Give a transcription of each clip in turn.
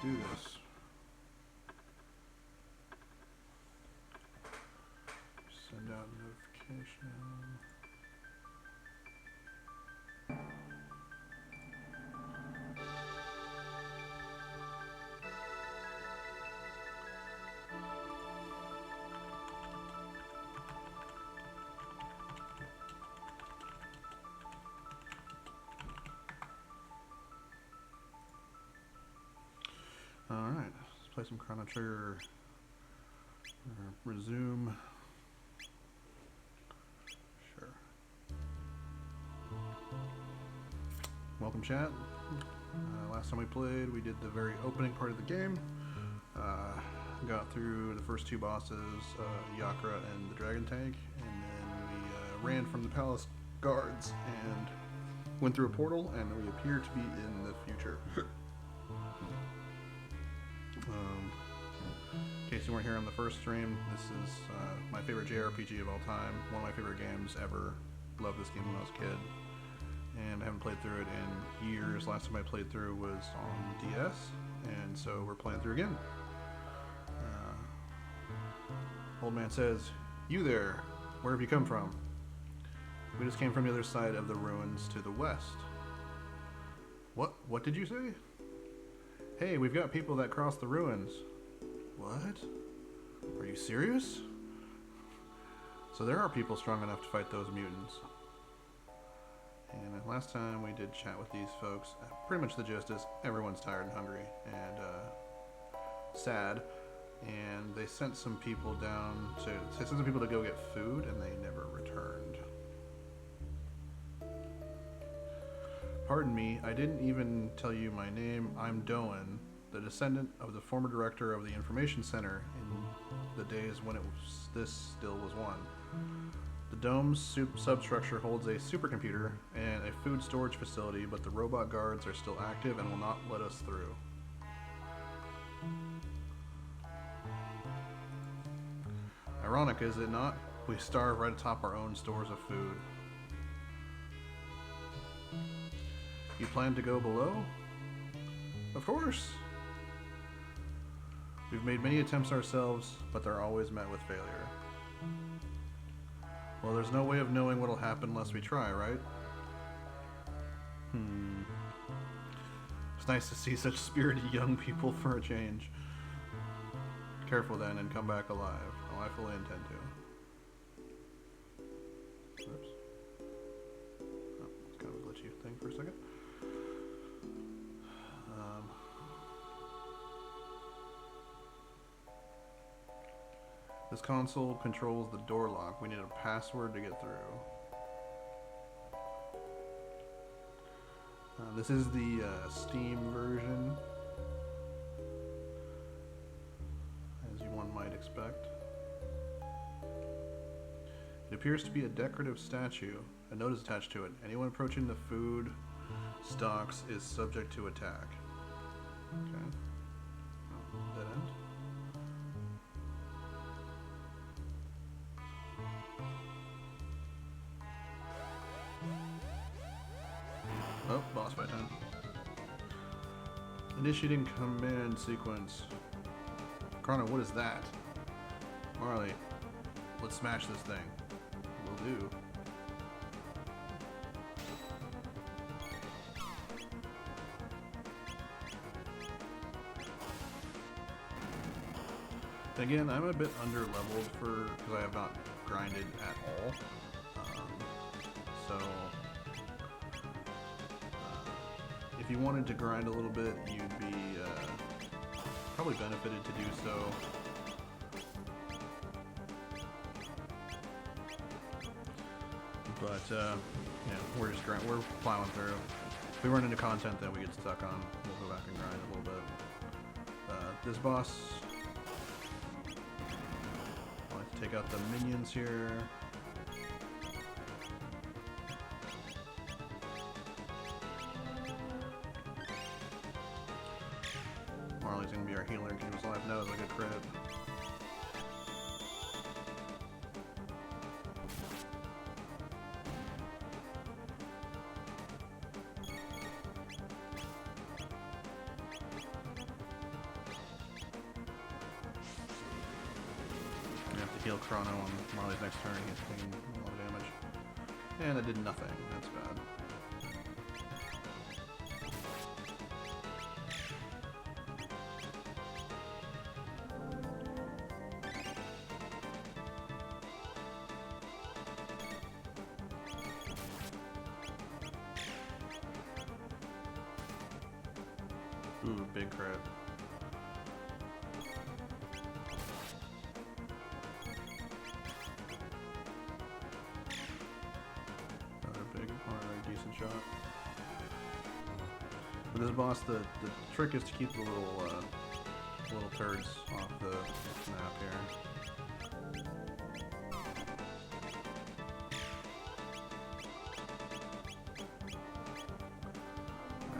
do this. Send out notification. Alright, let's play some Chrono Trigger. Resume. Sure. Welcome, chat. Last time we played, we did the very opening part of the game. Got through the first two bosses, Yakra and the Dragon Tank, and then we ran from the palace guards and went through a portal, and we appear to be in the future. In case you weren't here on the first stream, this is my favorite JRPG of all time, one of my favorite games ever. Loved this game when I was a kid, and I haven't played through it in years. Last time I played through was on DS, and so we're playing through again. Old man says, "You there, where have you come from?" We just came from the other side of the ruins to the west. What did you say? Hey, we've got people that crossed the ruins. What? Are you serious? So there are people strong enough to fight those mutants. And last time we did chat with these folks, pretty much the gist is everyone's tired and hungry and sad, and they sent some people down to go get food, and they never returned. Pardon me, I didn't even tell you my name. I'm Doan, the descendant of the former director of the information center in the days when this still was one. The dome's substructure holds a supercomputer and a food storage facility, but the robot guards are still active and will not let us through. Ironic, is it not? We starve right atop our own stores of food. You plan to go below? Of course! We've made many attempts ourselves, but they're always met with failure. Well, there's no way of knowing what'll happen unless we try, right? It's nice to see such spirited young people for a change. Careful then, and come back alive. Oh, I fully intend to. Oops. Oh, it's kind of a glitchy thing for a second. This console controls the door lock. We need a password to get through. This is the Steam version, as one might expect. It appears to be a decorative statue. A note is attached to it. Anyone approaching the food stocks is subject to attack. Okay. Oh, dead end. Oh, boss fight time. Initiating command sequence. Chrono, what is that? Marley, let's smash this thing. Will do. Again, I'm a bit under-leveled because I have not grinded at all. So if you wanted to grind a little bit, you'd be probably benefited to do so. But yeah, we're plowing through. If we run into content that we get stuck on, we'll go back and grind a little bit. This boss, I'll have to take out the minions here. Marley's gonna be our healer. She was alive. No, it's like a crit. heal Chrono on Marley's next turn. He's taking a lot of damage. And it did nothing. That's bad. Ooh, big crit. Another big, or a decent shot. With this boss, the trick is to keep the little turds off the map here.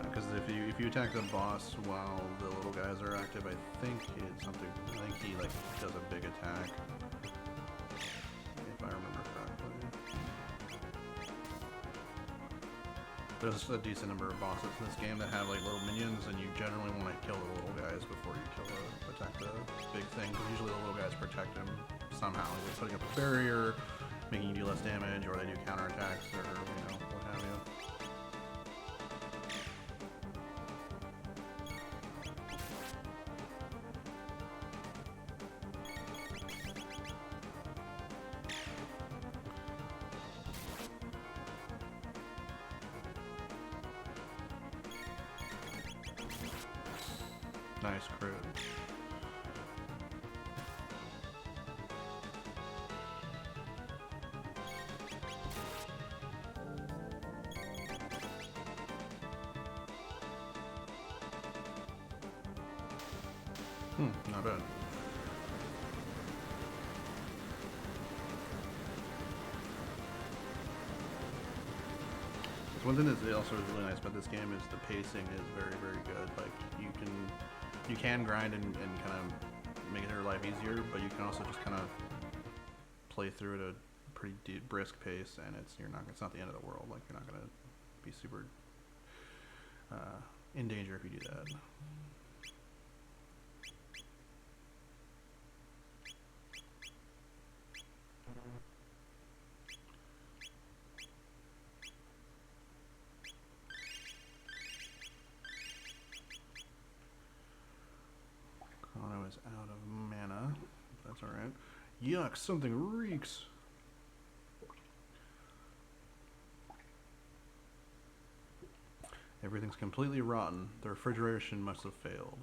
Because if you attack the boss while the little guys are active, I think he like does a big attack. If I remember correctly. There's a decent number of bosses in this game that have like little minions, and you generally want to kill the little guys before you attack the big thing, because usually the little guys protect him somehow, either putting up a barrier, making you do less damage, or they do counterattacks, or what have you. Nice crit. Not bad. One thing that's also really nice about this game is the pacing is very, very good. Like you can grind and kind of make your life easier, but you can also just kind of play through at a pretty brisk pace, and it's not the end of the world. Like, you're not gonna be super in danger if you do that. Chrono is out of mana. That's alright. Yuck, something reeks. Everything's completely rotten. The refrigeration must have failed.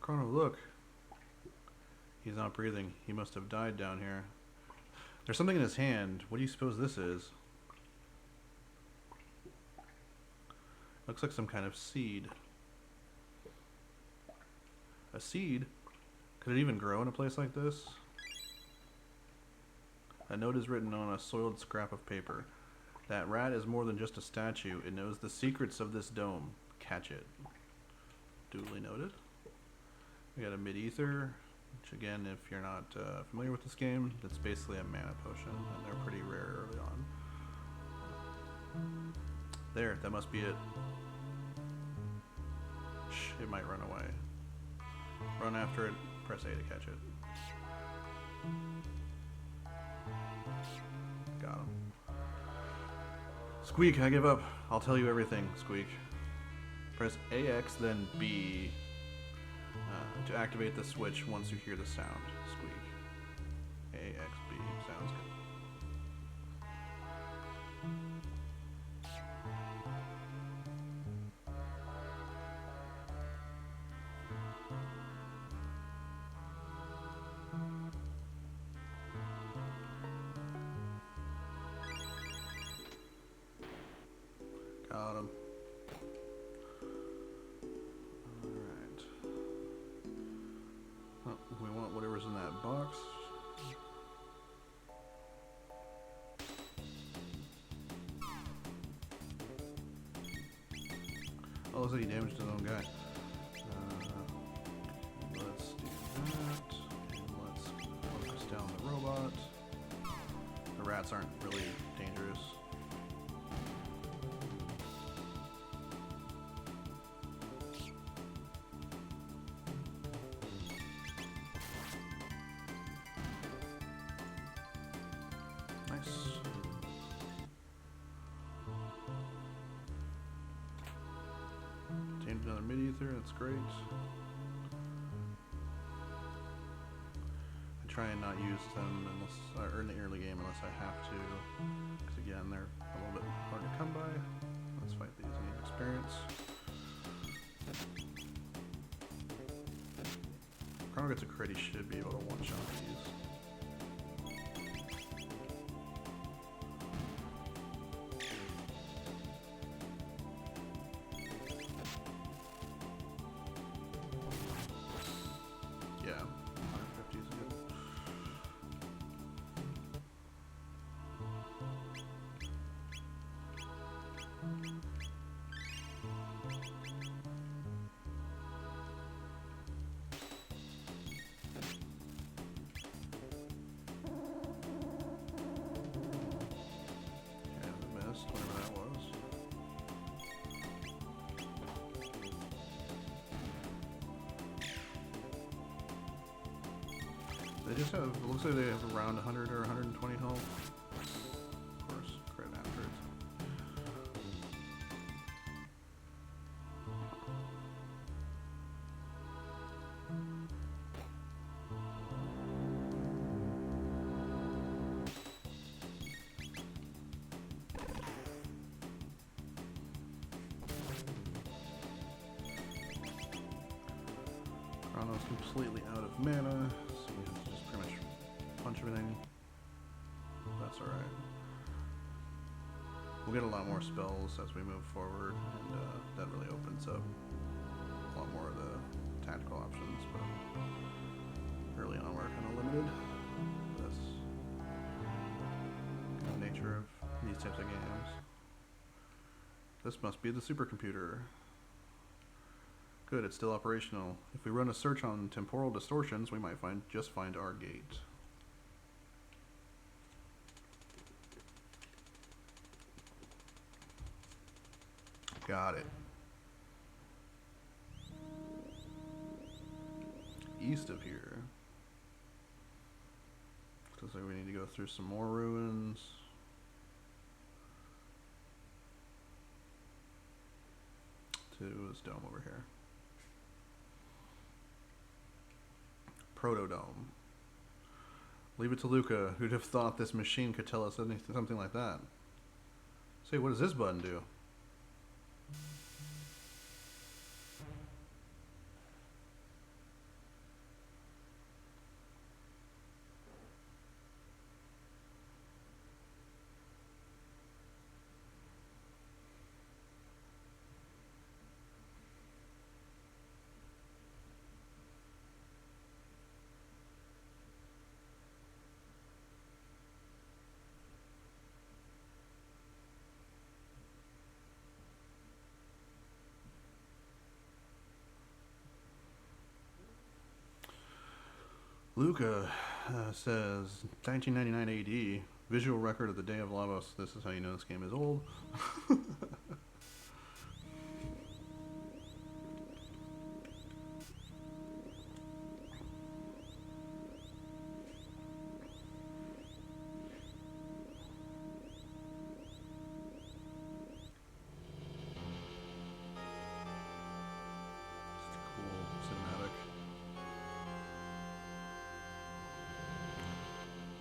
Chrono, look. He's not breathing. He must have died down here. There's something in his hand. What do you suppose this is? Looks like some kind of seed. A seed? Could it even grow in a place like this? A note is written on a soiled scrap of paper. That rat is more than just a statue. It knows the secrets of this dome. Catch it. Duly noted. We got a mid-ether, which again, if you're not familiar with this game, that's basically a mana potion, and they're pretty rare early on. There, that must be it. Shh, it might run away. Run after it, press A to catch it. Got him. Squeak, I give up. I'll tell you everything, Squeak. Press AX, then B to activate the switch once you hear the sound. Squeak. AX, B. Sounds good. Got him. Alright. Oh, we want whatever's in that box. Oh, looks like he damaged his own guy. Let's do that. Let's focus down the robot. The rats aren't really dangerous. mid-ether, that's great. I try and not use them unless, or in the early game unless I have to, because again, they're a little bit hard to come by. Let's fight these, I need experience. Chrono gets a crit, he should be able to one-shot these. Yeah, 150 is good. Whatever that was. They just have, it looks like they have around 100 or 120 health. Of course, crit after it. Chrono's completely out of mana, so we have to just pretty much punch everything. That's alright. We'll get a lot more spells as we move forward, and that really opens up a lot more of the tactical options, but early on we're kind of limited. That's kind of the nature of these types of games. This must be the supercomputer. Good, it's still operational. If we run a search on temporal distortions, we might just find our gate. Got it. East of here. Looks like we need to go through some more ruins. To this dome over here. Protodome. Leave it to Luca. Who'd have thought this machine could tell us anything, something like that? Say, what does this button do? Luca says 1999 AD, visual record of the Day of Lavos. This is how you know this game is old.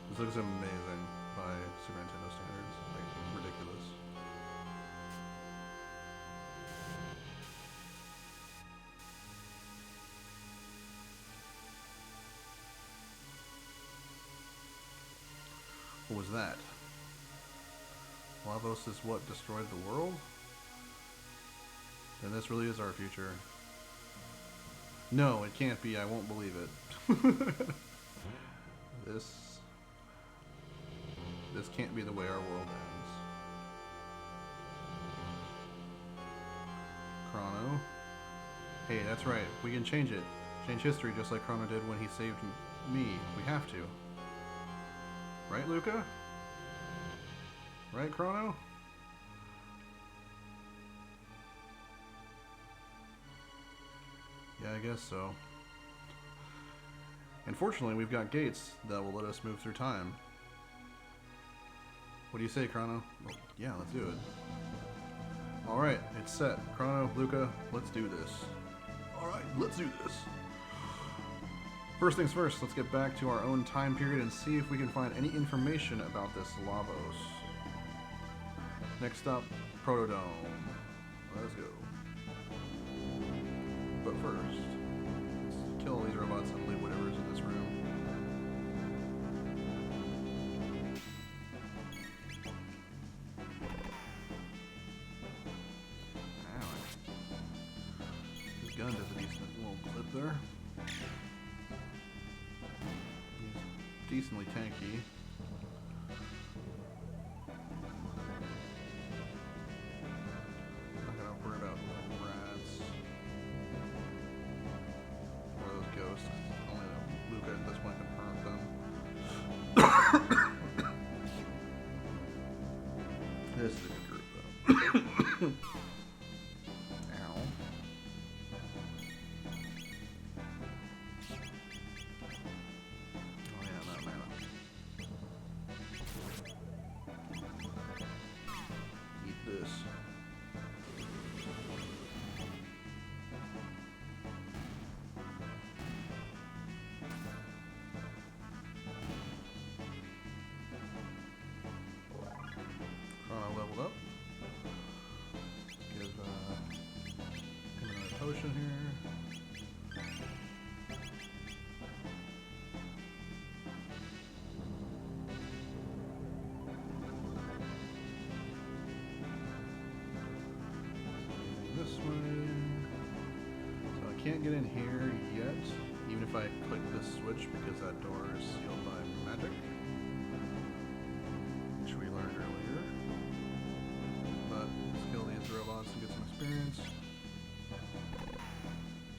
This looks amazing by Super Nintendo standards, like ridiculous. What was that? Lavos is what destroyed the world? Then this really is our future. No, it can't be. I won't believe it. This can't be the way our world ends. Chrono. Hey, that's right. We can change it. Change history just like Chrono did when he saved me. We have to. Right, Luca? Right, Chrono? Yeah, I guess so. Unfortunately, we've got gates that will let us move through time. What do you say, Chrono? Well, yeah, let's do it. Alright, it's set. Chrono, Luca, let's do this. Alright, let's do this. First things first, let's get back to our own time period and see if we can find any information about this Lavos. Next up, Protodome. Let's go. But first, let's kill all these robots and leave whatever's in this room. His gun does a decent little clip there. He's decently tanky. Not gonna worry about rats or those ghosts. Only Luca at this point can hurt them. This is a good group though. Ow. Oh yeah, that mana. Eat this. Chrono leveled up. Give him another potion here. This way. So I can't get in here yet, even if I click this switch because that door is sealed by magic, which we learned earlier. But let's kill these robots and get some experience.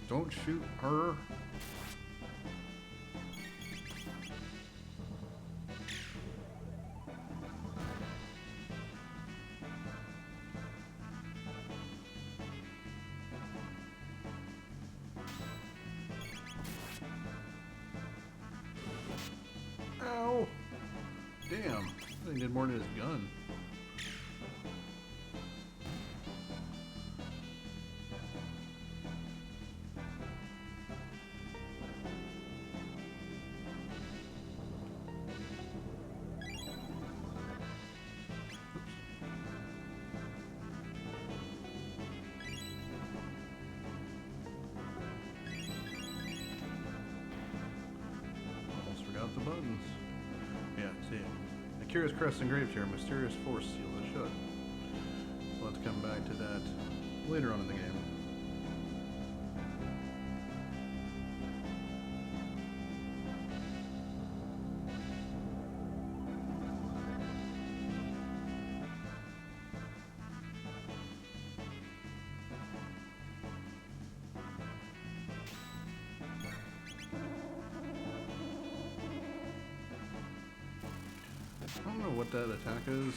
Don't shoot her. Ow! Damn, I think he did more than his gun. Almost forgot the buttons. Yeah, see. Akira's crest engraved here. Mysterious force seals it shut. We'll have to come back to that later on in the game. I don't know what that attack is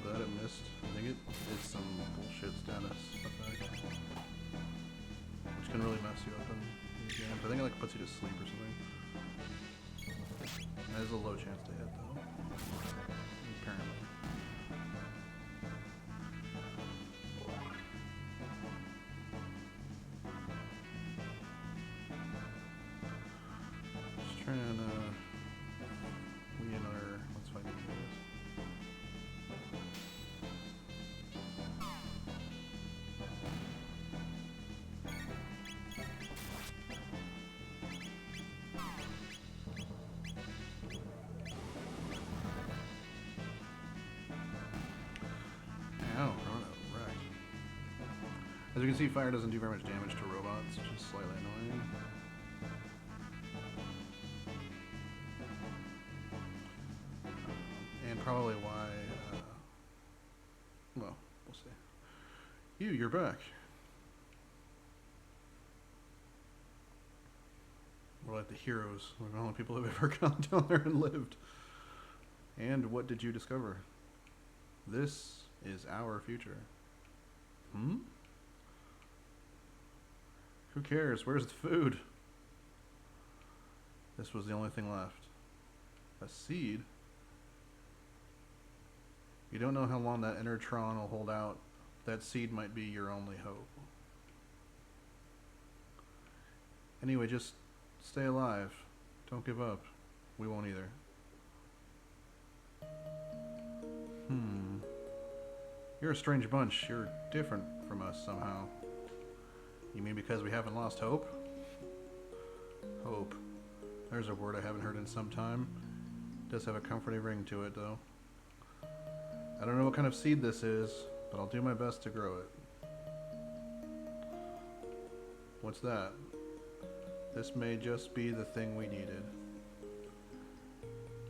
that it missed. I think it is some bullshit status effect, which can really mess you up in these games. I think it like puts you to sleep or something. That is a low chance to hit though, apparently. Just trying to we get another. Let's find these guys. Ow, right. As you can see, fire doesn't do very much damage to robots, which is slightly annoying. And probably why, well, we'll see. You're back. We're like the heroes. We're the only people who've ever gone down there and lived. And what did you discover? This is our future. Hmm? Who cares? Where's the food? This was the only thing left. A seed? You don't know how long that inner Tron will hold out That seed might be your only hope. Anyway, just stay alive. Don't give up. We won't either. You're a strange bunch. You're different from us somehow. You mean because we haven't lost hope? Hope. There's a word I haven't heard in some time. It does have a comforting ring to it, though. I don't know what kind of seed this is, but I'll do my best to grow it. What's that? This may just be the thing we needed.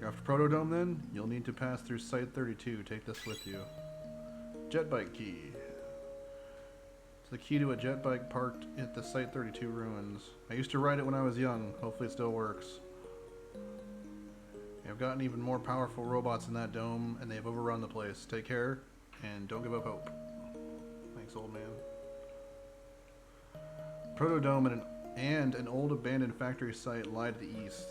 You're off to Protodome then? You'll need to pass through Site 32. Take this with you. Jetbike key. It's the key to a jetbike parked at the Site 32 ruins. I used to ride it when I was young. Hopefully it still works. I've gotten even more powerful robots in that dome, and they've overrun the place. Take care, and don't give up hope. Thanks, old man. Protodome and an old abandoned factory site lie to the east.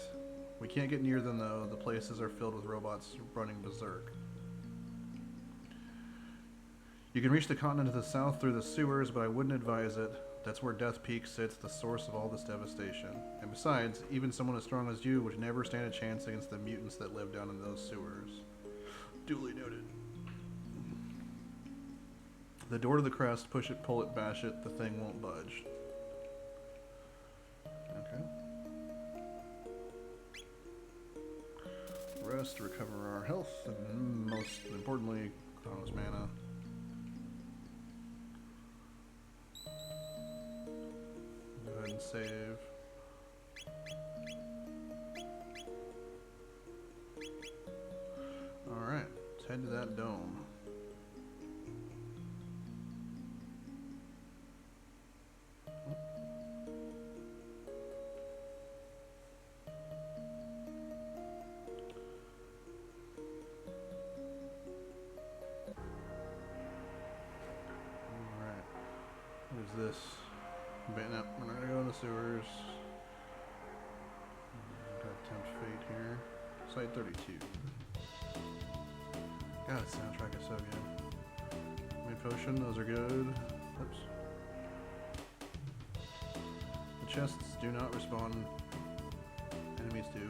We can't get near them, though. The places are filled with robots running berserk. You can reach the continent to the south through the sewers, but I wouldn't advise it. That's where Death Peak sits, the source of all this devastation. And besides, even someone as strong as you would never stand a chance against the mutants that live down in those sewers. Duly noted. The door to the crest, push it, pull it, bash it, the thing won't budge. Okay. Rest, recover our health, and most importantly, Chrono's mana. Go ahead and save. Alright, let's head to that dome. This. No, we're not gonna go in the sewers. Gotta tempt fate here. Site 32. God, the soundtrack is so good. Mid potion, those are good. Oops. The chests do not respawn. Enemies do.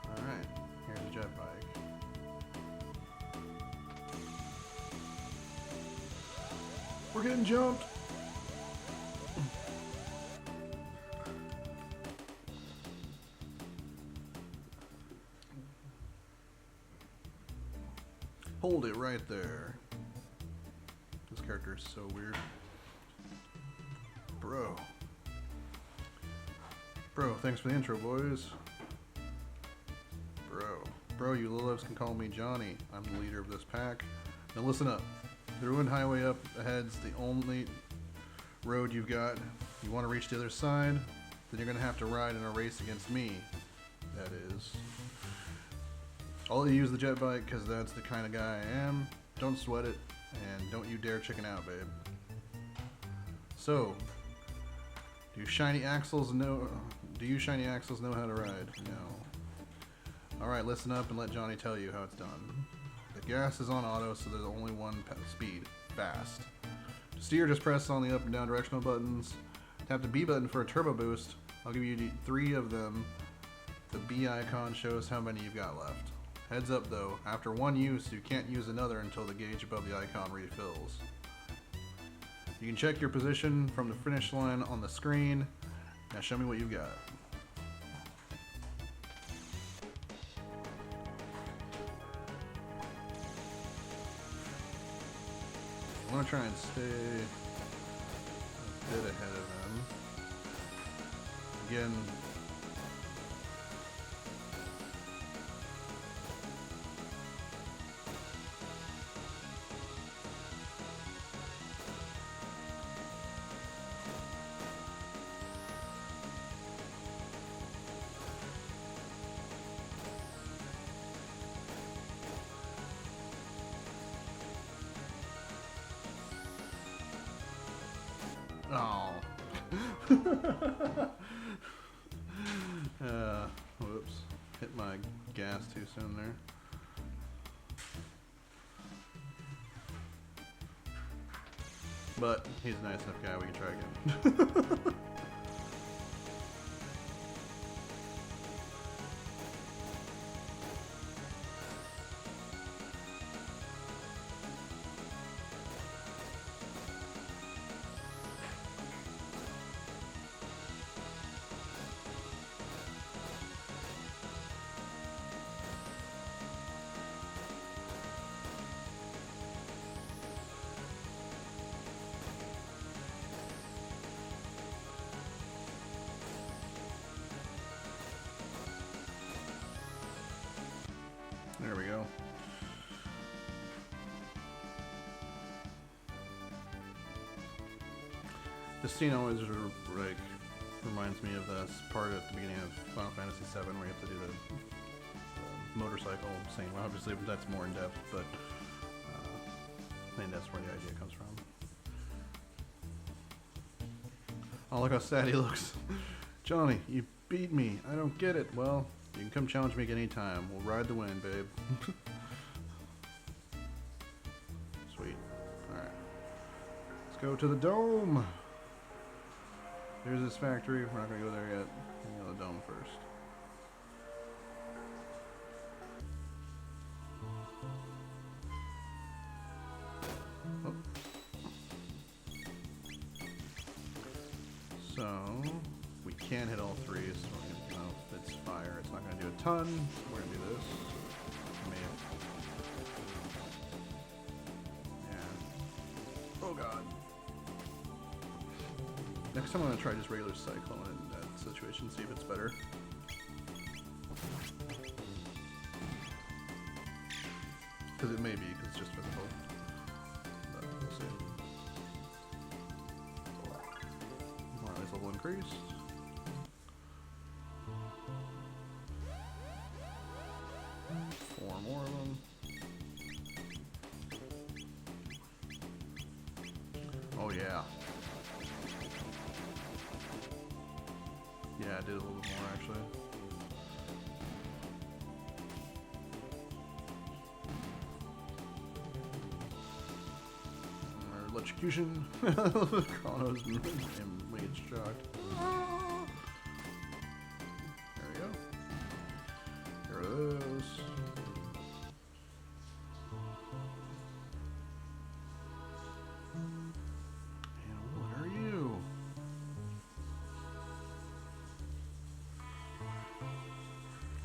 Alright, here's a jetbike. We're getting jumped. Hold it right there. This character is so weird. Bro, thanks for the intro, boys. Bro, you Liliths can call me Johnny. I'm the leader of this pack. Now listen up. The ruined highway up ahead's the only road you've got. You want to reach the other side, then you're going to have to ride in a race against me. That is. I'll use the jet bike because that's the kind of guy I am. Don't sweat it, and don't you dare chicken out, babe. So, do you shiny axles know how to ride? No. Alright, listen up and let Johnny tell you how it's done. The gas is on auto, so there's only one speed. Fast. To steer, just press on the up and down directional buttons. Tap the B button for a turbo boost. I'll give you 3 of them. The B icon shows how many you've got left. Heads up though, after one use, you can't use another until the gauge above the icon refills. You can check your position from the finish line on the screen. Now show me what you've got. I want to try and stay a bit ahead of them. Again, oh. Whoops. Hit my gas too soon there. But he's a nice enough guy, we can try again. There we go. This scene always like reminds me of this part at the beginning of Final Fantasy VII where you have to do the motorcycle scene. Well, obviously that's more in depth, but I think that's where the idea comes from. Oh, look how sad he looks. Johnny, you beat me. I don't get it. Well, you can come challenge me anytime. We'll ride the wind, babe. Sweet. Alright. Let's go to the dome. There's this factory. We're not going to go there yet. We'll go to the dome first. Oh. So, we can hit all three, so you know, if it's fire, it's not going to do a ton. We're going to do this. Yeah. Oh god. Next time I'm going to try just regular Cyclone in that situation, see if it's better. Because it may be, because it's just physical. But we'll see. Alright, nice level increased. Four more of them. Oh yeah. Yeah, I did a little bit more actually. Electrocution. Chrono's enraged shocked. There we go. There it is. And what are you?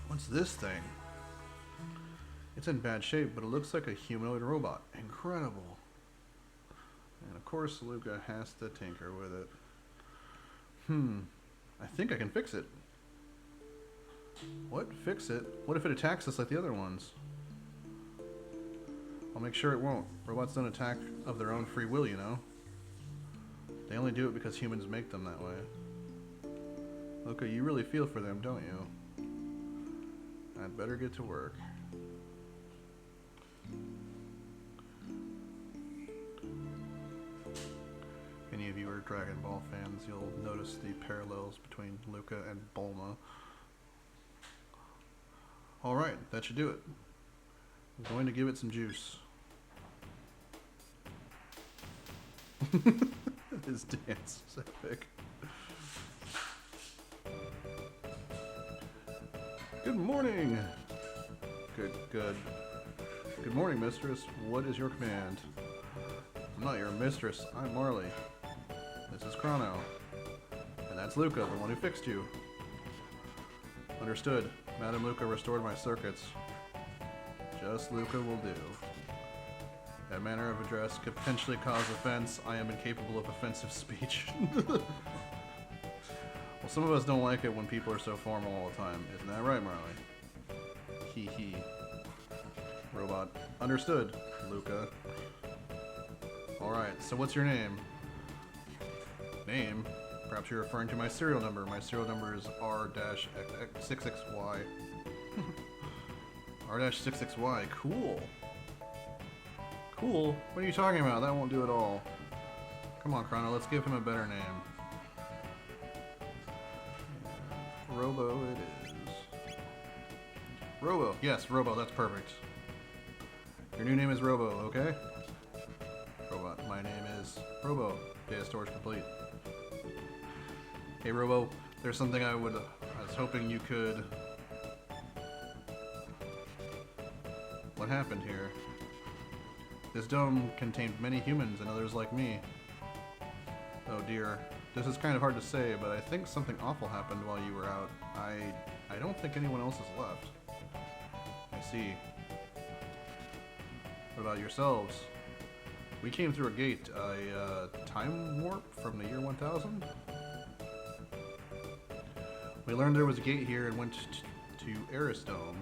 What's this thing? It's in bad shape, but it looks like a humanoid robot. Incredible. And of course, Luca has to tinker with it. I think I can fix it. What? Fix it? What if it attacks us like the other ones? I'll make sure it won't. Robots don't attack of their own free will, you know. They only do it because humans make them that way. Luca, you really feel for them, don't you? I'd better get to work. Any of you are Dragon Ball fans, you'll notice the parallels between Luca and Bulma. Alright, that should do it. I'm going to give it some juice. His dance is epic. Good morning! Good. Good morning, mistress. What is your command? I'm not your mistress, I'm Marley. This is Chrono. And that's Luca, the one who fixed you. Understood. Madam Luca restored my circuits. Just Luca will do. That manner of address could potentially cause offense. I am incapable of offensive speech. Well, some of us don't like it when people are so formal all the time. Isn't that right, Marley? Hee hee. Robot. Understood, Luca. Alright, so what's your name? Name? Perhaps you're referring to my serial number. My serial number is R-66Y. R-66Y. Cool. Cool? What are you talking about? That won't do it all. Come on, Chrono. Let's give him a better name. Robo it is. Robo. Yes, Robo. That's perfect. Your new name is Robo, okay? robot. My name is Robo. Data storage complete. Hey Robo, there's something I was hoping you could... What happened here? This dome contained many humans and others like me. Oh dear. This is kind of hard to say, but I think something awful happened while you were out. I don't think anyone else has left. I see. What about yourselves? We came through a gate, a time warp from the year 1000? We learned there was a gate here and went to Eris Dome.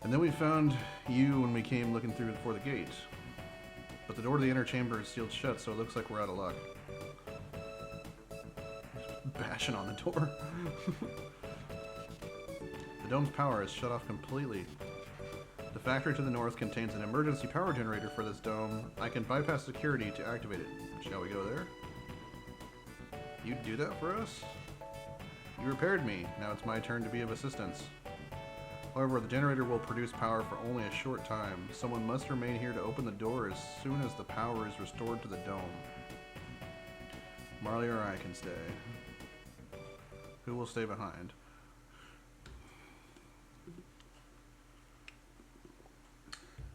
And then we found you when we came looking through for the gate. But the door to the inner chamber is sealed shut, so it looks like we're out of luck. Bashing on the door. The dome's power is shut off completely. The factory to the north contains an emergency power generator for this dome. I can bypass security to activate it. Shall we go there? You'd do that for us? You repaired me. Now it's my turn to be of assistance. However, the generator will produce power for only a short time. Someone must remain here to open the door as soon as the power is restored to the dome. Marley or I can stay. Who will stay behind?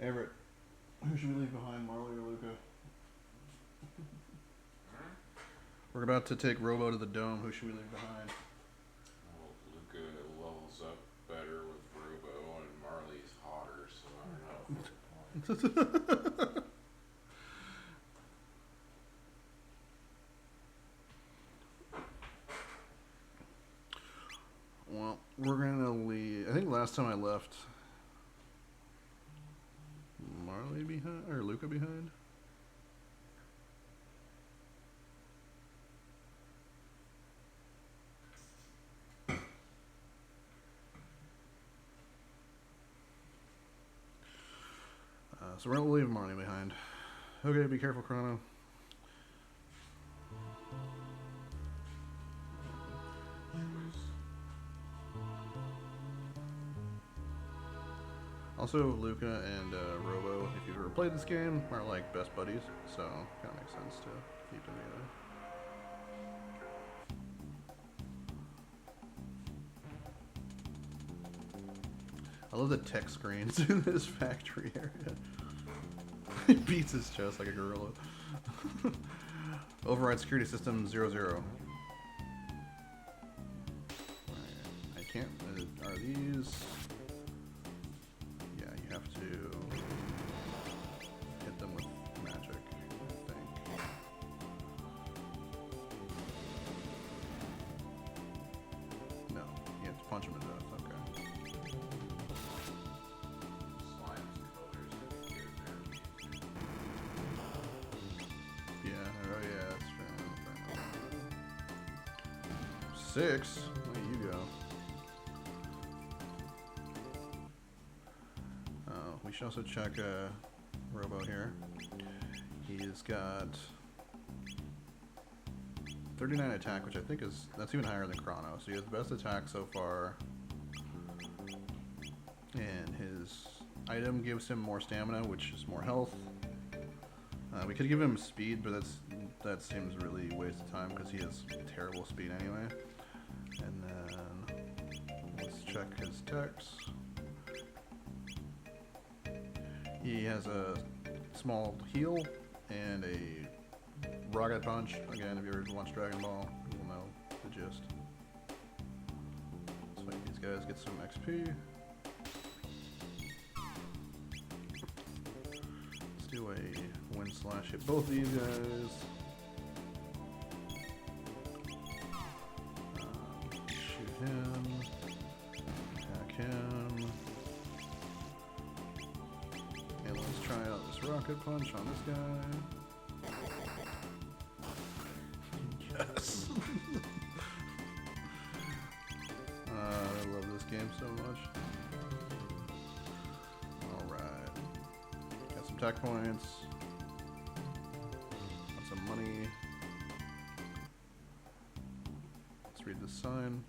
Everett, who should we leave behind, Marley or Luca? We're about to take Robo to the dome. Who should we leave behind? Well, Luca levels up better with Robo, and Marley's hotter, so I don't know. Well, we're gonna leave. I think last time I left Marley behind or Luca behind. So we're gonna leave Marley behind. Okay, be careful, Chrono. Also, Luca and Robo, if you've ever played this game, are like best buddies, so kind of makes sense to keep them together. I love the tech screens in this factory area. He beats his chest like a gorilla. Override security system 00. I can't. Are these? Yeah, you have to hit them with magic, I think. No, you have to punch them to death. Okay. Yeah, oh yeah, that's fair. 6? Look at you go. We should also check Robo here. He's got 39 attack, which I think that's even higher than Chrono. So he has the best attack so far. And his item gives him more stamina, which is more health. We could give him speed, but that seems really a waste of time because he has terrible speed anyway. And then let's check his techs. He has a small heal and a rocket punch. Again, if you ever watched Dragon Ball, you will know the gist. Let's make these guys get some XP. Let's do a wind slash. Hit both these guys. Shoot him. Attack him. And let's try out this rocket punch on this guy. Yes. I love this game so much. Alright. Got some attack points. Want some money. Let's read this sign.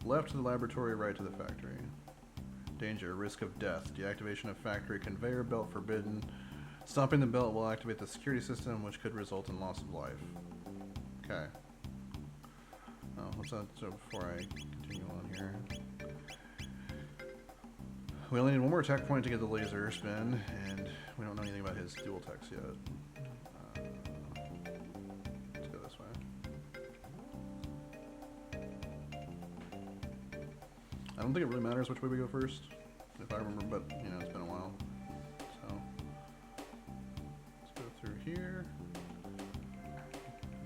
Left to the laboratory, right to the factory. Danger, risk of death. Deactivation of factory conveyor belt forbidden. Stopping the belt will activate the security system, which could result in loss of life. Okay. Oh, what's that? So before I continue on here. We only need one more attack point to get the laser spin, and we don't know anything about his dual techs yet. Let's go this way. I don't think it really matters which way we go first, if I remember, but, you know, it's been a while. So, let's go through here.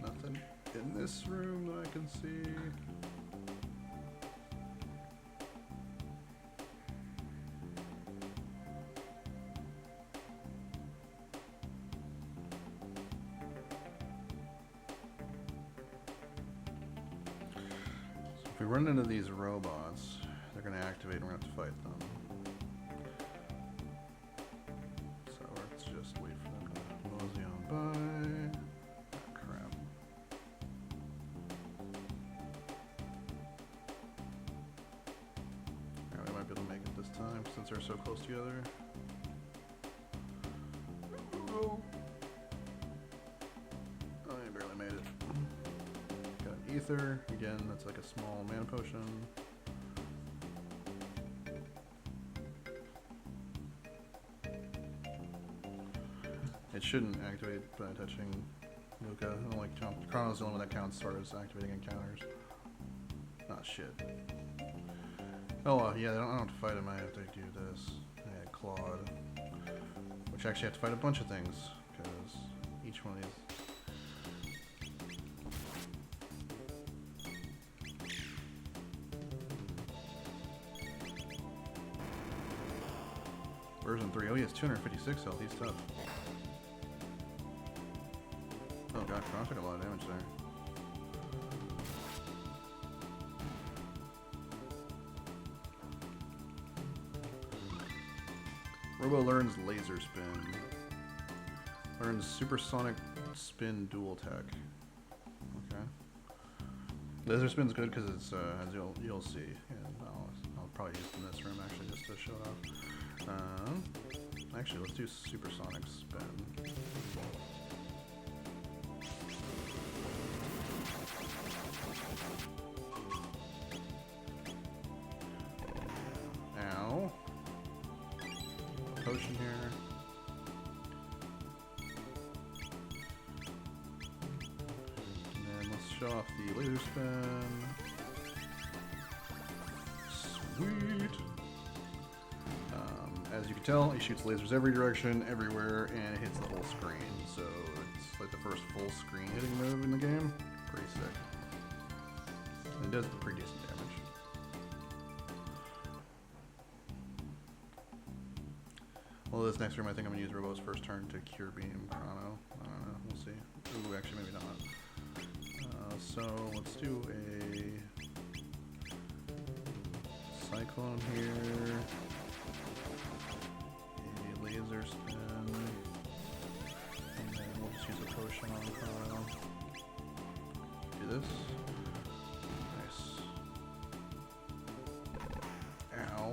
Nothing in this room that I can see. If we run into these robots, they're going to activate and we're going to have to fight them. So let's just wait for them to mosey on by. Oh, crap. Alright, we might be able to make it this time since they're so close together. Oh, I barely made it. Ether, again, that's like a small mana potion. It shouldn't activate by touching Luca. I don't like Chrono's the only one that counts as far as activating encounters. Ah, shit. Oh, yeah, I don't have to fight him, I have to do this. Yeah, Claude. Which actually I have to fight a bunch of things, because each one of these. Version 3. Oh, he has 256 health. He's tough. Oh god, Chrono took a lot of damage there. Robo learns laser spin. Learns supersonic spin dual tech. Okay. Laser spin's good because it's as you'll see, and I'll probably use it in this room actually just to show it off. Actually, let's do supersonic spin. Ow. Potion here. And then let's show off the laser spin. Sweet. As you can tell, he shoots lasers every direction, everywhere, and it hits the whole screen. So it's like the first full screen hitting move in the game. Pretty sick. And it does pretty decent damage. Well, this next room, I think I'm going to use Robo's first turn to Cure Beam Chrono. I don't know, we'll see. Ooh, actually, maybe not. So let's do a Cyclone here. Laser spin, and then we'll just use a potion on Chrono. Do this. Nice. Ow.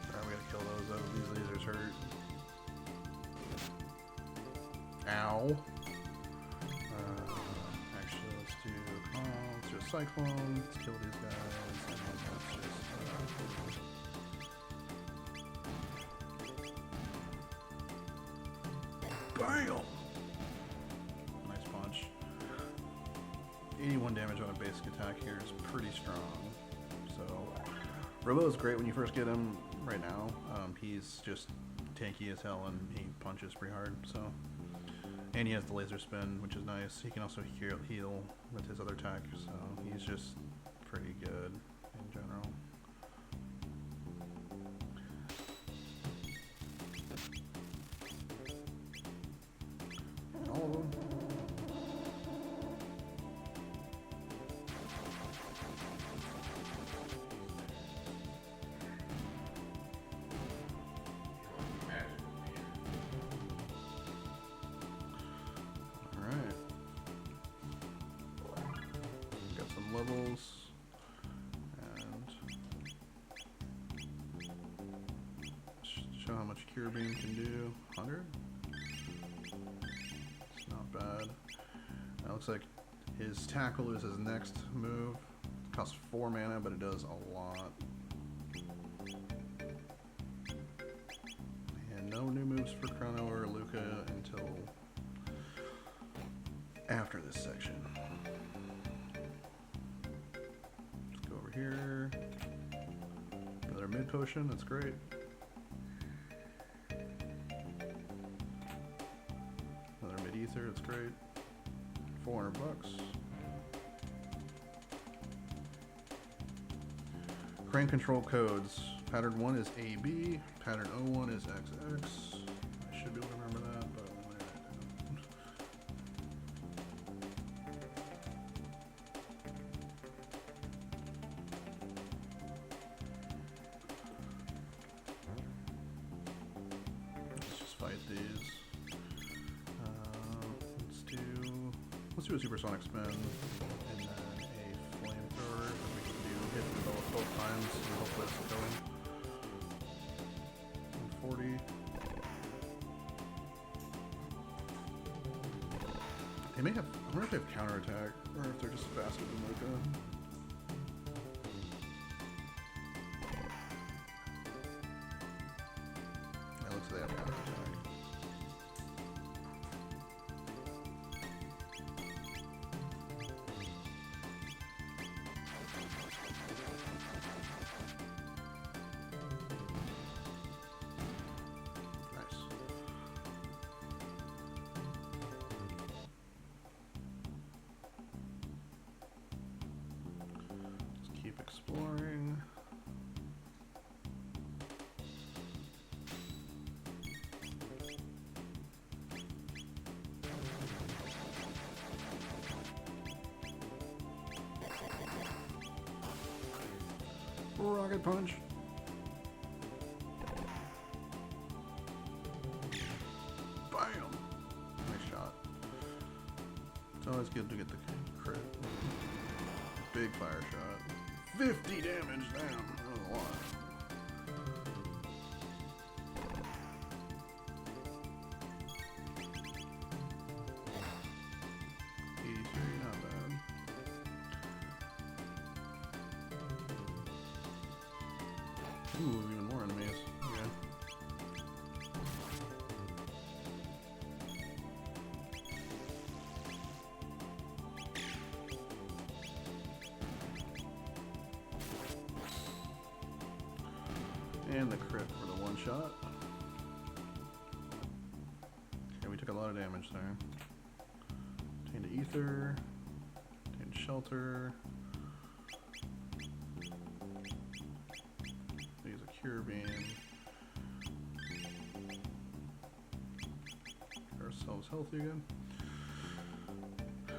Alright, we gotta kill those though. These lasers hurt. Ow. Actually, let's do a Cyclone. Let's kill these guys. Bam! Nice punch. 81 damage on a basic attack here is pretty strong. So, Robo is great when you first get him right now. He's just tanky as hell and he punches pretty hard. So, and he has the laser spin, which is nice. He can also heal with his other attack, so he's just pretty good in general. All of them. show how much Cure Beam can do. 100? It's not bad. That looks like his tackle is his next move. It costs 4 mana, but it does a lot. And no new moves for Chrono or Luca until after this section. Let's go over here. Another mid potion, that's great. Another mid ether, that's great. 400 bucks. Crane control codes. Pattern 1 is AB. Pattern 01 is XX. I should be able to remember that, but I'm gonna write it down. Let's just fight these. Let's do a supersonic spin and then a flamethrower that we can do hit both times and hopefully it's going. 140. They may have. I wonder if they have counterattack or if they're just faster than Luca. It looks like they have counterattack. Exploring. Rocket punch. Bam! Nice shot. It's always good to get the crit. Big fire shot. 50 damage, damn, that was a lot. Not bad. Ooh, even more enemies. Okay. And the crit for the one shot. Okay, we took a lot of damage there. Obtained ether. Obtained shelter. Use a cure beam. Get ourselves healthy again.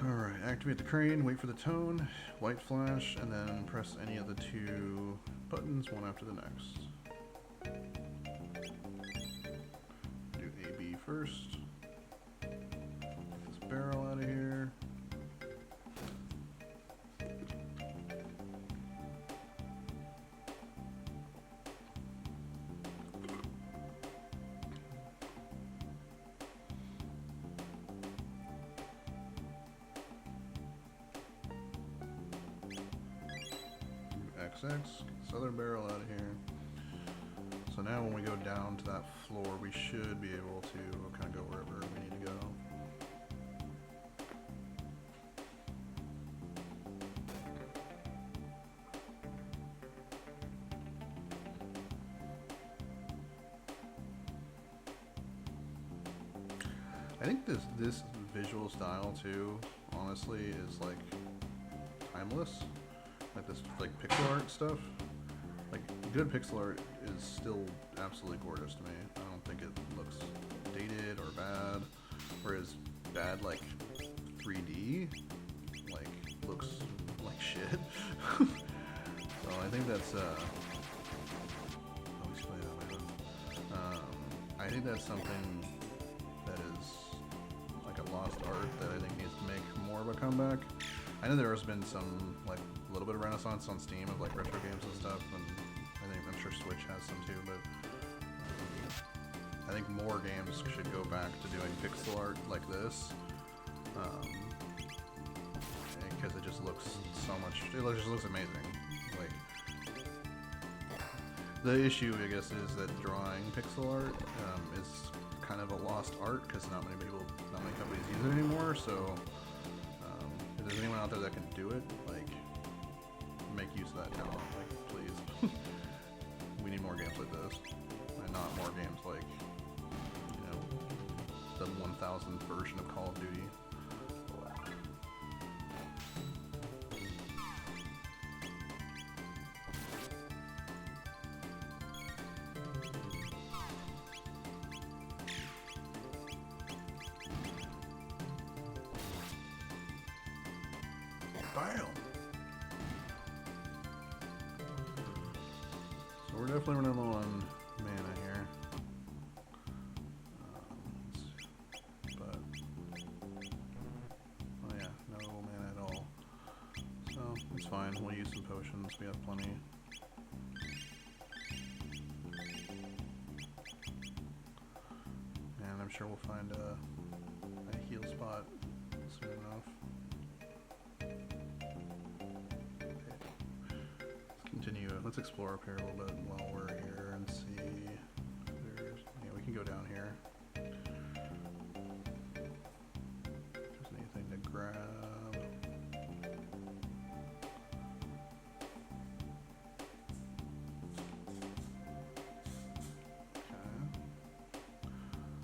Alright, activate the crane, wait for the tone, white flash, and then press any of the 2 buttons, one after the next. Do AB first. Get this barrel out of here. XX, get this other barrel out of here. So now when we go down to that floor, we should be able to kind of go wherever we need to go. I think this visual style too, honestly, is like timeless. Like this like pixel art stuff. Like good pixel art is still absolutely gorgeous to me. I don't think it looks dated or bad. Whereas bad like 3D like looks like shit. So I think that's I think that's something that is like a lost art that I think needs to make more of a comeback. I know there has been some like a little bit of renaissance on Steam of like retro games and stuff, and I'm sure Switch has some too, but I think more games should go back to doing pixel art like this, because it just looks so much. It just looks amazing. Like the issue, I guess, is that drawing pixel art is kind of a lost art because not many companies use it anymore. So if there's anyone out there that can do it, like, make use of that talent, like, please. We need more games like this, and not more games like, you know, the 1000th version of Call of Duty. Bam! So we're definitely running low on mana here. But, oh yeah, no mana at all. So, it's fine. We'll use some potions. We have plenty. And I'm sure we'll find a heal spot soon enough. Let's explore up here a little bit while we're here and see if there's, yeah, we can go down here. If there's anything to grab.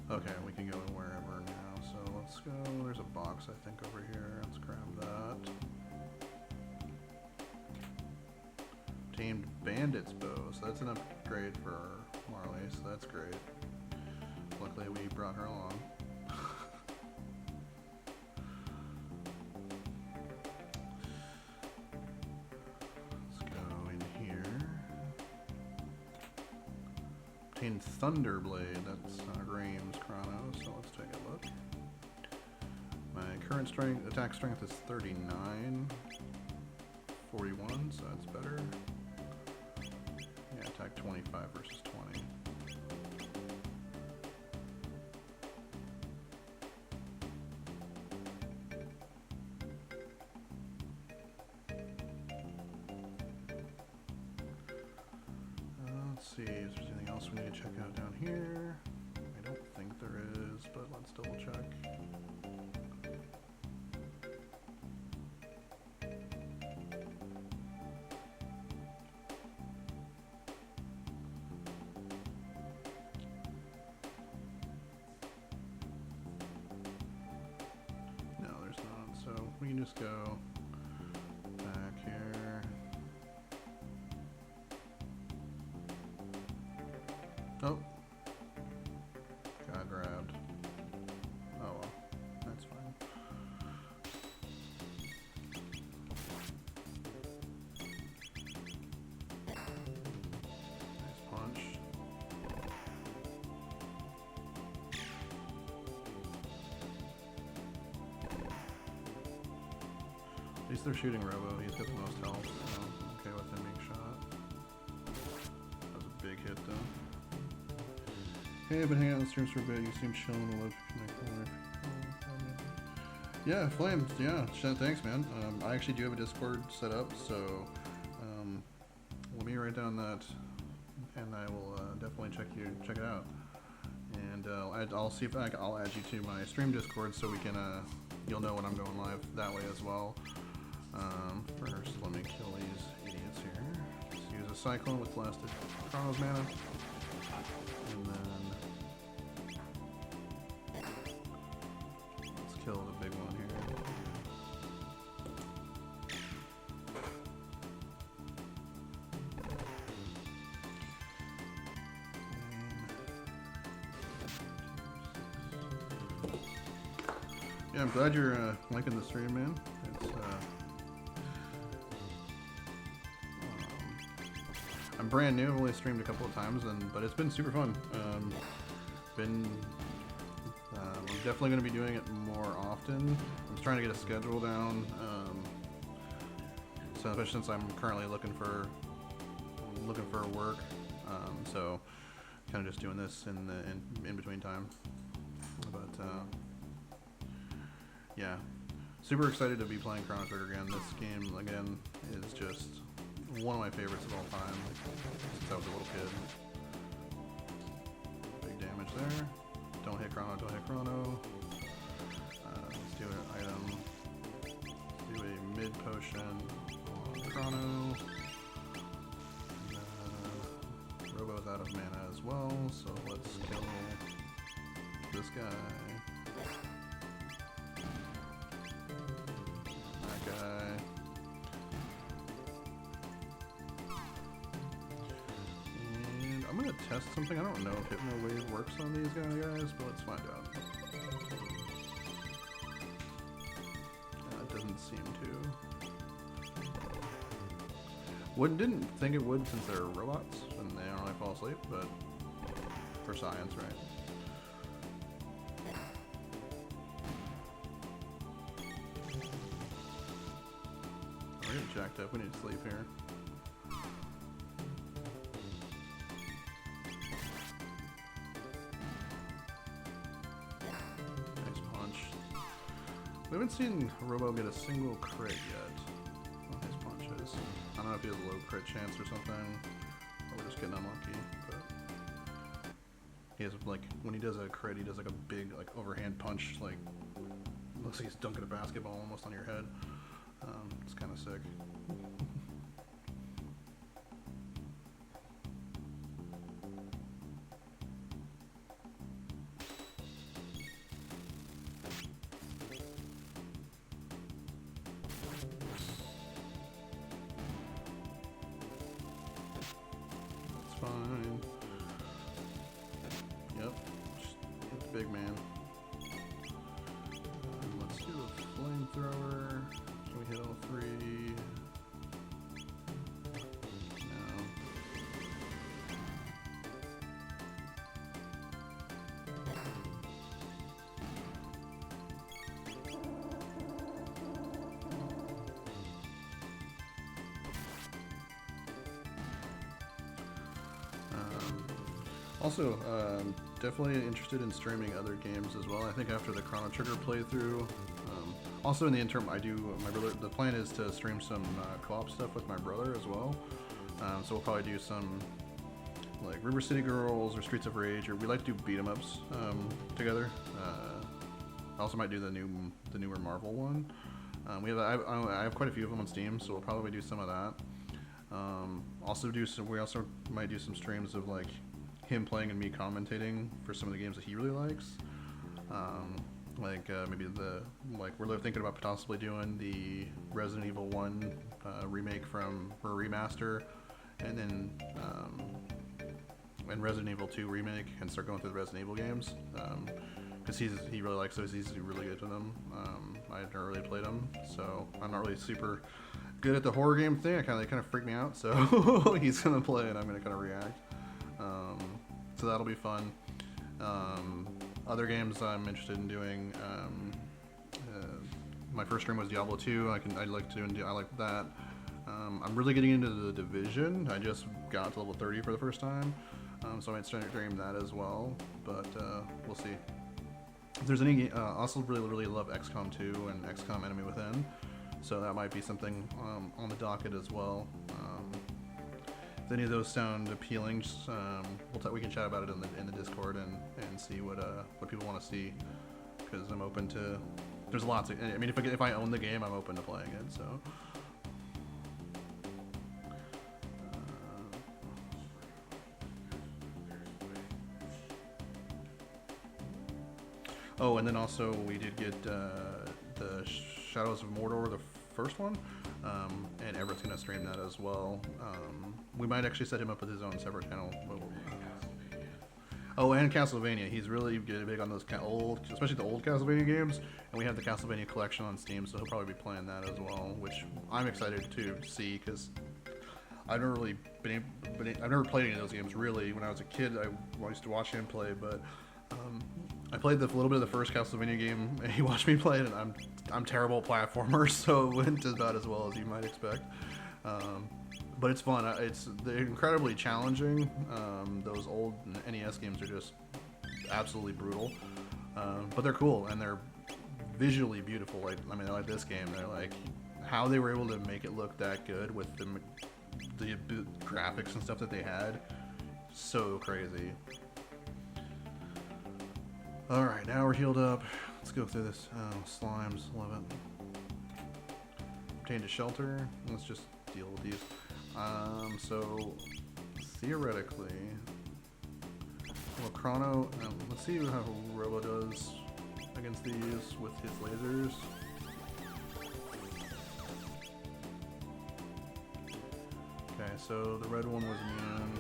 Okay, we can go wherever now. So let's go, there's a box I think over here. Let's grab that. Tamed Bandit's bow, so that's an upgrade for Marley, so that's great. Luckily we brought her along. Let's go in here. Obtained Thunderblade, that's Graham's Chrono, so let's take a look. My current attack strength is 39, 41, so that's better. Yeah, attack 25 versus 20. Let's see if there's anything else we need to check out down here. I don't think there is, but let's double check. We can just go back here. Oh, got grabbed. Oh well, that's fine. Nice punch. At least they're shooting Robo, he's got the most health, so I'm okay with him being shot. That was a big hit though. Hey, I've been hanging out in the streams for a bit, you seem chilling and love to connect. Yeah, Flames, yeah, thanks man. I actually do have a Discord set up, so let me write down that and I will definitely check it out. And I'll see if I'll add you to my stream Discord so we can, you'll know when I'm going live that way as well. First, let me kill these idiots here. Just use a Cyclone with blasted Chrono's mana. And then let's kill the big one here. Yeah, I'm glad you're liking the stream, man. It's I'm brand new. I've only streamed a couple of times, but it's been super fun. I'm definitely going to be doing it more often. I'm just trying to get a schedule down. So especially since I'm currently looking for work. So kind of just doing this in between time. But yeah, super excited to be playing Chrono Trigger again. This game again is just one of my favorites of all time since I was a little kid. Big damage there. Don't hit Chrono, don't hit Chrono. Let's do an item. Do a mid potion on Chrono. Robo's out of mana as well, so let's kill this guy. That guy. And I'm gonna test something. I don't know if Hypno Wave works on these guys, but let's find out. It doesn't seem to. Didn't think it would since they're robots and they don't really fall asleep, but for science, right? We're getting jacked up. We need to sleep here. Nice punch. We haven't seen Robo get a single crit yet. Nice punches. I don't know if he has a low crit chance or something, or we're just getting unlucky, but he has, like, when he does a crit, he does like a big, like, overhand punch, like, looks like he's dunking a basketball almost on your head. It's kind of sick. Fine. Yep. Just hit the big man. Let's do a flamethrower. Can we hit all three? No. Also, definitely interested in streaming other games as well. I think after the Chrono Trigger playthrough, also in the interim, my brother. The plan is to stream some co-op stuff with my brother as well. So we'll probably do some like River City Girls or Streets of Rage, or we like to do beat 'em ups together. I also might do the newer Marvel one. I have quite a few of them on Steam, so we'll probably do some of that. We also might do some streams of like him playing and me commentating for some of the games that he really likes. Maybe we're thinking about possibly doing the Resident Evil 1 remake or remaster, and then and Resident Evil 2 remake, and start going through the Resident Evil games. Because he really likes those, he's really good to them. I've never really played them, so I'm not really super good at the horror game thing. They kind of freak me out, so he's gonna play and I'm gonna kind of react. So that'll be fun. Other games I'm interested in doing. My first stream was Diablo 2. I like that. I'm really getting into the Division. I just got to level 30 for the first time, so I might stream that as well. But we'll see. If there's any, also really love XCOM 2 and XCOM Enemy Within, so that might be something on the docket as well. If any of those sound appealing, just, we can chat about it in the Discord and see what people want to see, because I'm open to. There's lots of. I mean, if I own the game, I'm open to playing it. So. Oh, and then also we did get the Shadows of Mordor, the first one, and Everett's gonna stream that as well. We might actually set him up with his own separate channel. Oh, and Castlevania. He's really big on those especially the old Castlevania games, and we have the Castlevania collection on Steam, so he'll probably be playing that as well, which I'm excited to see, because I've never really I've never played any of those games really. When I was a kid, I used to watch him play, but I played a little bit of the first Castlevania game, and he watched me play it, and I'm terrible at platformers, so it went about as well as you might expect. but it's fun. They're incredibly challenging. Those old NES games are just absolutely brutal, but they're cool and they're visually beautiful. Like like this game, they're like how they were able to make it look that good with the graphics and stuff that they had. So crazy. All right, now we're healed up. Let's go through this. Oh, slimes, love it. Obtained a shelter. Let's just deal with these. So theoretically, well, Chrono. Let's see how Robo does against these with his lasers. Okay, so the red one was immune.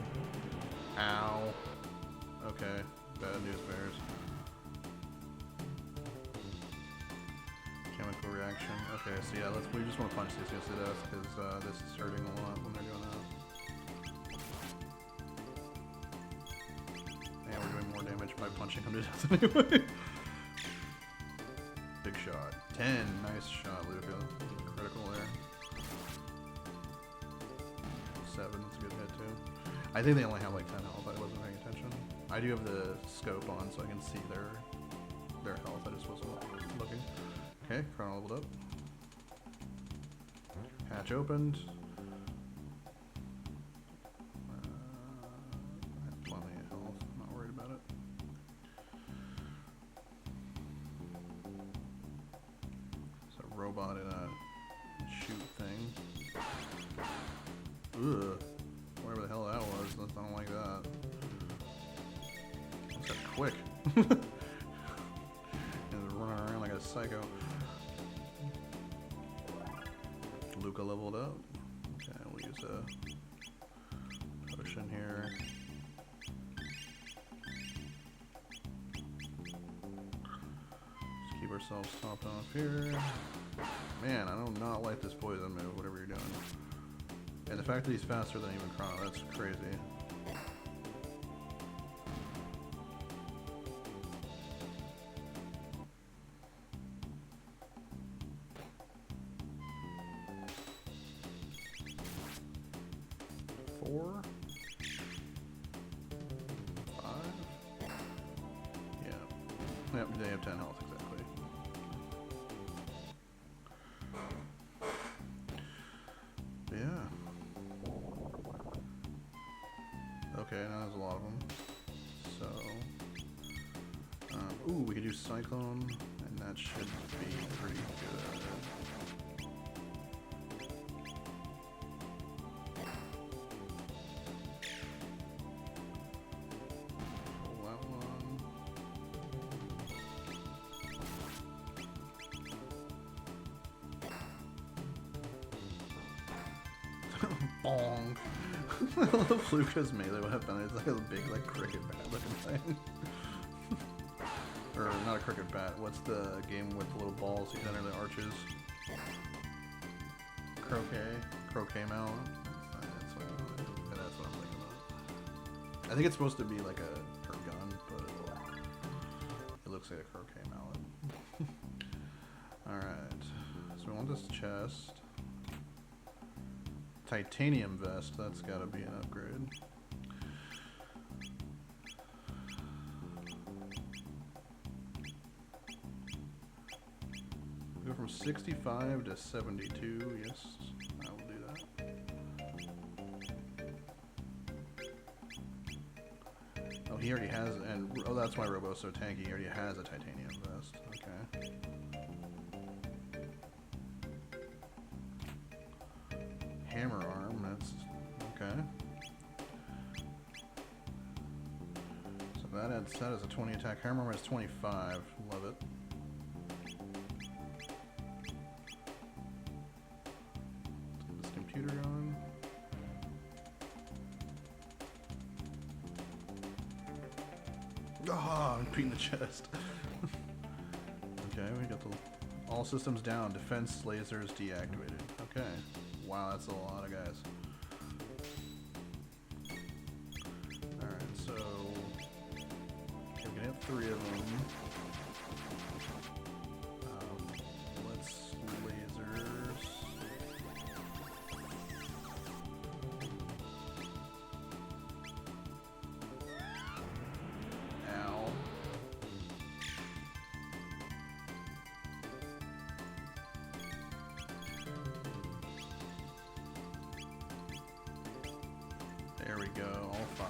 Ow. Okay, bad news bears. Chemical reaction. Okay, so yeah, we just want to punch these guys to death because this is hurting a lot when they're doing that. And we're doing more damage by punching them to death anyway. Big shot. 10. Nice shot, Luca. Critical there. 7. That's a good hit too. I think they only have like 10 health. I wasn't paying attention. I do have the scope on so I can see their health. I just wasn't looking. Okay, Chrono leveled up. Hatch opened. I have plenty of health. I'm not worried about it. It's a robot in a shoot thing. Ugh. Whatever the hell that was. I don't like that. That's got quick. He's running around like a psycho. Luca leveled up. Okay, we'll use a potion here. Just keep ourselves topped off here. Man, I do not like this poison move, whatever you're doing. And the fact that he's faster than even Chrono, that's crazy. Four? 5? Yeah. Yep, they have 10 health, exactly. Yeah. Okay, now there's a lot of them. So, ooh, we could use Cyclone, and that should be pretty good. Pull that one. Bong. I love Luca's melee weapon. It's like a big, like, cricket bat looking thing. Or not a cricket bat. What's the game with the little balls you enter the arches? Croquet mallet. That's what I'm thinking about. I think it's supposed to be like her gun, but it looks like a croquet mallet. Alright. So we want this chest. Titanium vest, that's gotta be an upgrade. Go from 65 to 72, yes, I will do that. Oh, he already has, and oh, that's why Robo's so tanky, he already has a titanium vest, okay. Hammer arm, that's okay. So that is a 20 attack. Hammer arm is 25. Love it. Let's get this computer going. Ah, I'm beating the chest. Okay, we got the all systems down. Defense lasers deactivated. Okay. Wow, that's a lot of guys. Alright, so okay, we can hit 3 of them. Let's lasers. we go, all 5.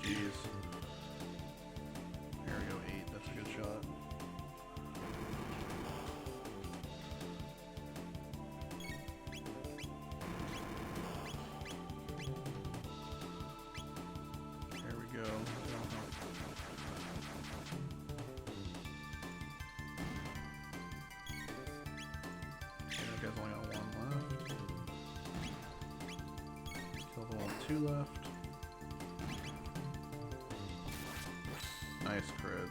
Jeez. Here we go, 8. That's a good shot. There we go. Okay, that guy's only got 1 left. Kill the one with 2 left. Nice crit.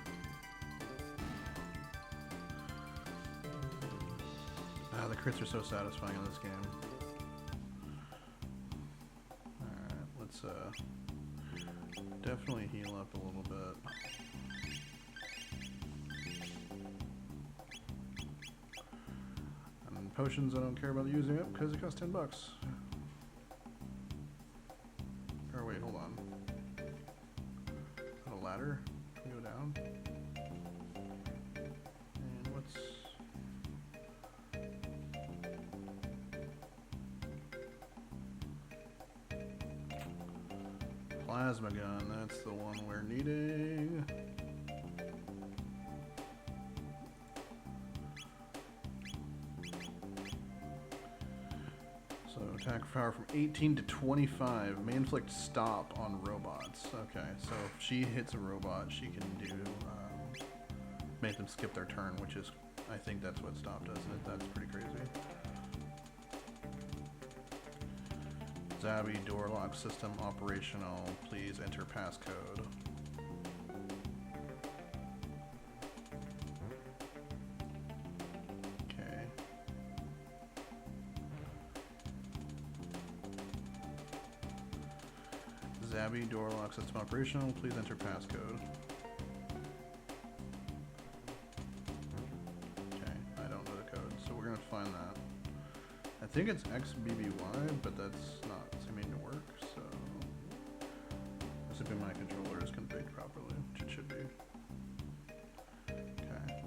Ah, the crits are so satisfying in this game. Alright, let's definitely heal up a little bit. And potions I don't care about using up because it costs $10. Or wait, hold on. Is that a ladder? Can we go down? And what's... Plasma gun, that's the one we're needing. So attack power from 18 to 25. May inflict stop on robots. Okay, so if she hits a robot, she can do make them skip their turn, which is, I think that's what stop does. That's pretty crazy. Zabby door lock system operational. Please enter passcode. Okay. Zabby door lock system operational. Please enter passcode. Okay, I don't know the code, so we're gonna find that. I think it's XBBY, but that's not seeming to work, so assuming my controller is configured properly, which it should be. Okay,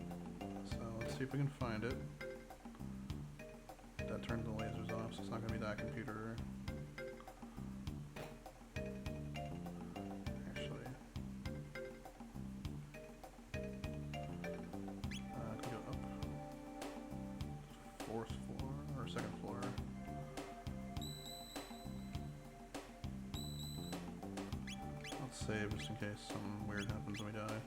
so let's see if we can find it. That turns the lasers off, so it's not going to be that computer. Actually, can we go up? 4th floor, or 2nd floor? Let's save just in case something weird happens when we die.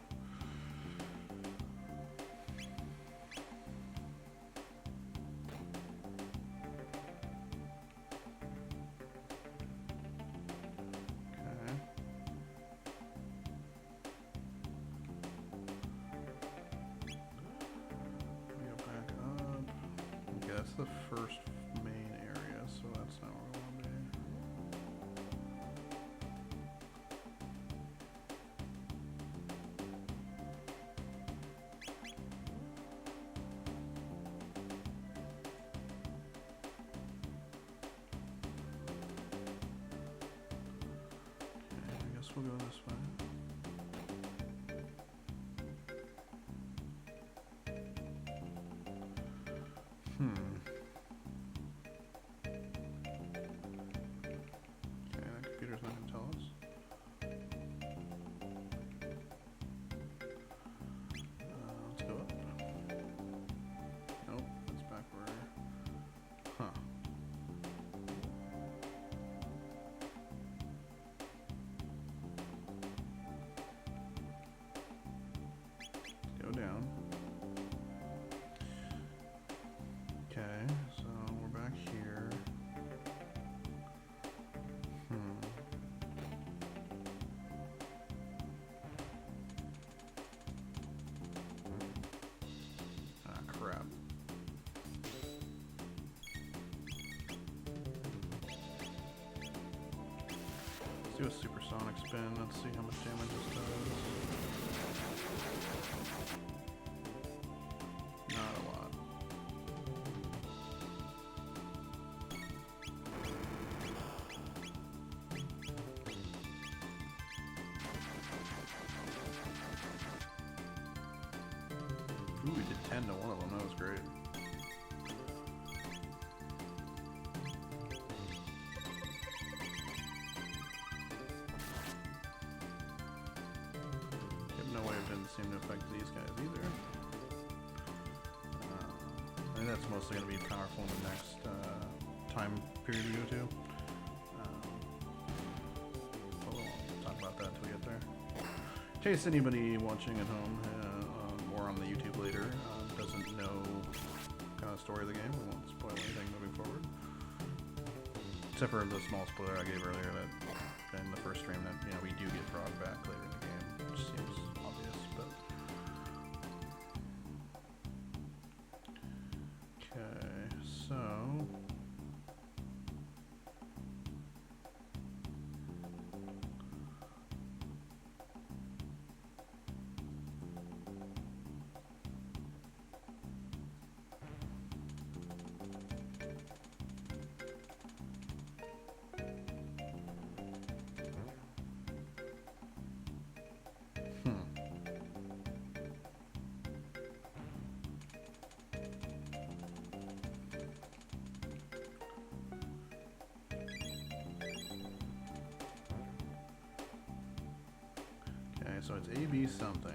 Okay. We go back up. Okay, that's the first main area, so that's not where we want to be. Okay, I guess we'll go this way. Okay, that computer's not gonna tell us. Let's go up. Nope, that's back where... Huh. Go down. Okay, so we're back here. Ah, crap. Let's do a supersonic spin. Let's see how much damage this does. Not a lot. Ooh, we did 10 to one of them. That was great. Getting no wave didn't seem to affect these guys either. I think that's mostly going to be powerful in the next time period we go to. We'll talk about that until we get there. In case anybody watching at home or on the YouTube later doesn't know kind of story of the game, we won't spoil anything moving forward. Except for the small spoiler I gave earlier that in the first stream that we do get Frog back later in the game, which seems obvious, but okay, so so it's AB something.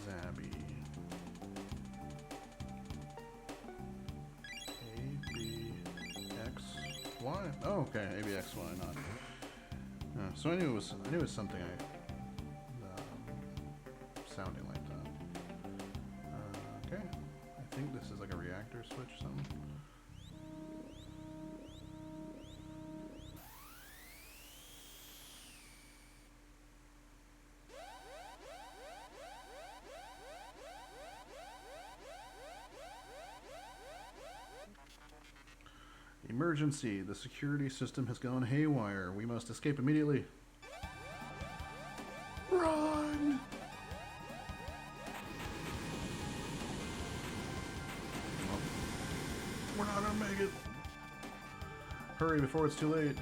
Zabby. ABXY? Oh, okay, ABXY, not. So I knew it was something sounding like that. Okay, I think this is like a reactor switch or something. Emergency! The security system has gone haywire. We must escape immediately. Run! Oh. We're not gonna make it. Hurry before it's too late.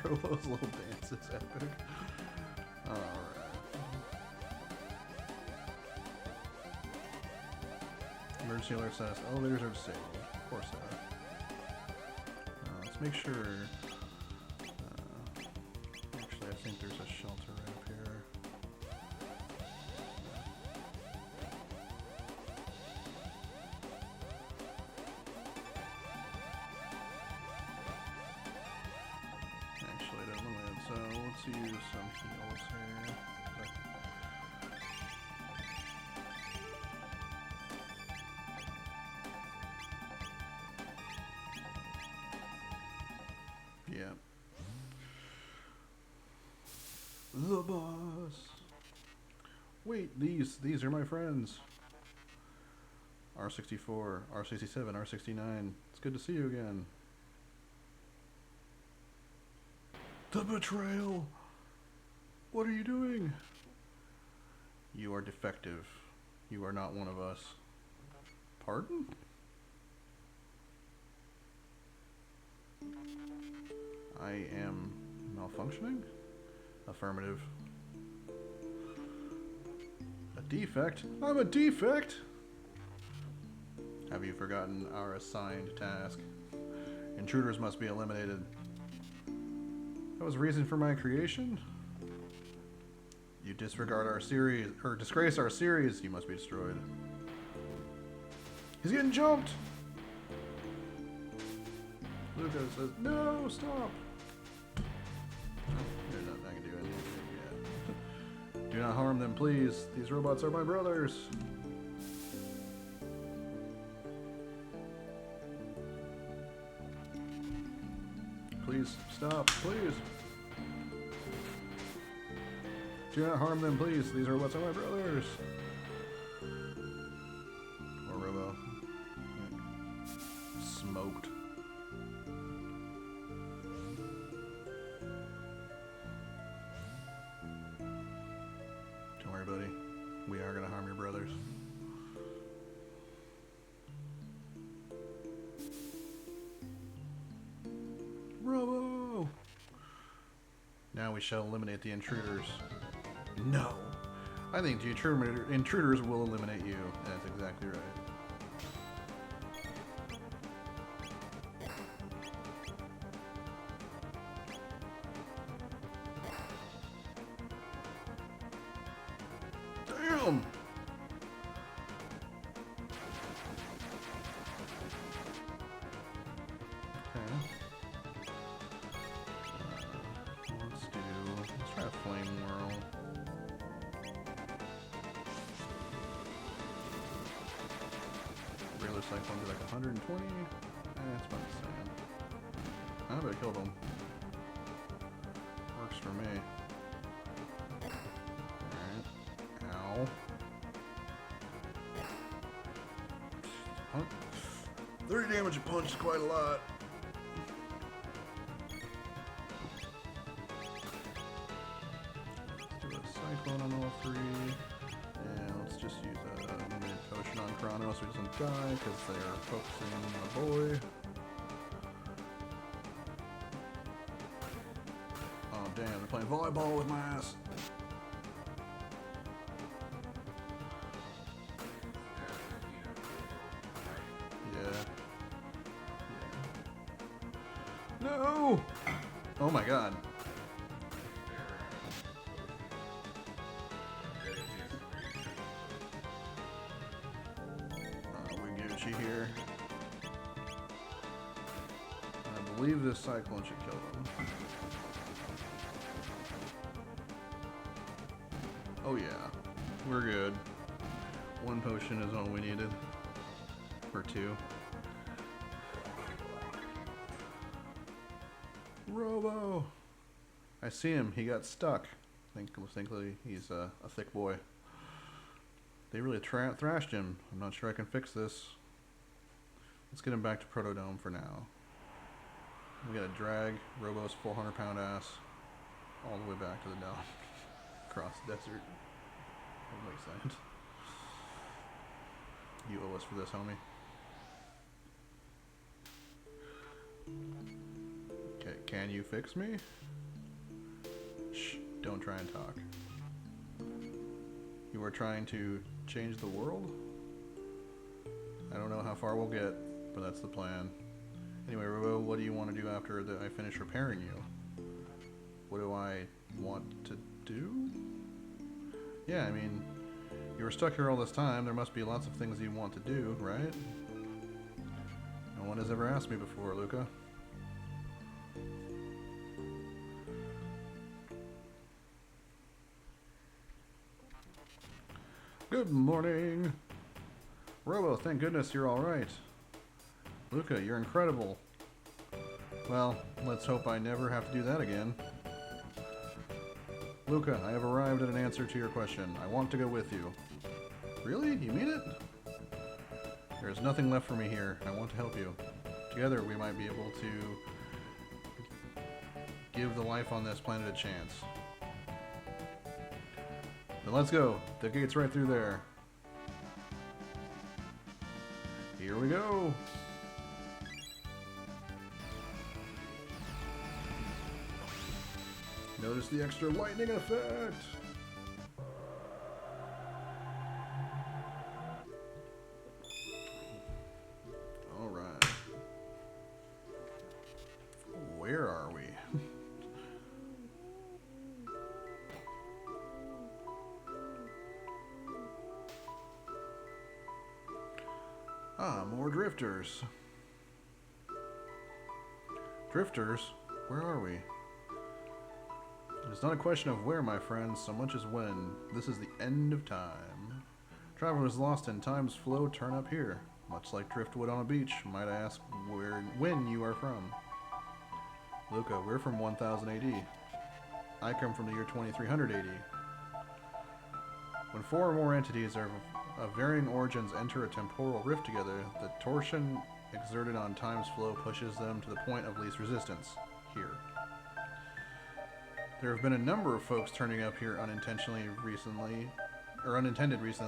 Robo's little dance is epic. Alright. Emergency alert says elevators are disabled. Of course they are. Let's make sure. Actually, I think there's a shelter right up here. So let's use some heals here. Yeah. The boss. Wait, these are my friends. R64, R67, R69. It's good to see you again. The betrayal! What are you doing? You are defective. You are not one of us. Pardon? I am malfunctioning? Affirmative. A defect? I'm a defect? Have you forgotten our assigned task? Intruders must be eliminated. That was the reason for my creation? You disregard our series, or disgrace our series, you must be destroyed. He's getting jumped! Luca says, no, stop! There's nothing I can do yet. Do not harm them, please. These robots are my brothers. Please, stop, please. Do not harm them, please. These robots are my brothers. Poor Robo. Smoked. Don't worry, buddy. We are gonna harm your brothers. now we shall eliminate the intruders. No! I think the intruders will eliminate you. That's exactly right. Damn! Let's try a flame whirl. Regular cyclone be like 120. That's about the same. I bet I killed him. Works for me. Alright. Ow. Huh? 30 damage a punch is quite a lot. Cyclone on all three, and let's just use a mid potion on Chrono so he doesn't die because they're focusing on a boy. Oh damn, they're playing volleyball with my ass. Yeah. No! Oh my god. Here. I believe this cyclone should kill them. Oh yeah, we're good. One potion is all we needed. Or two. Robo! I see him, he got stuck. Thankfully he's a thick boy. They really thrashed him. I'm not sure I can fix this. Let's get him back to Protodome for now. We gotta drag Robo's 400-pound ass all the way back to the dome. Across the desert. That makes sense. You owe us for this, homie. Okay, can you fix me? Shh, don't try and talk. You are trying to change the world? I don't know how far we'll get, but that's the plan. Anyway, Robo, what do you want to do after I finish repairing you? What do I want to do? Yeah, I mean, you were stuck here all this time. There must be lots of things you want to do, right? No one has ever asked me before, Luca. Good morning! Robo, thank goodness you're alright. Luca, you're incredible. Well, let's hope I never have to do that again. Luca, I have arrived at an answer to your question. I want to go with you. Really? You mean it? There is nothing left for me here. I want to help you. Together we might be able to give the life on this planet a chance. Then let's go. The gate's right through there. Here we go. Notice the extra lightning effect. All right. Where are we? Ah, more drifters. Drifters? Where are we? It's not a question of where, my friends, so much as when. This is the end of time. Travelers lost in time's flow turn up here. Much like driftwood on a beach, might I ask when you are from? Luca, we're from 1000 AD. I come from the year 2300 AD. When four or more entities of varying origins enter a temporal rift together, the torsion exerted on time's flow pushes them to the point of least resistance, here. There have been a number of folks turning up here unintended recently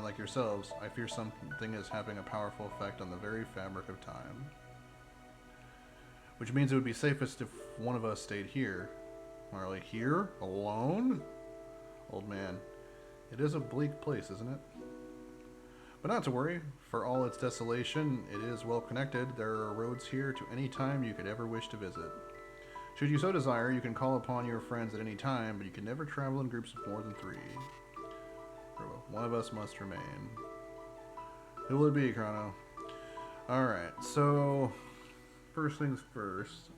like yourselves. I fear something is having a powerful effect on the very fabric of time. Which means it would be safest if one of us stayed here. Marley, here? Alone? Old man, it is a bleak place, isn't it? But not to worry. For all its desolation, it is well connected. There are roads here to any time you could ever wish to visit. Should you so desire, you can call upon your friends at any time, but you can never travel in groups of more than 3. One of us must remain. Who will it be, Chrono? Alright, so first things first.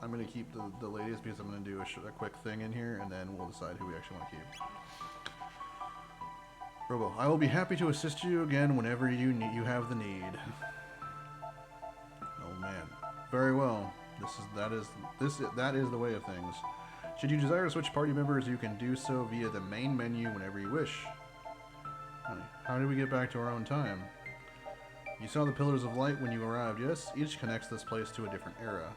I'm going to keep the ladies because I'm going to do a quick thing in here, and then we'll decide who we actually want to keep. Robo, I will be happy to assist you again whenever you have the need. Oh man. Very well. That is the way of things. Should you desire to switch party members, you can do so via the main menu whenever you wish. How did we get back to our own time? You saw the pillars of light when you arrived, yes? Each connects this place to a different era.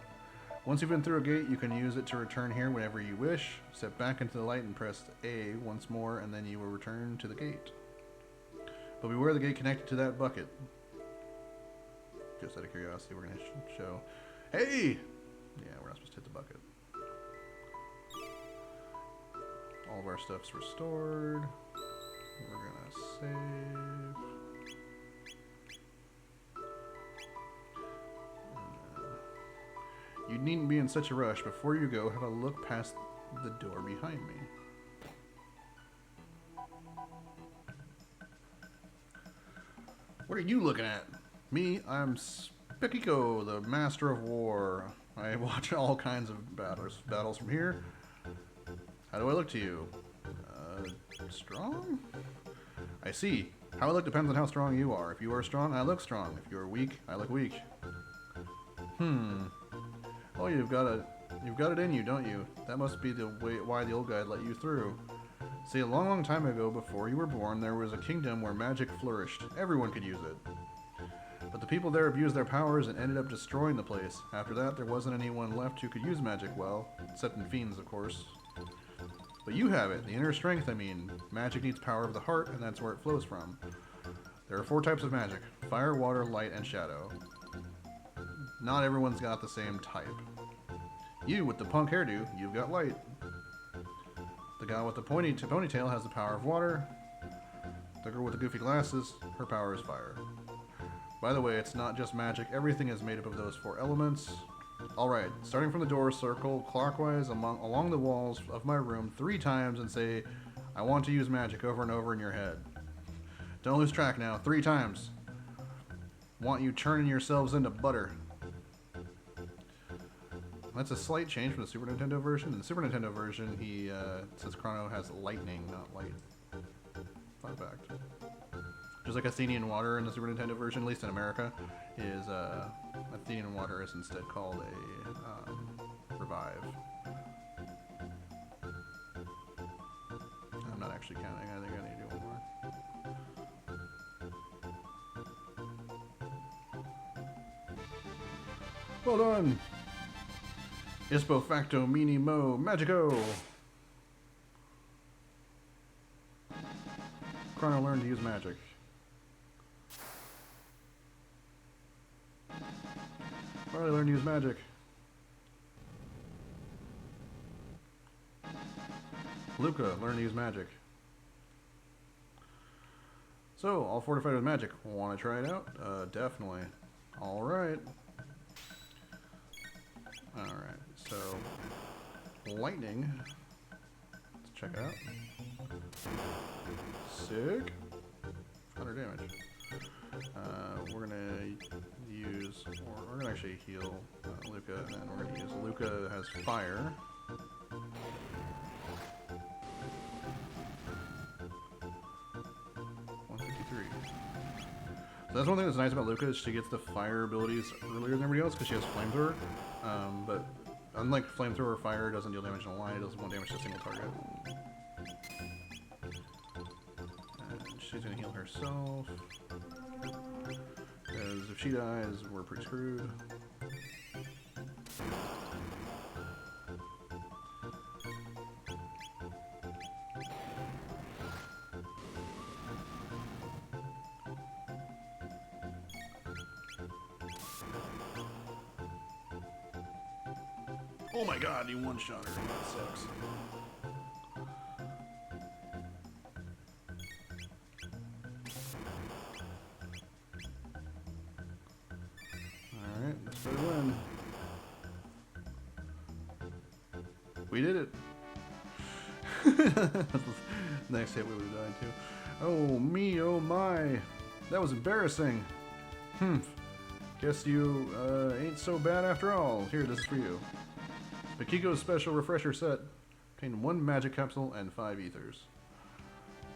Once you've been through a gate, you can use it to return here whenever you wish. Step back into the light and press A once more, and then you will return to the gate. But beware the gate connected to that bucket. Just out of curiosity, we're going to show... Hey! Yeah, we're not supposed to hit the bucket. All of our stuff's restored. We're going to save... You needn't be in such a rush. Before you go, have a look past the door behind me. What are you looking at? Me, I'm Spekiko, the Master of War. I watch all kinds of battles from here. How do I look to you? Strong? I see. How I look depends on how strong you are. If you are strong, I look strong. If you are weak, I look weak. Oh, you've got it in you, don't you? That must be the way why the old guy let you through. See, a long, long time ago, before you were born, there was a kingdom where magic flourished. Everyone could use it. But the people there abused their powers and ended up destroying the place. After that, there wasn't anyone left who could use magic well, except in fiends, of course. But you have it, the inner strength, I mean. Magic needs power of the heart, and that's where it flows from. There are 4 types of magic: fire, water, light, and shadow. Not everyone's got the same type. You, with the punk hairdo, you've got light. The guy with the ponytail has the power of water. The girl with the goofy glasses, her power is fire. By the way, it's not just magic. Everything is made up of those 4 elements. Alright, starting from the door, circle clockwise along the walls of my room 3 times and say, I want to use magic over and over in your head. Don't lose track now. 3 times. Want you churning yourselves into butter. That's a slight change from the Super Nintendo version. In the Super Nintendo version, he says Chrono has lightning, not light. Fun fact. Just like Athenian water in the Super Nintendo version, at least in America, is Athenian water is instead called a revive. I'm not actually counting. I think I need to do one more. Well done! Ispo facto mini mo magico! Chrono learned to use magic. Finally learned to use magic. Luca learned to use magic. So, all fortified with magic. Want to try it out? Definitely. Alright. Alright, so lightning. Let's check it out. Sick. 100 damage. We're gonna use, or we're gonna actually heal Luca, and then we're gonna use Luca has fire. So that's one thing that's nice about Luca is she gets the fire abilities earlier than everybody else because she has flamethrower. But unlike flamethrower, fire doesn't deal damage in a line; it does 1 damage to a single target. And she's gonna heal herself because if she dies, we're pretty screwed. Oh my god, he one-shot her. That sucks. Alright, let's try to win. We did it. Next hit we would have died too. Oh me, oh my. That was embarrassing. Guess you ain't so bad after all. Here, this is for you. Pakiko's special refresher set contained 1 magic capsule and 5 ethers.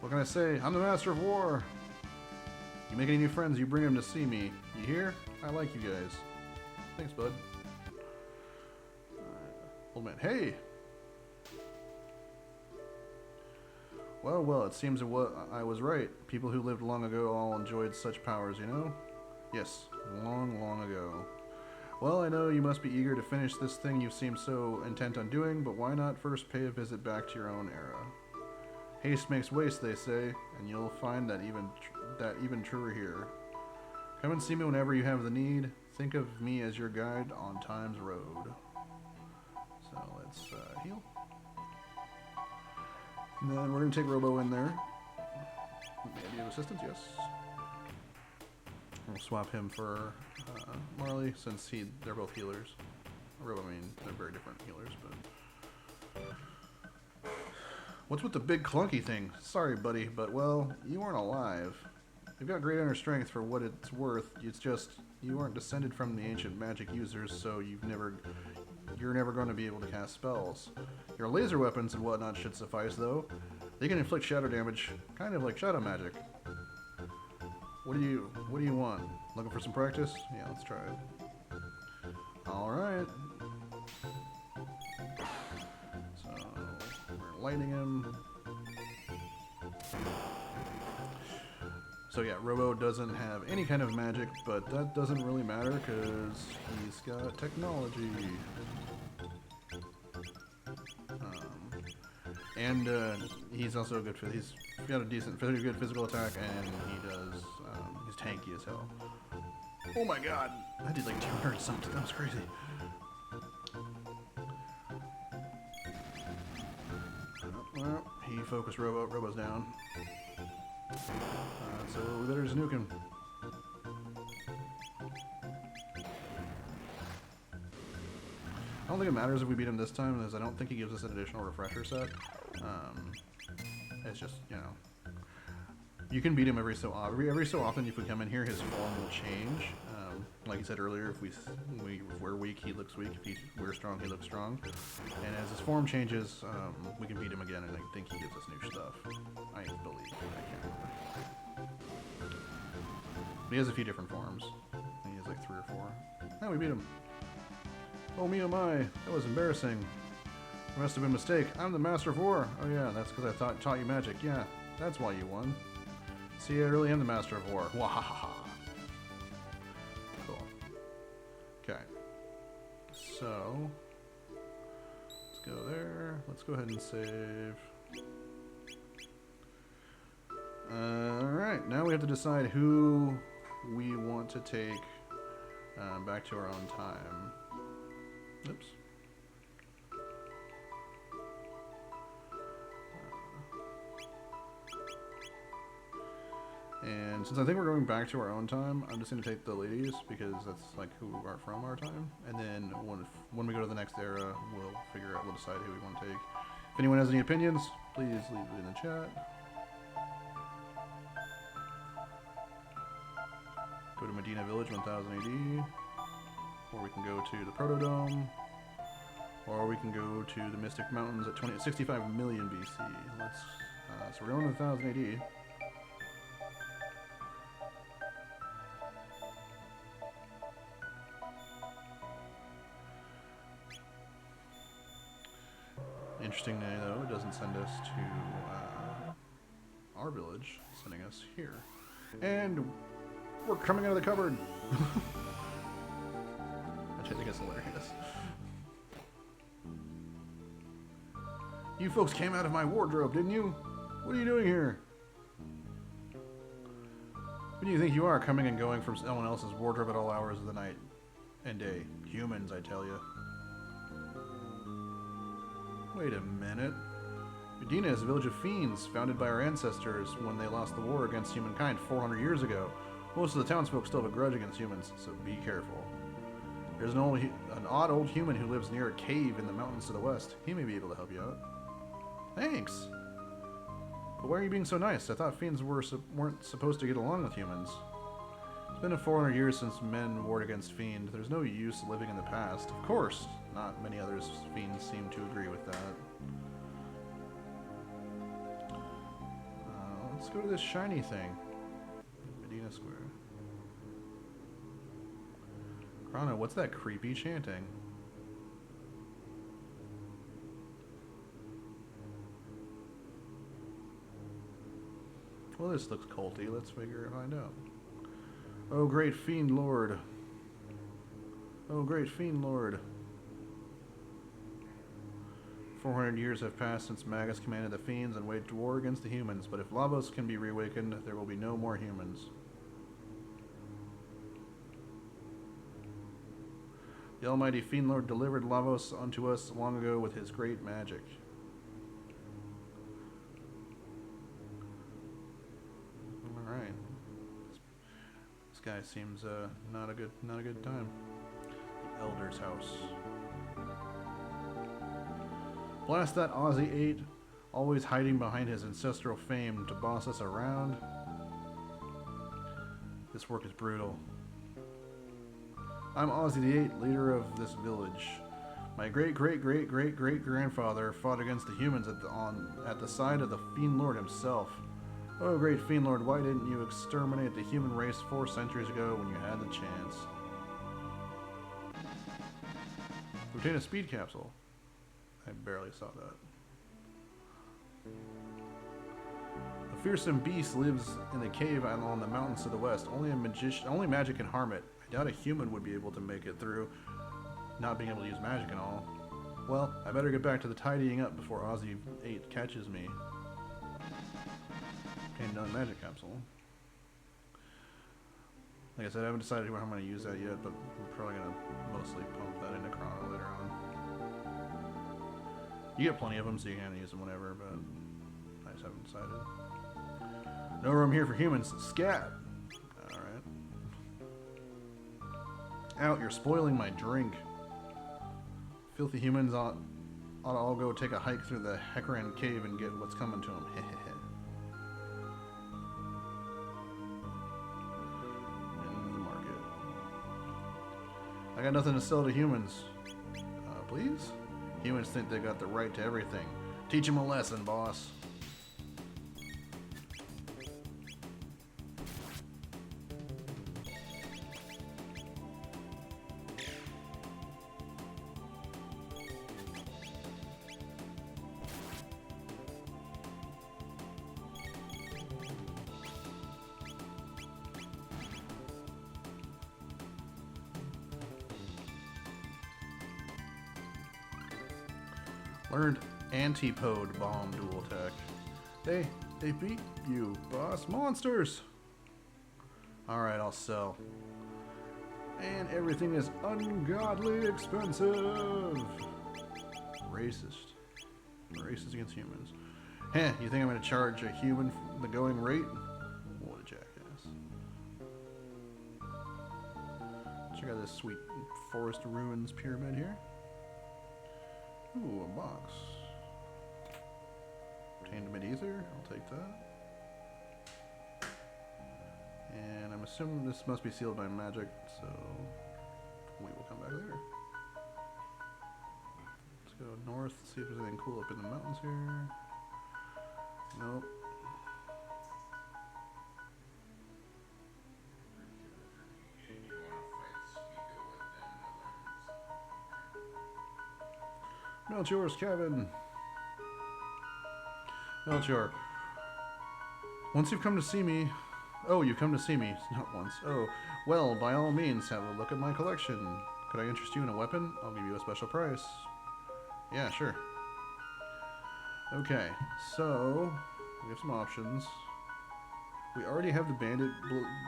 What can I say? I'm the master of war. You make any new friends, you bring them to see me. You hear? I like you guys. Thanks, bud. Old man, hey! Well, well, it seems that I was right. People who lived long ago all enjoyed such powers, you know? Yes, long, long ago. Well, I know you must be eager to finish this thing you seem so intent on doing, but why not first pay a visit back to your own era? Haste makes waste, they say, and you'll find that even truer here. Come and see me whenever you have the need. Think of me as your guide on time's road. So let's heal. And then we're going to take Robo in there. Maybe of assistance, yes. We'll swap him for Marley, since they're both healers. Robo, I mean, they're very different healers, but... What's with the big clunky thing? Sorry, buddy, but, well, you weren't alive. You've got great inner strength for what it's worth. It's just, you aren't descended from the ancient magic users, so you're never going to be able to cast spells. Your laser weapons and whatnot should suffice, though. They can inflict shadow damage, kind of like shadow magic. What do you want? Looking for some practice? Yeah, let's try it. Alright. So, we're lighting him. So yeah, Robo doesn't have any kind of magic, but that doesn't really matter because he's got technology. And he's also good for he's got a good physical attack, and he does he's tanky as hell. Oh my god, I did like 200 something. That was crazy. Well, he focused Robo. Robo's down. So we better just nuke him. I don't think it matters if we beat him this time, because I don't think he gives us an additional refresher set. It's just, you know, you can beat him every so often. If we come in here, his form will change. Like you said earlier, if we're weak, he looks weak. If we're strong, he looks strong. And as his form changes, we can beat him again, and I think he gives us new stuff. I believe. I can't remember. But he has a few different forms. He has like 3 or 4. Oh, we beat him. Oh me, oh my. That was embarrassing. There must have been a mistake. I'm the master of war. Oh yeah, that's because I taught you magic. Yeah, that's why you won. See, I really am the master of war. Wahahaha. Cool. Okay. So, let's go there. Let's go ahead and save. Alright, now we have to decide who we want to take back to our own time. Oops. And since I think we're going back to our own time, I'm just going to take the ladies, because that's like who are from our time. And then when we go to the next era, we'll decide who we want to take. If anyone has any opinions, please leave it in the chat. Go to Medina Village 1000 AD, or we can go to the Protodome, or we can go to the Mystic Mountains at 65 million BC. So we're going to 1000 AD. Interestingly, though, it doesn't send us to our village, it's sending us here. And we're coming out of the cupboard! I think it's hilarious. You folks came out of my wardrobe, didn't you? What are you doing here? Who do you think you are, coming and going from someone else's wardrobe at all hours of the night and day? Humans, I tell you. Wait a minute. Medina is a village of fiends, founded by our ancestors when they lost the war against humankind 400 years ago. Most of the townsfolk still have a grudge against humans, so be careful. There's an odd old human who lives near a cave in the mountains to the west. He may be able to help you out. Thanks! But why are you being so nice? I thought fiends weren't supposed to get along with humans. It's been 400 years since men warred against fiend. There's no use living in the past. Of course, not many others fiends seem to agree with that. Let's go to this shiny thing. Medina Square. Chrono, what's that creepy chanting? Well, this looks culty. Let's find out. Oh, great fiend lord. Oh, great fiend lord. 400 years have passed since Magus commanded the fiends and waged war against the humans, but if Lavos can be reawakened, there will be no more humans. The almighty Fiend Lord delivered Lavos unto us long ago with his great magic. Alright. This guy seems not a good time. The Elder's house. Blast that Aussie 8, always hiding behind his ancestral fame to boss us around. This work is brutal. I'm Aussie the 8, leader of this village. My great-great-great-great-great-grandfather fought against the humans at the side of the Fiend Lord himself. Oh, great Fiend Lord, why didn't you exterminate the human race 4 centuries ago when you had the chance? Obtain a speed capsule. I barely saw that. A fearsome beast lives in the cave on the mountains to the west. Only magic can harm it. I doubt a human would be able to make it through, not being able to use magic and all. Well, I better get back to the tidying up before Aussie 8 catches me. Okay, another magic capsule. Like I said, I haven't decided how I'm going to use that yet, but I'm probably going to mostly pump that into Chrono later on. You get plenty of them, so you can use them whenever, but I just haven't decided. No room here for humans. Scat! Alright. Out, you're spoiling my drink. Filthy humans ought to all go take a hike through the Hecaran cave and get what's coming to them. Hehehe. In the market. I got nothing to sell to humans. Please? Humans think they got the right to everything. Teach them a lesson, boss. Learned antipode bomb dual attack. They beat you, boss. Monsters! Alright, I'll sell. And everything is ungodly expensive! Racist. Racist against humans. Heh, you think I'm gonna charge a human the going rate? What a jackass. Check out this sweet forest ruins pyramid here. Ooh, a box. Obtained mid-ether. I'll take that. And I'm assuming this must be sealed by magic, so we will come back there. Let's go north, see if there's anything cool up in the mountains here. Nope. Melchior's cabin. Melchior. Once you've come to see me... Oh, you've come to see me. Not once. Oh, well, by all means, have a look at my collection. Could I interest you in a weapon? I'll give you a special price. Yeah, sure. Okay, so... we have some options. We already have the bandit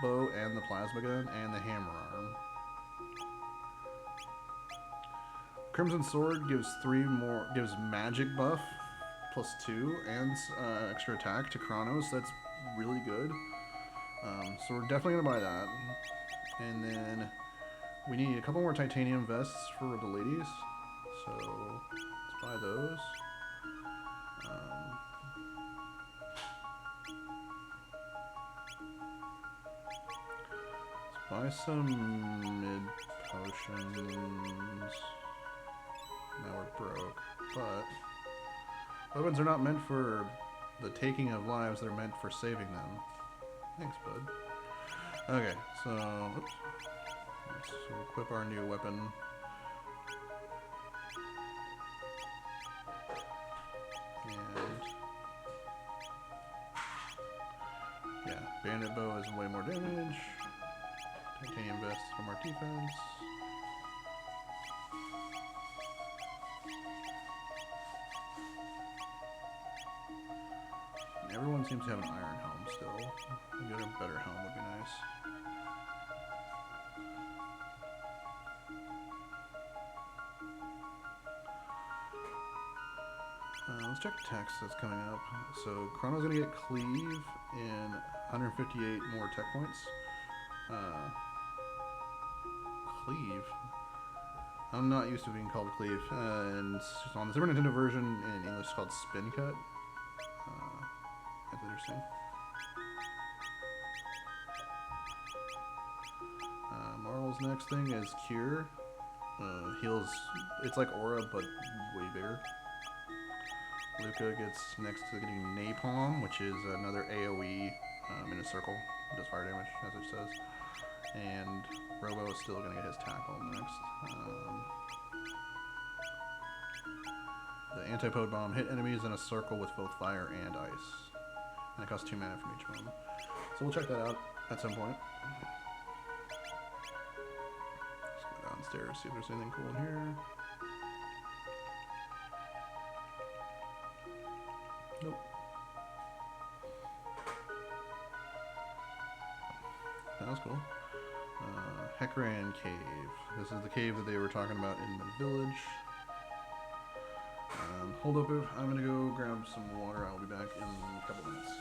bow and the plasma gun and the hammer arm. Crimson Sword gives gives magic buff +2 and extra attack to Chronos. That's really good. So we're definitely gonna buy that. And then we need a couple more titanium vests for the ladies. So let's buy those. Let's buy some mid potions. Now we're broke, but weapons are not meant for the taking of lives, they're meant for saving them. Thanks, bud. Okay, so oops. Let's equip our new weapon. And yeah, bandit bow is way more damage. Titanium vest for more defense. Everyone seems to have an iron helm still. Get a better helm would be nice. Let's check text that's coming up. So Chrono's gonna get cleave and 158 more tech points. Cleave. I'm not used to being called cleave. And on the Super Nintendo version in English, it's called spin cut. That's interesting. Marl's next thing is cure. Heals. It's like aura, but way bigger. Luca gets next to getting napalm, which is another AoE in a circle. It does fire damage, as it says. And Robo is still going to get his tackle next. The anti-pode bomb hit enemies in a circle with both fire and ice. And it costs 2 mana from each one. So we'll check that out at some point. Let's go downstairs, see if there's anything cool in here. Nope. That was cool. Hekran Cave. This is the cave that they were talking about in the village. Hold up, I'm gonna go grab some water. I'll be back in a couple minutes.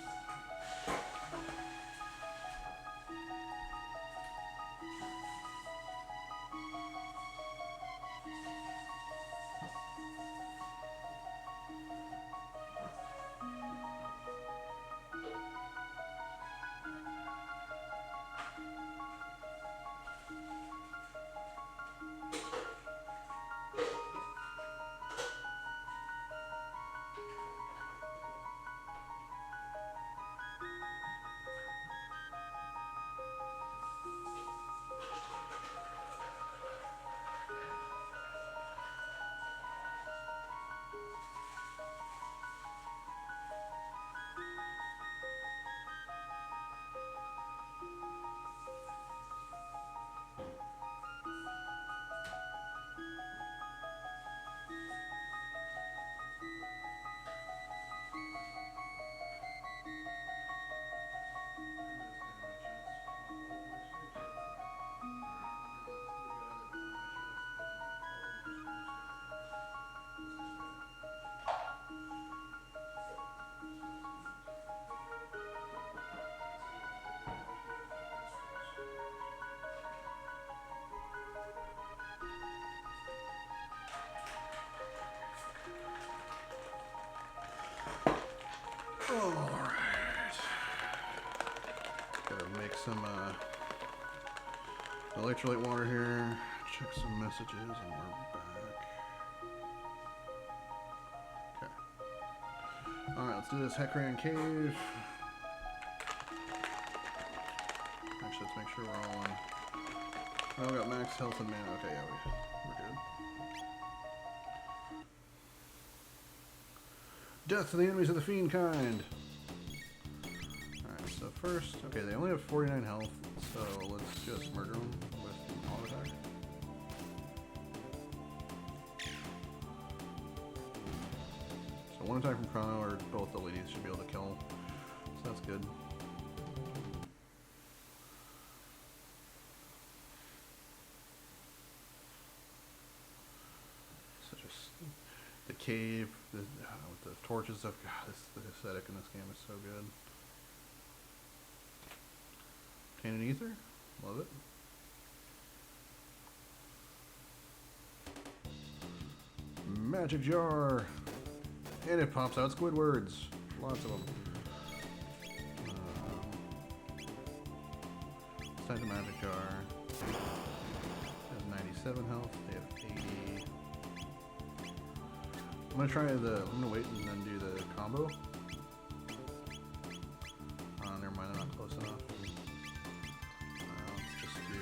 Alright. Gotta make some electrolyte water here. Check some messages and we're back. Okay. Alright, let's do this Hekran Cave. Actually, let's make sure we're all on. Oh, we got max health and mana. Okay, yeah, we're good. Death to the enemies of the fiend kind. Alright, so first, okay, they only have 49 health, so let's just murder them with auto attack. So one attack from Chrono, or both the ladies should be able to kill, so that's good. cave with the torches stuff. God, the aesthetic in this game is so good. Tainted Ether, love it. Magic jar, and it pops out Squidwards. Lots of them. Inside the magic jar. Has 97 health. They have 80. I'm gonna wait and then do the combo. Never mind, they're not close enough. Let's just do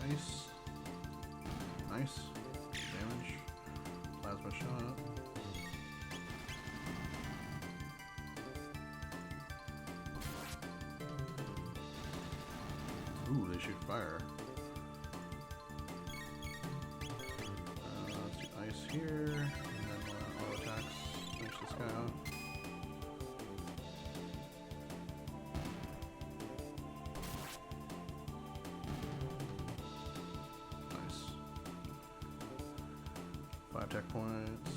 nice. Nice. Damage. Plasma shot. Ooh, they shoot fire. Let's do ice here, and then auto attacks. Finish this guy out. Nice. 5 tech points.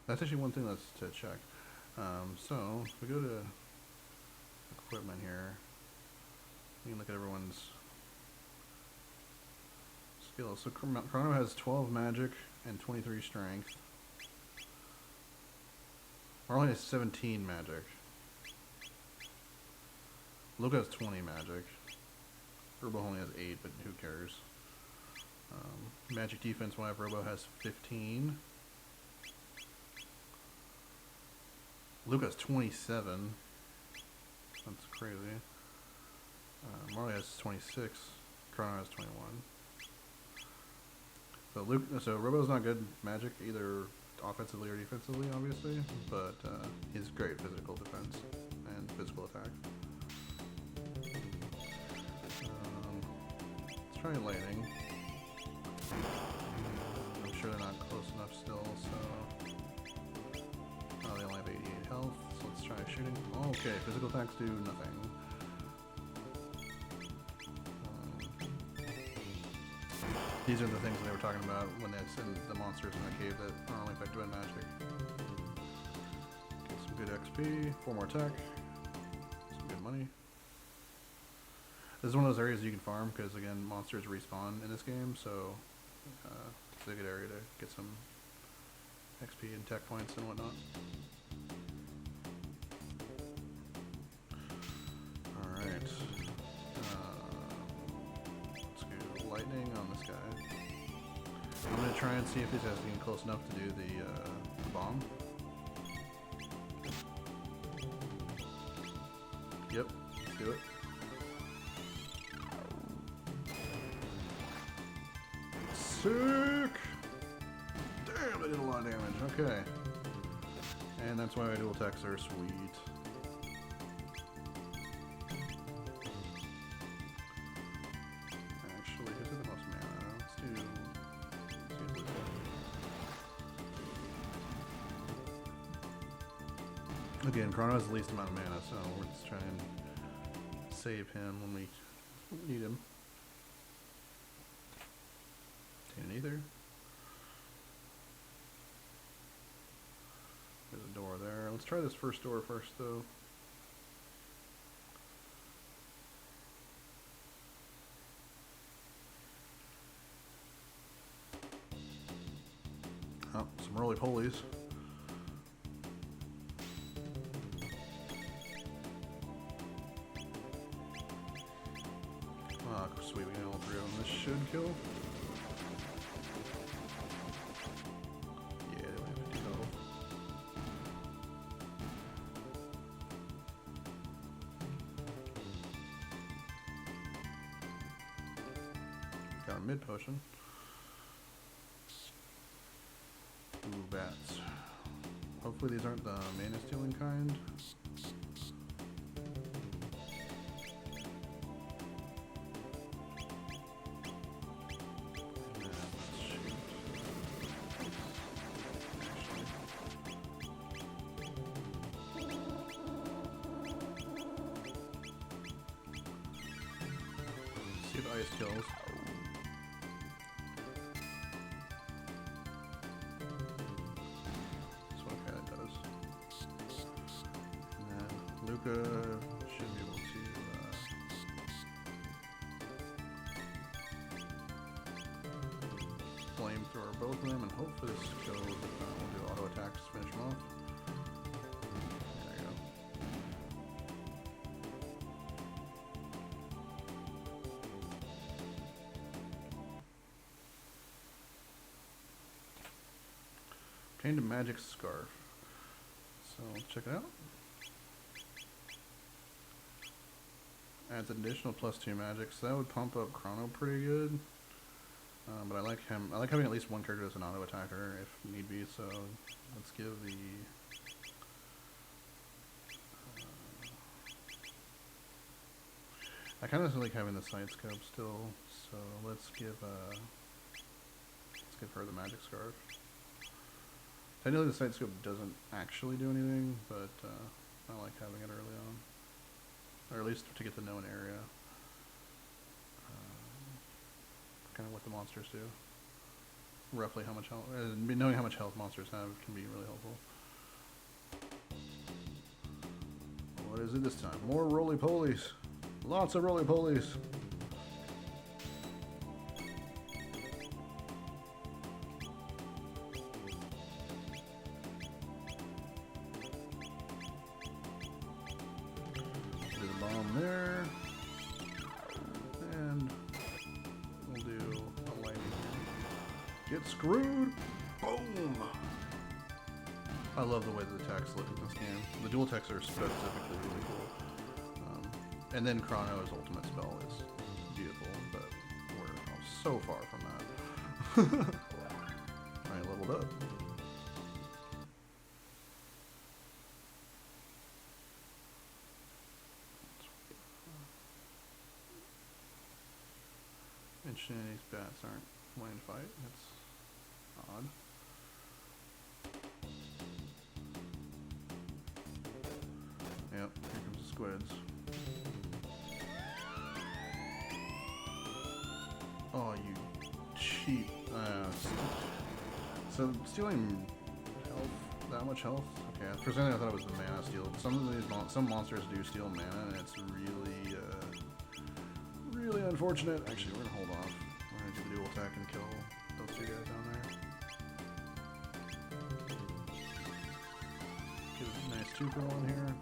That's actually one thing that's to check. So, if we go to equipment here, we can look at everyone's skills. So Chrono has 12 magic and 23 strength. Marley has 17 magic. Luca has 20 magic. Robo only has 8, but who cares? Magic defense wise, Robo has 15. Luca has 27. That's crazy. Marley has 26. Chrono has 21. So Robo's not good magic either offensively or defensively, obviously, but he's great physical defense and physical attack. Let's try lightning. I'm sure they're not close enough still, so... Oh, they only have 88 health, so let's try shooting. Oh, okay, physical attacks do nothing. These are the things they were talking about when they send the monsters in the cave that are only effective in magic. Get some good XP, 4 more tech, some good money. This is one of those areas you can farm because, again, monsters respawn in this game, so it's a good area to get some XP and tech points and whatnot. Alright. Let's go lightning on this guy. I'm going to try and see if he's getting close enough to do the bomb. Yep, let's do it. Sick! Damn, they did a lot of damage. Okay. And that's why dual attacks are sweet. Actually, who's the most mana? Let's do Luca. Again, Chrono has the least amount of mana, so we're just trying to save him when we need him. Either. There's a door there. Let's try this first door first, though. Oh, some roly-polies. Ah, sweet, we got all 3 of them. This should kill. Got a mid potion. Ooh, bats. Hopefully these aren't the mana stealing kind. See if ice kills. both of them, and hopefully this kill will do auto attacks to finish them off. There you go. Obtained a magic scarf. So let's check it out. Adds an additional +2 magic, so that would pump up Chrono pretty good. But I like him. I like having at least one character as an auto attacker if need be. So let's give the. I kind of like having the side scope still. So let's give her the magic scarf. Technically, the side scope doesn't actually do anything, but I like having it early on, or at least to get to know an area. Kind of what the monsters do. Roughly how much health, knowing how much health monsters have can be really helpful. What is it this time? More roly-polies. Lots of roly-polies. Do the bomb there. And we'll do a lightning. Get screwed! Boom! I love the way the attacks look in this game. The dual attacks are specifically really cool. And then Chrono's ultimate spell is beautiful, but we're so far from that. Alright, leveled up. Interesting, these bats aren't wanting to fight. That's odd. Yep, here comes the squids. Oh, you cheap. So stealing health, that much health? Okay, for a second I thought it was the mana steal. Some of these some monsters do steal mana, and it's really, really unfortunate. Actually, we're gonna hold off. We're gonna do the dual attack and kill those two guys down there. Get a nice 2-for-1 here.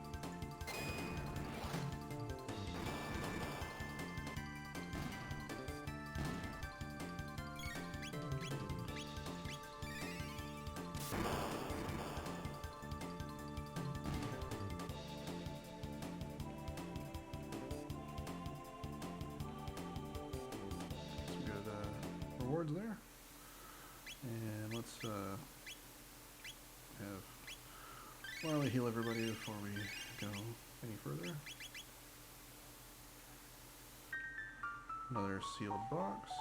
Rewards there, and let's have Marley heal everybody before we go any further. Another sealed box.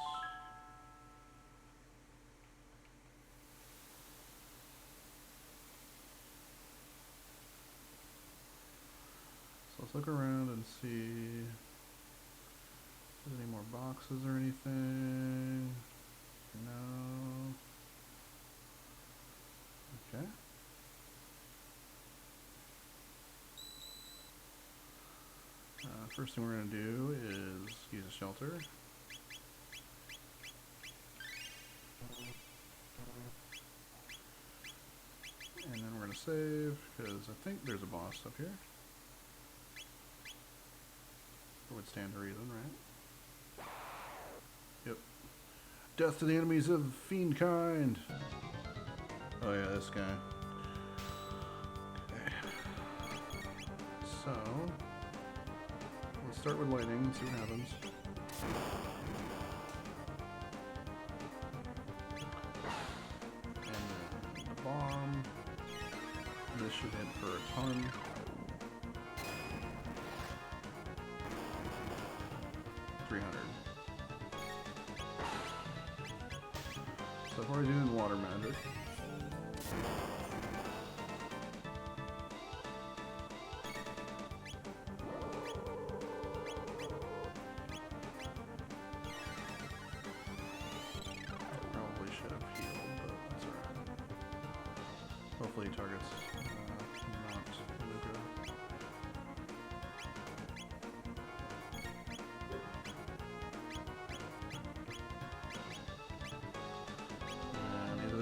So let's look around and see if there's any more boxes or anything. No. Okay. First thing we're going to do is use a shelter. And then we're going to save, because I think there's a boss up here. It would stand to reason, right? Yep. Death to the enemies of fiend kind. Oh yeah, this guy. Okay. So let's start with lightning and see what happens. And then the bomb. This should hit for a ton. So far he's using water magic. Probably should have healed, but that's alright. Hopefully he targets not Luca.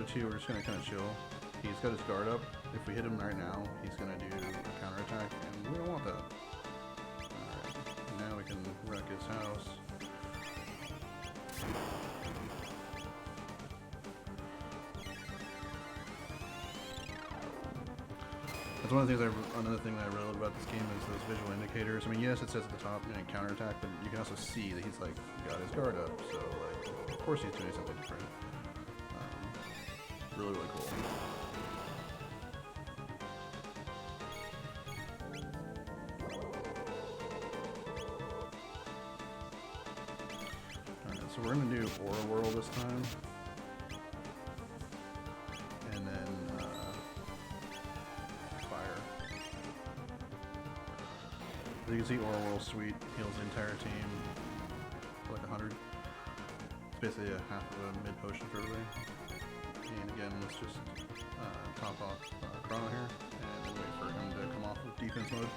other two, we're just gonna kind of chill. He's got his guard up. If we hit him right now, he's gonna do a counterattack, and we don't want that. Alright, now we can wreck his house. That's one of the things another thing that I really love about this game is those visual indicators. I mean, yes, it says at the top, you know, counterattack, but you can also see that he's like got his guard up. So like, of course he's doing something different. Really, really cool. Alright, so we're gonna do Aura World this time. And then fire. As you can see, Aura World Suite heals the entire team for like 100. It's basically a half of a mid potion for everybody. And again, let's just top off Chrono here, and then wait for him to come off with defense mode.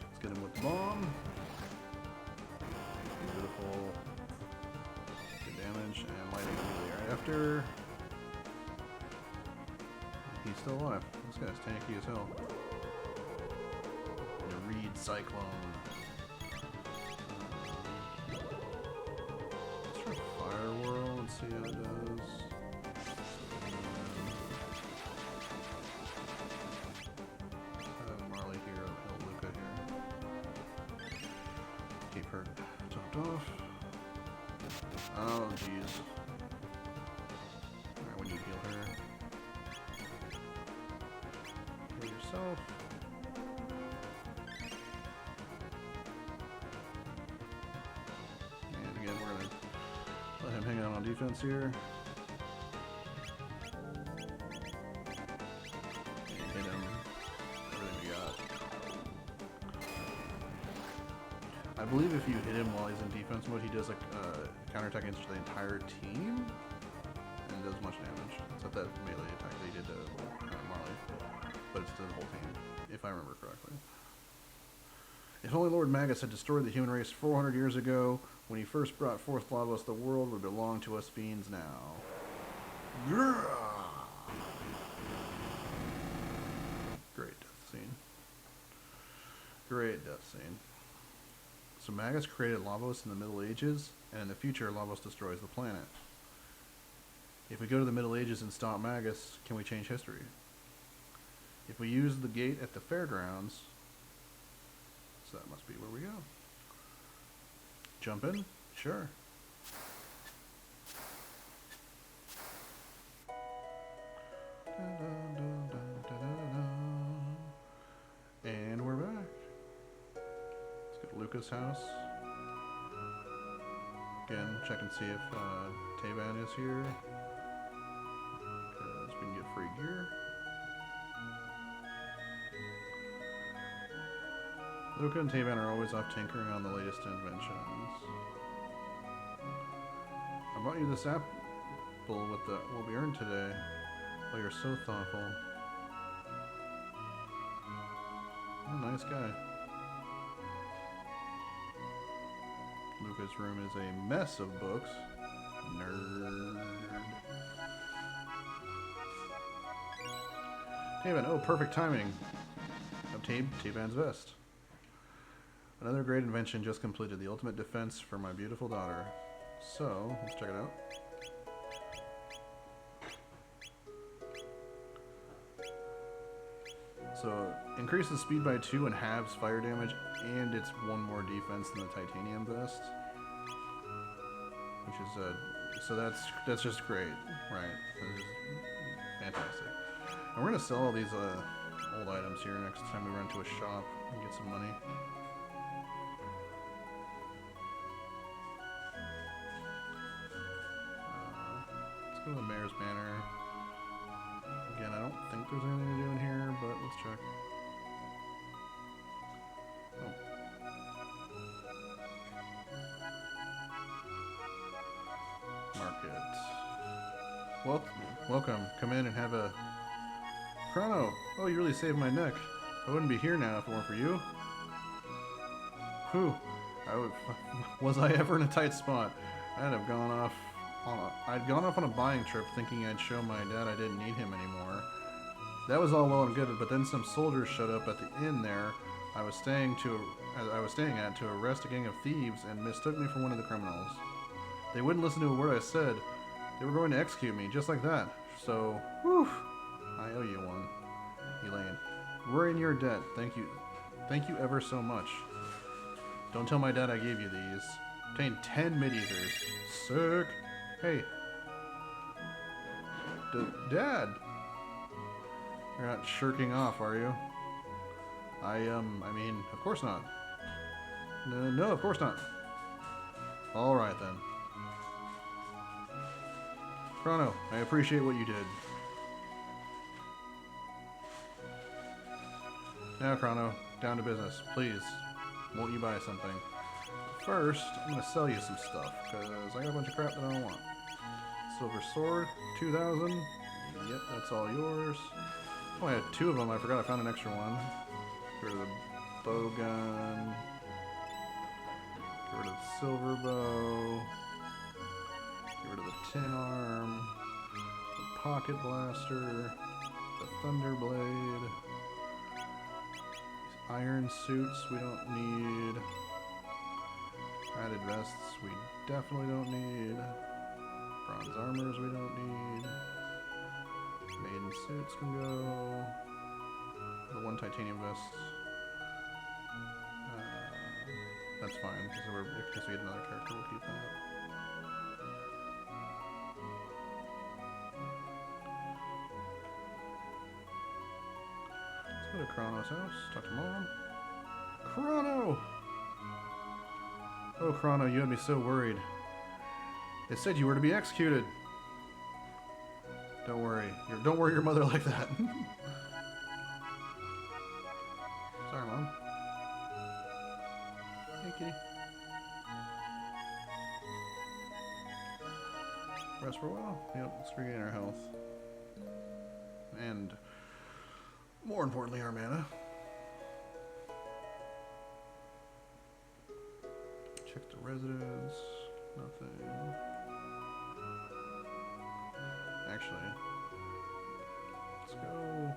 Let's get him with the bomb. Beautiful. Good damage, and lighting immediately right after. He's still alive. This guy's tanky as hell. The Reed Cyclone. Let's try Fire Whirl and see how it does. Have Marley here, Luca here. Keep her topped off. Oh, jeez. Alright, we need to heal her. Yourself. And again, we're gonna let him hang out on defense here. And hit him. Everything we got. I believe if you hit him while he's in defense mode, he does like counterattack against the entire team and does much damage. Except that melee attack that he did to Marley. But it's to the whole team, if I remember correctly. If only Lord Magus had destroyed the human race 400 years ago, when he first brought forth Lavos, the world would belong to us fiends now. Great death scene. Great death scene. So Magus created Lavos in the Middle Ages, and in the future Lavos destroys the planet. If we go to the Middle Ages and stop Magus, can we change history? If we use the gate at the fairgrounds, so that must be where we go. Jump in? Sure. And we're back. Let's go to Luca's house. Again, check and see if Taban is here. Because we can get free gear. Luca and Taban are always off tinkering on the latest inventions. I bought you this apple with what we earned today. Oh, you're so thoughtful. Oh, nice guy. Luca's room is a mess of books. Nerd. Taban, oh, perfect timing. Obtained Taban's vest. Another great invention just completed, the ultimate defense for my beautiful daughter. So, let's check it out. So, increases speed by 2 and halves fire damage, and it's 1 more defense than the titanium vest. Which is, so that's just great, right? That's just fantastic. And we're gonna sell all these, old items here next time we run to a shop and get some money. Let's go to the Mayor's Banner. Again, I don't think there's anything to do in here, but let's check. Oh. Market. Welcome. Come in and have a Chrono! Oh, you really saved my neck. I wouldn't be here now if it weren't for you. Whew. Was I ever in a tight spot? I'd gone off on a buying trip thinking I'd show my dad I didn't need him anymore. That was all well and good, but then some soldiers showed up at the inn there I was staying at to arrest a gang of thieves and mistook me for one of the criminals. They wouldn't listen to a word I said. They were going to execute me, just like that. So, whew, I owe you one. Elaine. We're in your debt. Thank you. Thank you ever so much. Don't tell my dad I gave you these. Obtained 10 mid-eaters. Sick. Hey. Dad! You're not shirking off, are you? I mean, of course not. No, of course not. Alright then. Chrono, I appreciate what you did. Now, Chrono, down to business. Please, won't you buy something? First, I'm gonna sell you some stuff, because I got a bunch of crap that I don't want. Silver sword, 2,000. Yep, that's all yours. Oh, I had 2 of them. I forgot I found an extra one. Get rid of the bow gun. Get rid of the silver bow. Get rid of the tin arm. The pocket blaster. The thunder blade. These iron suits we don't need. Added vests we definitely don't need. Bronze armors we don't need. Maiden suits can go. The one titanium vest. That's fine, because in case we get another character, we'll keep that. Let's go to Chrono's house, talk to Mom. Chrono! Oh, Chrono, you had me so worried. It said you were to be executed. Don't worry. Don't worry your mother like that. Sorry, Mom. Hey, kitty. Rest for a while. Yep, let's regain our health. And, more importantly, our mana. Check the residence. Nothing. Actually, let's go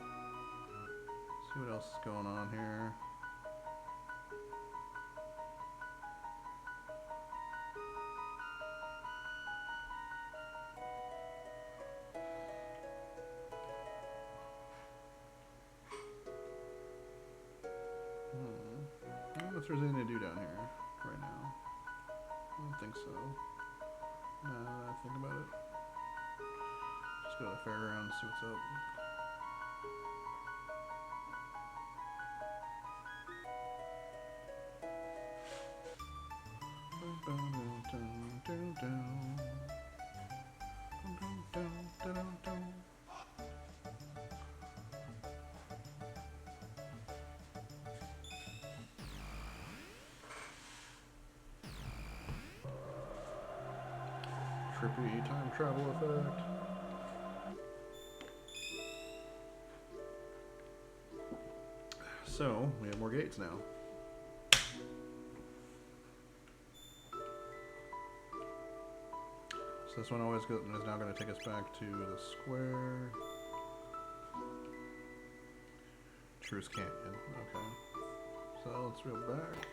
see what else is going on here. I don't know if there's anything to do down here right now. I don't think so. Now that I think about it. Just go to the fairground and see what's up. Trippy time travel effect. So, we have more gates now. So this one is now going to take us back to the square. Truce Canyon, okay. So let's reel back.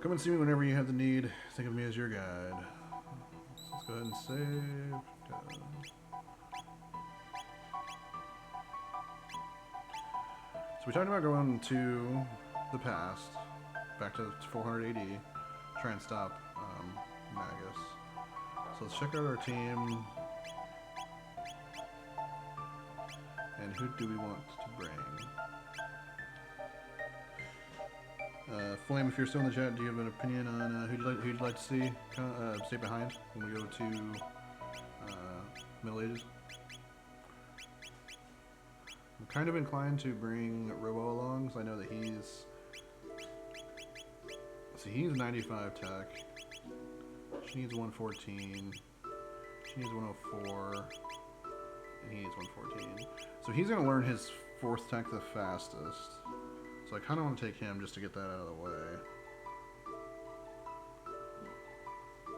Come and see me whenever you have the need. Think of me as your guide. So let's go ahead and save. So we talked about going to the past, back to 400 AD, try and stop Magus. So let's check out our team. And who do we want to bring? Flame, if you're still in the chat, do you have an opinion on who you'd like to see stay behind when we go to Middle Ages? I'm kind of inclined to bring Robo along, because I know that he's 95 tech. She needs 114. He needs 104, and he needs 114. So he's going to learn his 4th tech the fastest. So I kind of want to take him just to get that out of the way.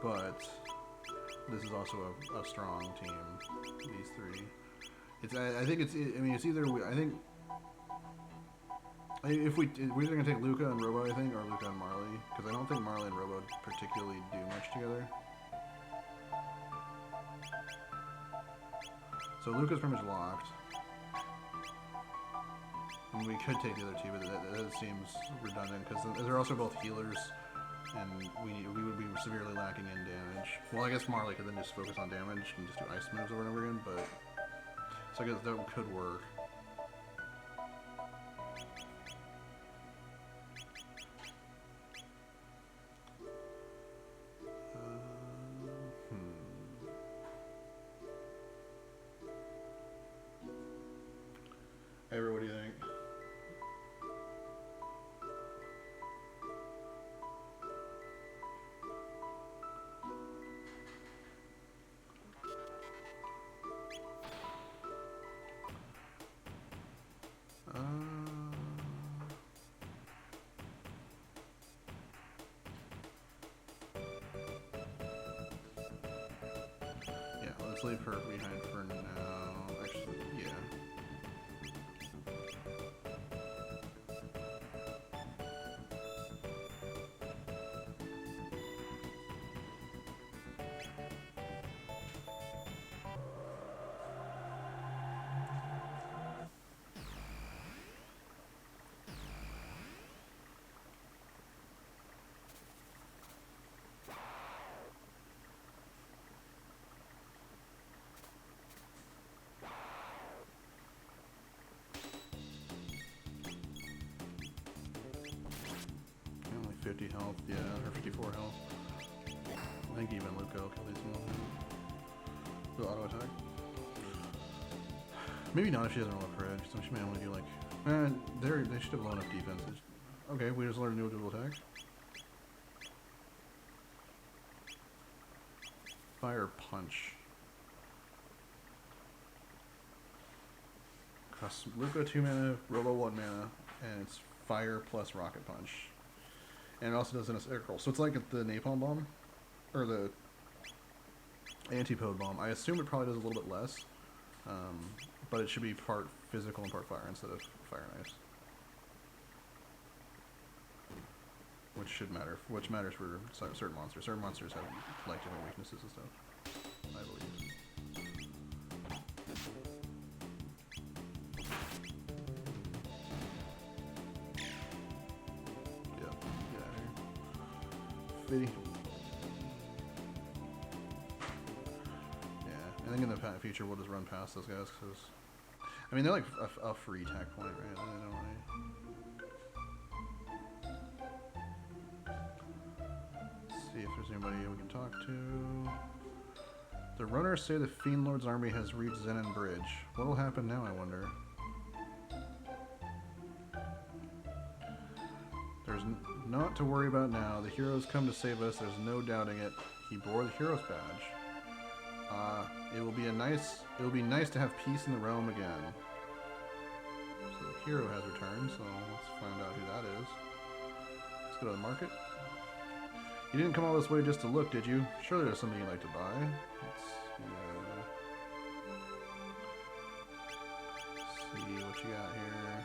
But this is also a strong team, these 3. I think it's, I mean, it's either, I think, if we're either going to take Luca and Robo, I think, or Luca and Marley, because I don't think Marley and Robo particularly do much together. So Luca's pretty much locked. And we could take the other 2, but that seems redundant, because they're also both healers, and we would be severely lacking in damage. Well, I guess Marley could then just focus on damage and just do ice moves over and over again, but... So I guess that could work. Avery, what do you think? Yeah, let's leave her behind for now. Actually, yeah. Only 50 health, yeah, or 54 health. I think even Luca will kill these ones. The auto attack. Maybe not if she doesn't roll a crit, so she may only do like... they should have low enough defense. Okay, we just learned a new dual attack. Fire Punch. Costs Luca 2 mana, Robo 1 mana, and it's Fire plus Rocket Punch. And it also does an attack roll. So it's like the Napalm Bomb, or the Antipode Bomb. I assume it probably does a little bit less, but it should be part physical and part fire instead of fire and ice. Which matters for certain monsters. Certain monsters have like different weaknesses and stuff, I believe. Yeah, I think in the future we'll just run past those guys because, I mean, they're like a free attack point, right? They don't really... Let's see if there's anybody we can talk to. The runners say the Fiend Lord's army has reached Zenon Bridge. What will happen now, I wonder? There's not to worry about now. The heroes come to save us. There's no doubting it. He bore the hero's badge. It will be nice to have peace in the realm again. So the hero has returned. So let's find out who that is. Let's go to the market. You didn't come all this way just to look, did you? Surely there's something you'd like to buy. Let's see what you got here.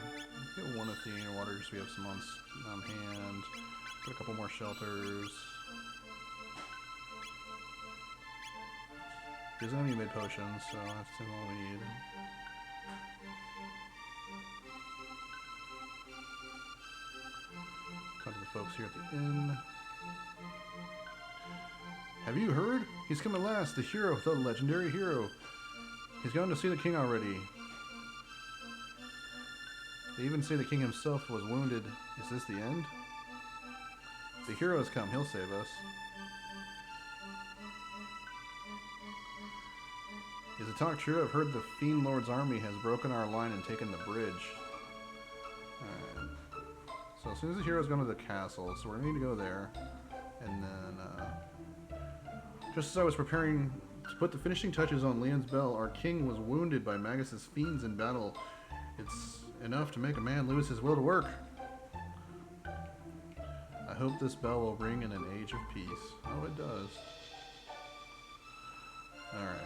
Get one Athenian water just so we have some on hand. Put a couple more shelters. He doesn't have any mid potions, so that's all we need. Talk to the folks here at the inn. Have you heard? He's come at last, the hero, the legendary hero. He's gone to see the king already. They even say the king himself was wounded. Is this the end? The hero has come. He'll save us. Is it talk true? I've heard the Fiend Lord's army has broken our line and taken the bridge. Alright. So as soon as the hero's gone to the castle, so we're going to need to go there. And then, just as I was preparing put the finishing touches on Leon's bell, our king was wounded by Magus's fiends in battle. It's enough to make a man lose his will to work. I hope this bell will ring in an age of peace. Oh, it does. Alright.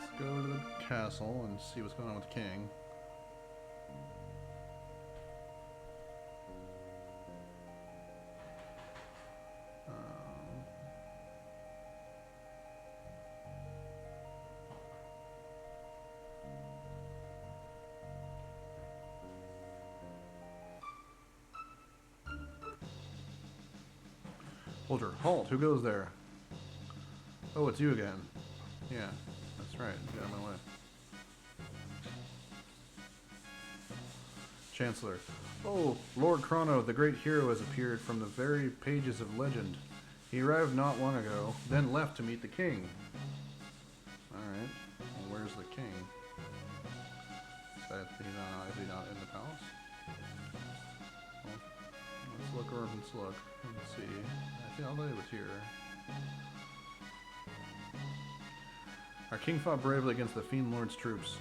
Let's go to the castle and see what's going on with the king. Soldier, halt! Who goes there? Oh, it's you again. Yeah, that's right. Get out of my way. Chancellor. Oh, Lord Chrono, the great hero, has appeared from the very pages of legend. He arrived not long ago, then left to meet the king. Alright. Well, where's the king? Is he not in the palace? Well, let's look around. Let's look. Let's see. I thought he was here. Our king fought bravely against the Fiend Lord's troops,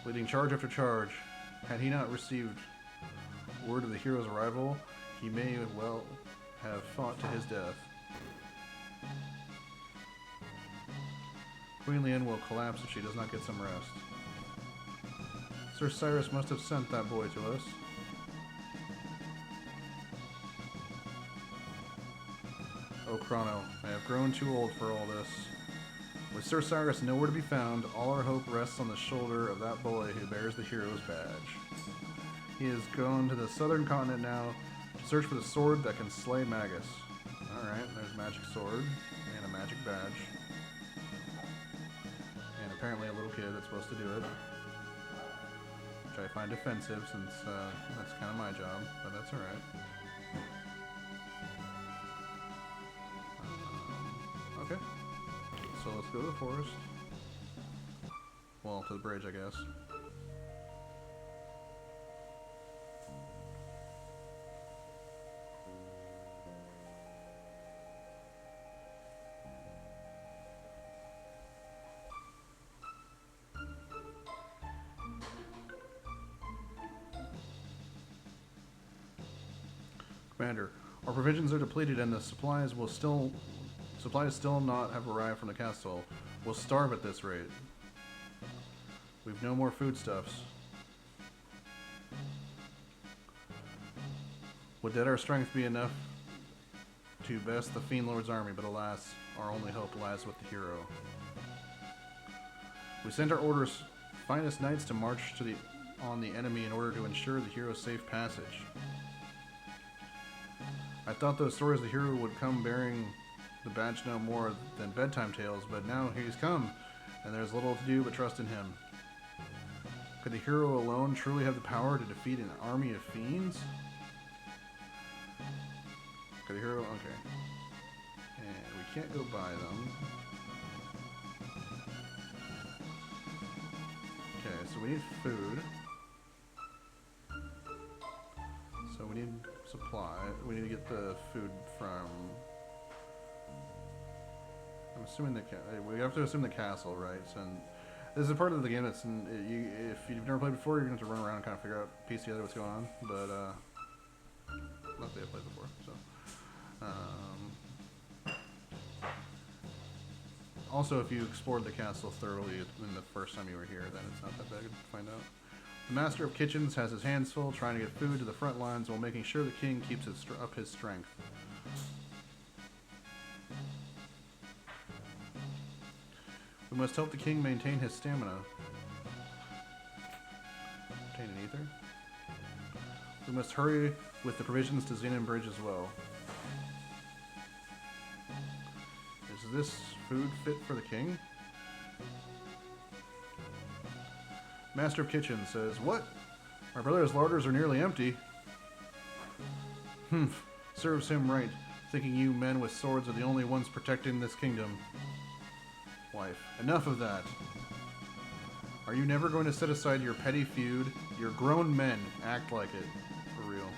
leading charge after charge. Had he not received word of the hero's arrival, he may well have fought to his death. Queen Leanne will collapse if she does not get some rest. Sir Cyrus must have sent that boy to us. Oh, Chrono, I have grown too old for all this. With Sir Cyrus nowhere to be found, all our hope rests on the shoulder of that boy who bears the hero's badge. He has gone to the southern continent now to search for the sword that can slay Magus. Alright, there's a magic sword and a magic badge. And apparently a little kid that's supposed to do it. Which I find offensive since that's kind of my job, but that's alright. Okay. So let's go to the forest. Well, to the bridge, I guess. Commander, our provisions are depleted and the supplies still not have arrived from the castle. We'll starve at this rate. We've no more foodstuffs. Would that our strength be enough to best the Fiend Lord's army, but alas, our only hope lies with the hero. We sent our orders finest knights to march on the enemy in order to ensure the hero's safe passage. I thought those stories the hero would come bearing the badge no more than bedtime tales, but now he's come, and there's little to do but trust in him. Could the hero alone truly have the power to defeat an army of fiends? Could the hero... Okay. And we can't go by them. Okay, so we need food. So we need supply. We need to get the food from... I'm assuming we have to assume the castle, right? So this is part of the game that's... if you've never played before, you're going to have to run around and kind of figure out, piece together what's going on. But, not that I've played before, so... also, if you explored the castle thoroughly in the first time you were here, then it's not that bad to find out. The Master of Kitchens has his hands full trying to get food to the front lines while making sure the king keeps up his strength. We must help the king maintain his stamina. Obtain an ether. We must hurry with the provisions to Xenon Bridge as well. Is this food fit for the king? Master of Kitchen says, "What? My brother's larders are nearly empty." Humph, serves him right, thinking you men with swords are the only ones protecting this kingdom. Wife, enough of that. Are you never going to set aside your petty feud? You're grown men. Act like it. For real.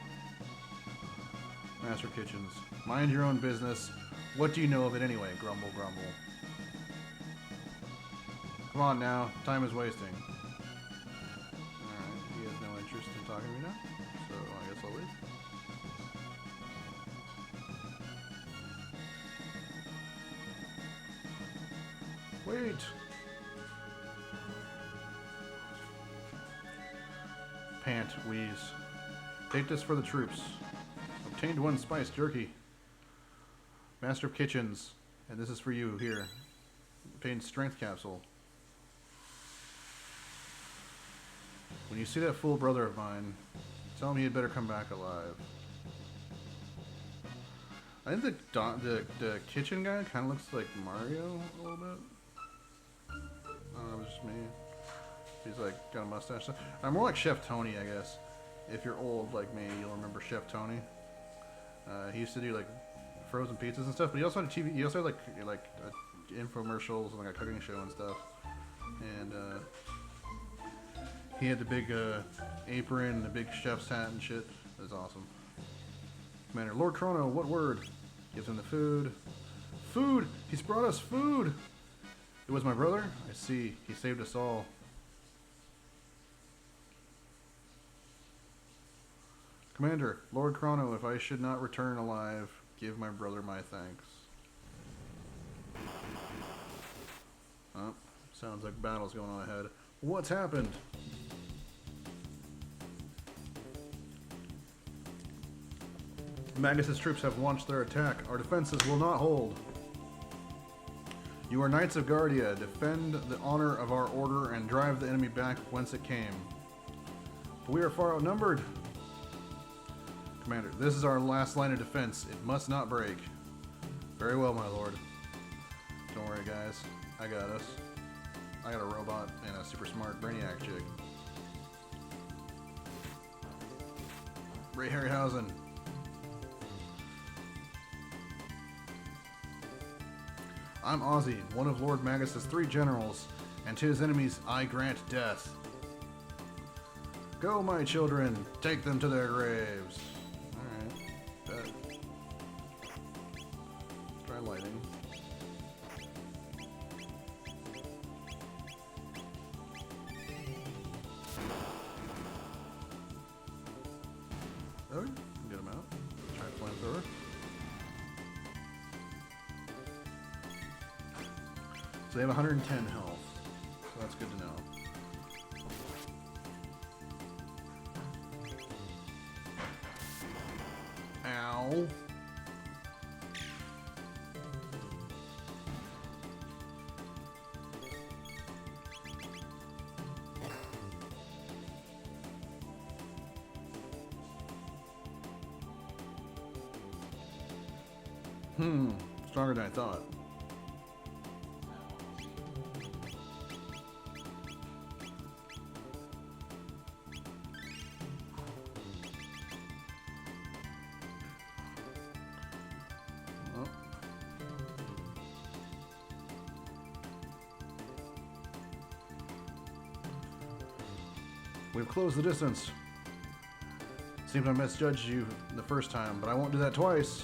Master of Kitchens, mind your own business. What do you know of it anyway? Grumble, grumble. Come on now, time is wasting. Alright, he has no interest in talking to me now, so I guess I'll leave. Wait! Pant, wheeze. Take this for the troops. Obtained 1 spiced jerky. Master of Kitchens. And this is for you, here. Obtained strength capsule. When you see that fool brother of mine, tell him he had better come back alive. I think the kitchen guy kind of looks like Mario a little bit. I don't know, it was just me. He's like got a mustache. I'm more like Chef Tony, I guess. If you're old like me, you'll remember Chef Tony. He used to do like frozen pizzas and stuff, but he also had a TV. He also had like infomercials and like a cooking show and stuff. And he had the big apron and the big chef's hat and shit. It was awesome. Commander, Lord Chrono, what word? Gives him the food. Food! He's brought us food! It was my brother? I see. He saved us all. Commander, Lord Chrono, if I should not return alive, give my brother my thanks. Oh, sounds like battle's going on ahead. What's happened? Magnus's troops have launched their attack. Our defenses will not hold. You are Knights of Guardia. Defend the honor of our order and drive the enemy back whence it came. But we are far outnumbered. Commander, this is our last line of defense. It must not break. Very well, my lord. Don't worry, guys. I got us. I got a robot and a super smart brainiac chick. Ray Harryhausen. I'm Ozzy, one of Lord Magus's 3 generals, and to his enemies I grant death. Go, my children, take them to their graves. Alright, bet. Try lighting. Oh, get him out. Try flamethrower. So they have 110 health, so that's good to know. Ow. Stronger than I thought. We've closed the distance. Seems I misjudged you the first time, but I won't do that twice.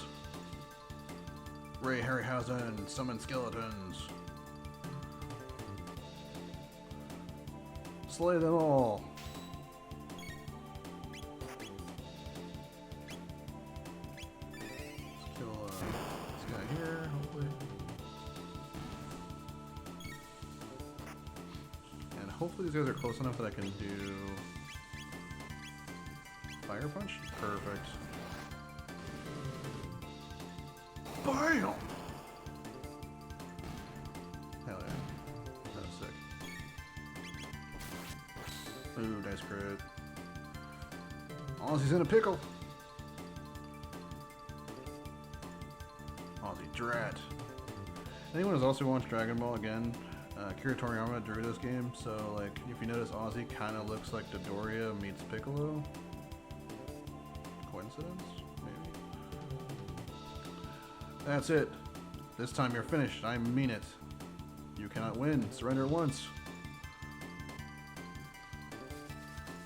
Ray Harryhausen, summon skeletons. Slay them all. Let's kill this guy here, hopefully. And hopefully these guys are close enough that I can do Fire Punch? Perfect. BAM! Hell yeah. That was sick. Ooh, nice crit. Ozzy's in a pickle. Ozzy Drat. Anyone who's also watched Dragon Ball again, KratorOpGaming drew this game, so like if you notice Ozzy kind of looks like Dodoria meets Piccolo. Coincidence? Maybe. That's it. This time you're finished. I mean it. You cannot win. Surrender at once.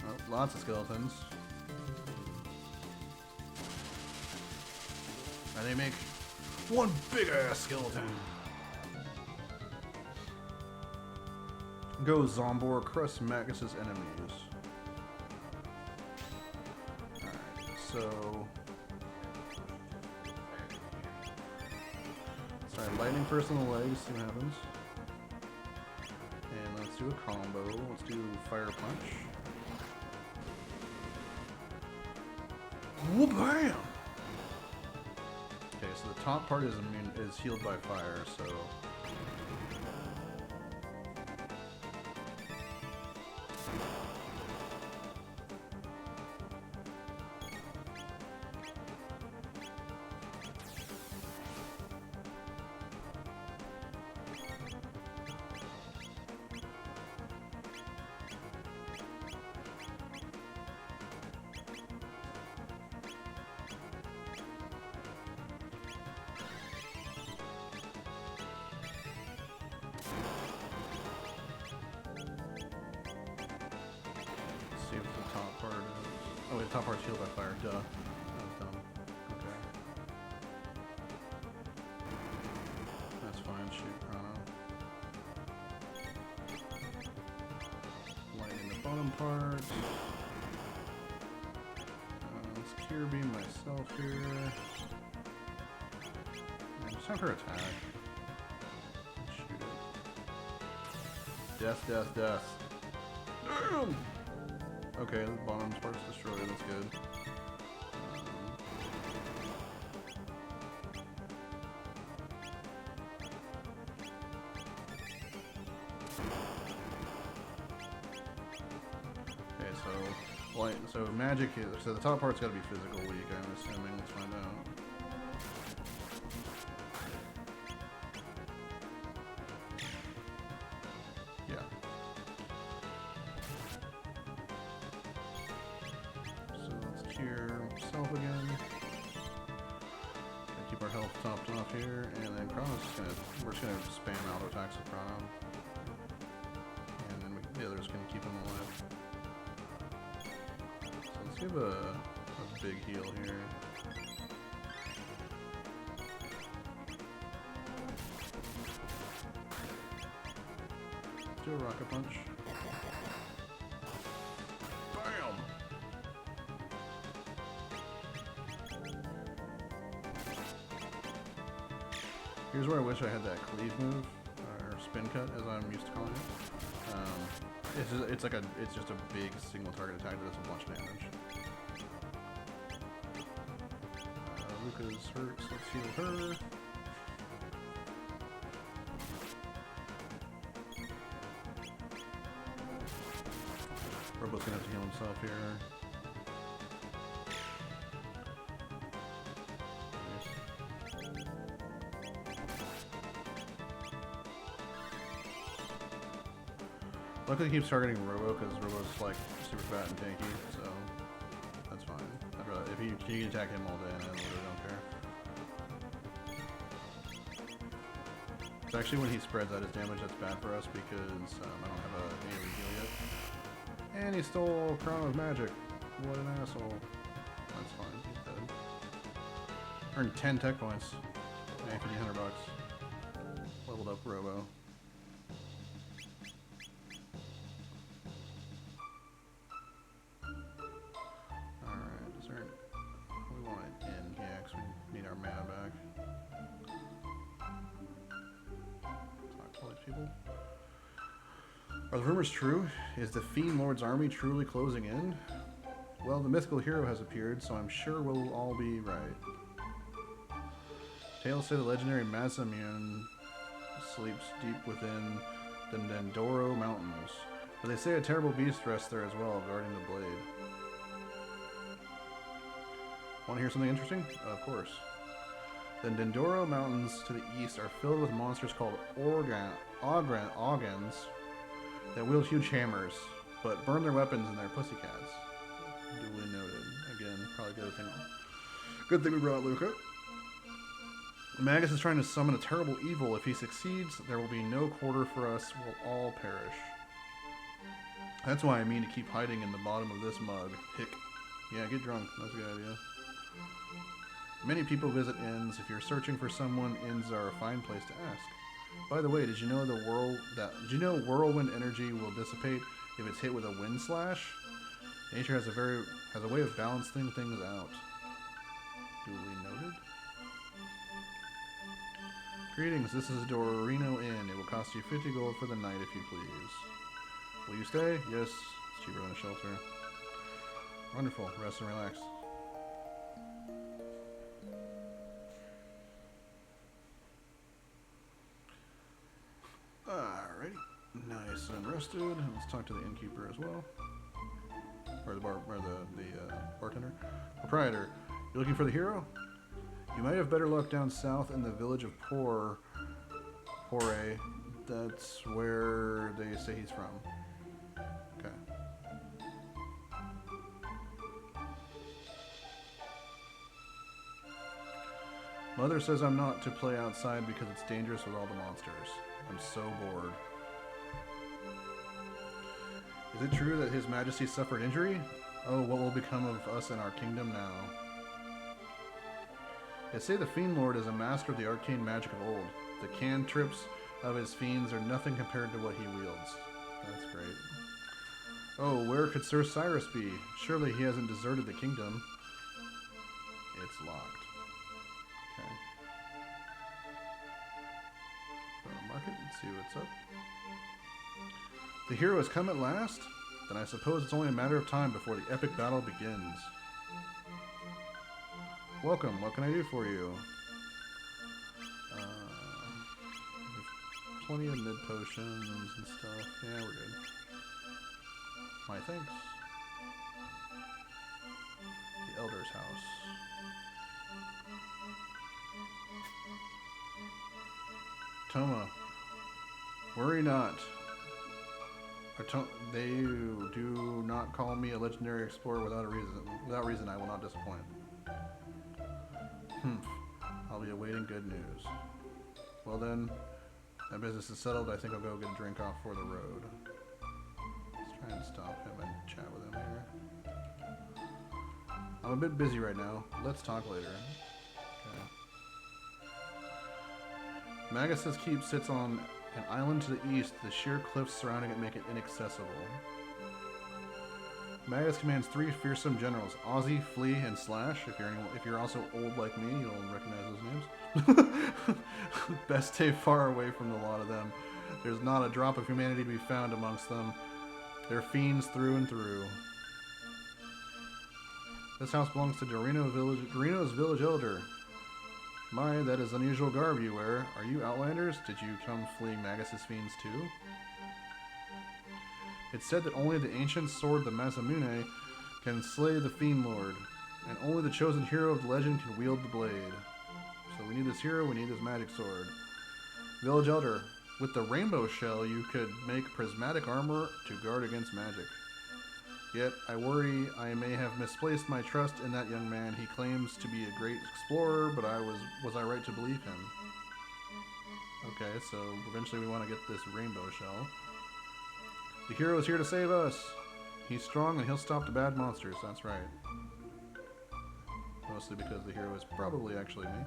Oh, lots of skeletons. And they make one big ass skeleton. Go Zombor, crush Magus's enemies. Alright, so... Sorry, lightning first on the legs, see what happens. And let's do a combo. Let's do fire punch. Whoop-bam! Okay, so the top part is healed by fire, so... See what the top part is. Oh wait, the top part's healed by fire, duh. That was dumb. Okay. That's fine, shoot Chrono. Lighting the bottom part. Let's cure beam myself here. And just have her attack. Shoot it. Death, death, death. Damn! Okay, the bottom part's destroyed, that's good. Okay, so magic is, so the top part's gotta be physical weak, I'm assuming. Let's find out. Yeah. So let's cure self again. Gonna keep our health topped off here, and then Chrono's just gonna, we're just gonna spam auto attacks with Chrono. And then the other's gonna keep him alive. So let's give a big heal here. Let's do a rocket punch. Bam! Here's where I wish I had that cleave move, or spin cut, as I'm used to calling it. It's just a big single target attack that does a bunch of damage. Luca's hurt, so let's heal her. Robo's gonna have to heal himself here. Luckily, he keeps targeting Robo because Robo's like super fat and tanky, so that's fine. I'd rather, if you can attack him all day, and I really don't care. It's actually when he spreads out his damage that's bad for us because I don't have a AoE heal yet. And he stole Chrono's magic. What an asshole. That's fine. He's dead. Earned 10 tech points. And $1,500 bucks. Leveled up Robo. Are the rumors true? Is the Fiend Lord's army truly closing in? Well, the mythical hero has appeared, so I'm sure we'll all be right. Tales say the legendary Masamune sleeps deep within the Dendoro Mountains, but they say a terrible beast rests there as well, guarding the blade. Want to hear something interesting? Of course. The Dendoro Mountains to the east are filled with monsters called Ogans that wield huge hammers, but burn their weapons and their pussycats. Duly noted. Again, probably good thing. Good thing we brought Luca. Magus is trying to summon a terrible evil. If he succeeds, there will be no quarter for us. We'll all perish. That's why I mean to keep hiding in the bottom of this mug. Hick. Yeah, get drunk. That's a good idea. Many people visit inns. If you're searching for someone, inns are a fine place to ask. By the way, did you know whirlwind energy will dissipate if it's hit with a wind slash? Nature has a way of balancing things out. Duly noted. Greetings, this is Dorino Inn. It will cost you 50 gold for the night if you please. Will you stay? Yes, it's cheaper than a shelter. Wonderful. Rest and relax. Alrighty. Nice and rested. Let's talk to the innkeeper as well. Or the bartender. Proprietor, you looking for the hero? You might have better luck down south in the village of Pore. That's where they say he's from. Okay. Mother says I'm not to play outside because it's dangerous with all the monsters. I'm so bored. Is it true that His Majesty suffered injury? Oh, what will become of us in our kingdom now? They say the Fiend Lord is a master of the arcane magic of old. The cantrips of his fiends are nothing compared to what he wields. That's great. Oh, where could Sir Cyrus be? Surely he hasn't deserted the kingdom. It's locked. Okay. Go to market and see what's up. The hero has come at last? Then I suppose it's only a matter of time before the epic battle begins. Welcome, what can I do for you? Plenty of mid potions and stuff. Yeah, we're good. My thanks. The Elder's house. Toma, worry not. They do not call me a legendary explorer without a reason. Without reason, I will not disappoint. I'll be awaiting good news. Well then, that business is settled. I think I'll go get a drink off for the road. Let's try and stop him and chat with him here. I'm a bit busy right now. Let's talk later. Okay. Magus' keep sits on an island to the east. The sheer cliffs surrounding it make it inaccessible. Magus commands 3 fearsome generals: Ozzy, Flea, and Slash. If you're also old like me, you'll recognize those names. Best stay far away from the lot of them. There's not a drop of humanity to be found amongst them. They're fiends through and through. This house belongs to Dorino's village elder. My, that is unusual garb you wear. Are you outlanders? Did you come fleeing Magus' fiends too? It's said that only the ancient sword, the Masamune, can slay the Fiend Lord, and only the chosen hero of the legend can wield the blade. So we need this hero, we need this magic sword. Village Elder, with the rainbow shell you could make prismatic armor to guard against magic. Yet, I worry I may have misplaced my trust in that young man. He claims to be a great explorer, but was I right to believe him? Okay, so eventually we want to get this rainbow shell. The hero is here to save us. He's strong and he'll stop the bad monsters. That's right. Mostly because the hero is probably actually me.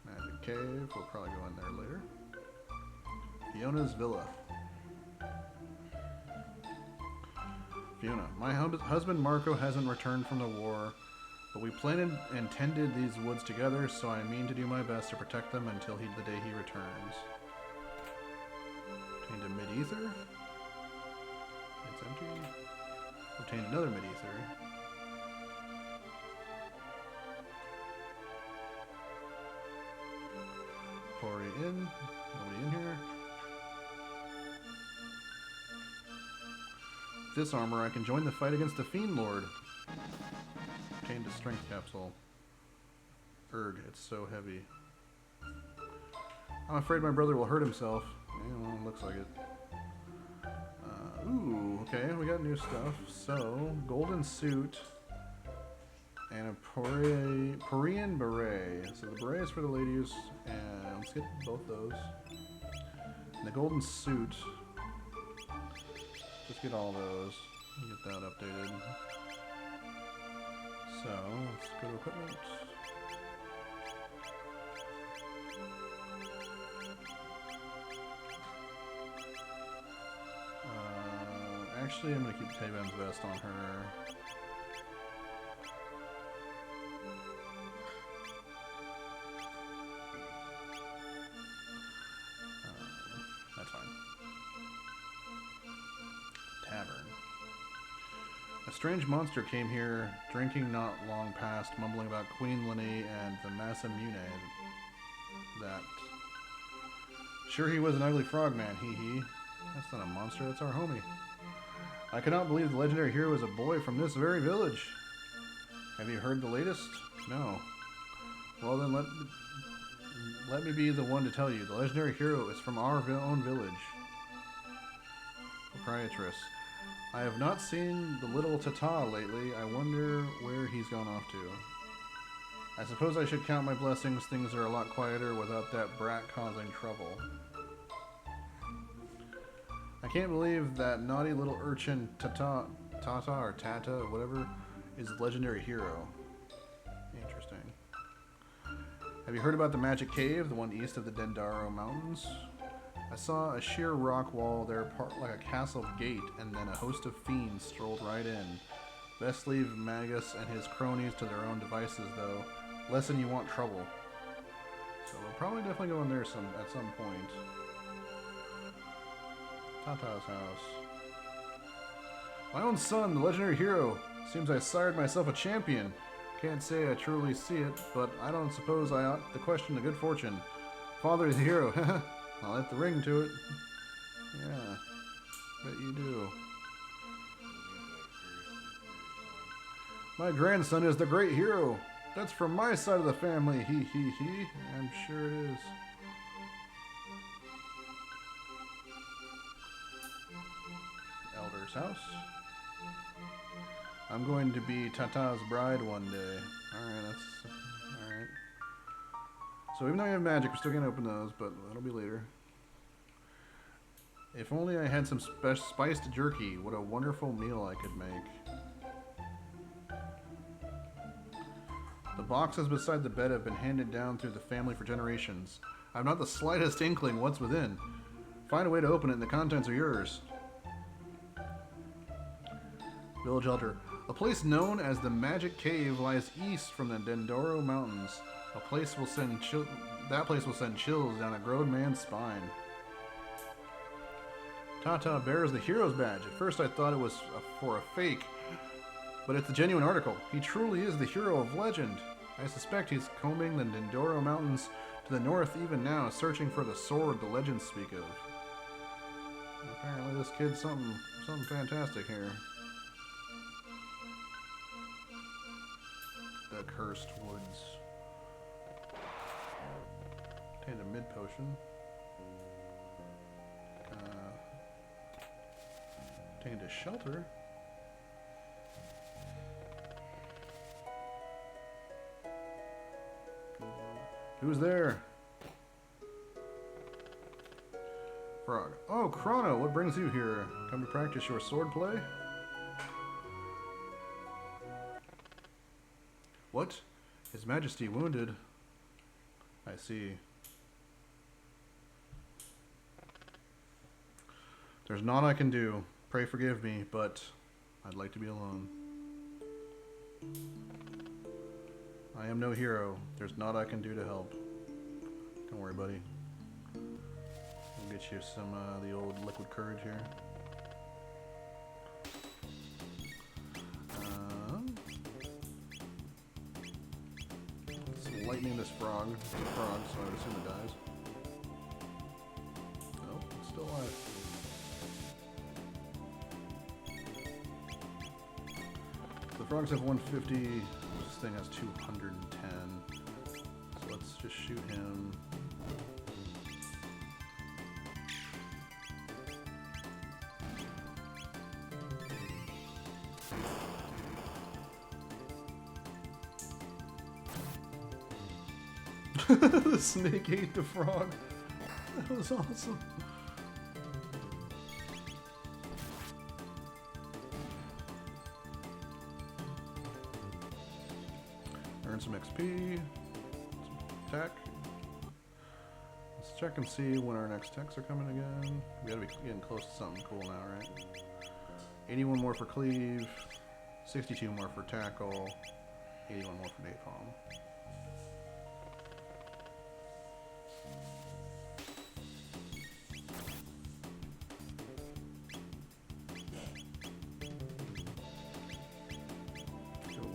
Magic Cave. We'll probably go in there later. Fiona's Villa. Fiona. My husband Marco hasn't returned from the war, but we planted and tended these woods together, so I mean to do my best to protect them until the day he returns. Obtained a mid-ether. It's empty. Obtained another mid-ether. Party in. Nobody in here. With this armor, I can join the fight against the Fiend Lord. Obtained a strength capsule. Erg, it's so heavy. I'm afraid my brother will hurt himself. Yeah, well, looks like it. Ooh, okay, we got new stuff. So, golden suit and a Porian beret. So the beret is for the ladies, and let's get both those. And the golden suit. Just get all those. Get that updated. So, Let's go to equipment. Actually, I'm going to keep Taeban's vest on her. That's fine. Tavern. A strange monster came here, drinking not long past, mumbling about Queen Linny and the Masamune. That. Sure, he was an ugly frogman, hee hee. That's not a monster, that's our homie. I cannot believe the legendary hero is a boy from this very village. Have you heard the latest? No. Well then let me be the one to tell you. The legendary hero is from our own village. Proprietress. I have not seen the little Tata lately. I wonder where he's gone off to. I suppose I should count my blessings. Things are a lot quieter without that brat causing trouble. I can't believe that naughty little urchin Tata or Tata or whatever is the legendary hero. Interesting. Have you heard about the magic cave, the one east of the Dendaro Mountains? I saw a sheer rock wall there, part like a castle gate, and then a host of fiends strolled right in. Best leave Magus and his cronies to their own devices, though. Lesson you want trouble. So we'll probably definitely go in there at some point. Tata's house. My own son, the legendary hero. Seems I sired myself a champion. Can't say I truly see it, but I don't suppose I ought to question the good fortune. Father is the hero. I'll add the ring to it. Yeah, bet you do. My grandson is the great hero. That's from my side of the family. He. I'm sure it is. Elder's house. I'm going to be Tata's bride one day. Alright, that's... Alright. So even though we have magic, we're still going to open those, but that'll be later. If only I had some spiced jerky, what a wonderful meal I could make. The boxes beside the bed have been handed down through the family for generations. I have not the slightest inkling what's within. Find a way to open it and the contents are yours. Village Elder. A place known as the Magic Cave lies east from the Dendaro Mountains. That place will send chills down a grown man's spine. Tata bears the hero's badge. At first I thought it was for a fake, but it's a genuine article. He truly is the hero of legend. I suspect he's combing the Dendaro Mountains to the north even now, searching for the sword the legends speak of. Apparently this kid's something fantastic here. The Cursed Woods. Obtained a mid potion. Obtained a shelter. Who's there? Frog. Oh, Chrono, what brings you here? Come to practice your swordplay? What? His Majesty wounded? I see. There's naught I can do. Pray forgive me, but I'd like to be alone. I am no hero. There's naught I can do to help. Don't worry, buddy. I'll get you some the old liquid courage here. Let's lightning this frog. It's a frog, so I would assume it dies. Nope, it's still alive. The frogs have 150. This thing has 210. So let's just shoot him. The snake ate the frog. That was awesome. Earn some XP. Some tech. Let's check and see when our next techs are coming again. We gotta be getting close to something cool now, right? 81 more for cleave. 62 more for tackle. 81 more for napalm.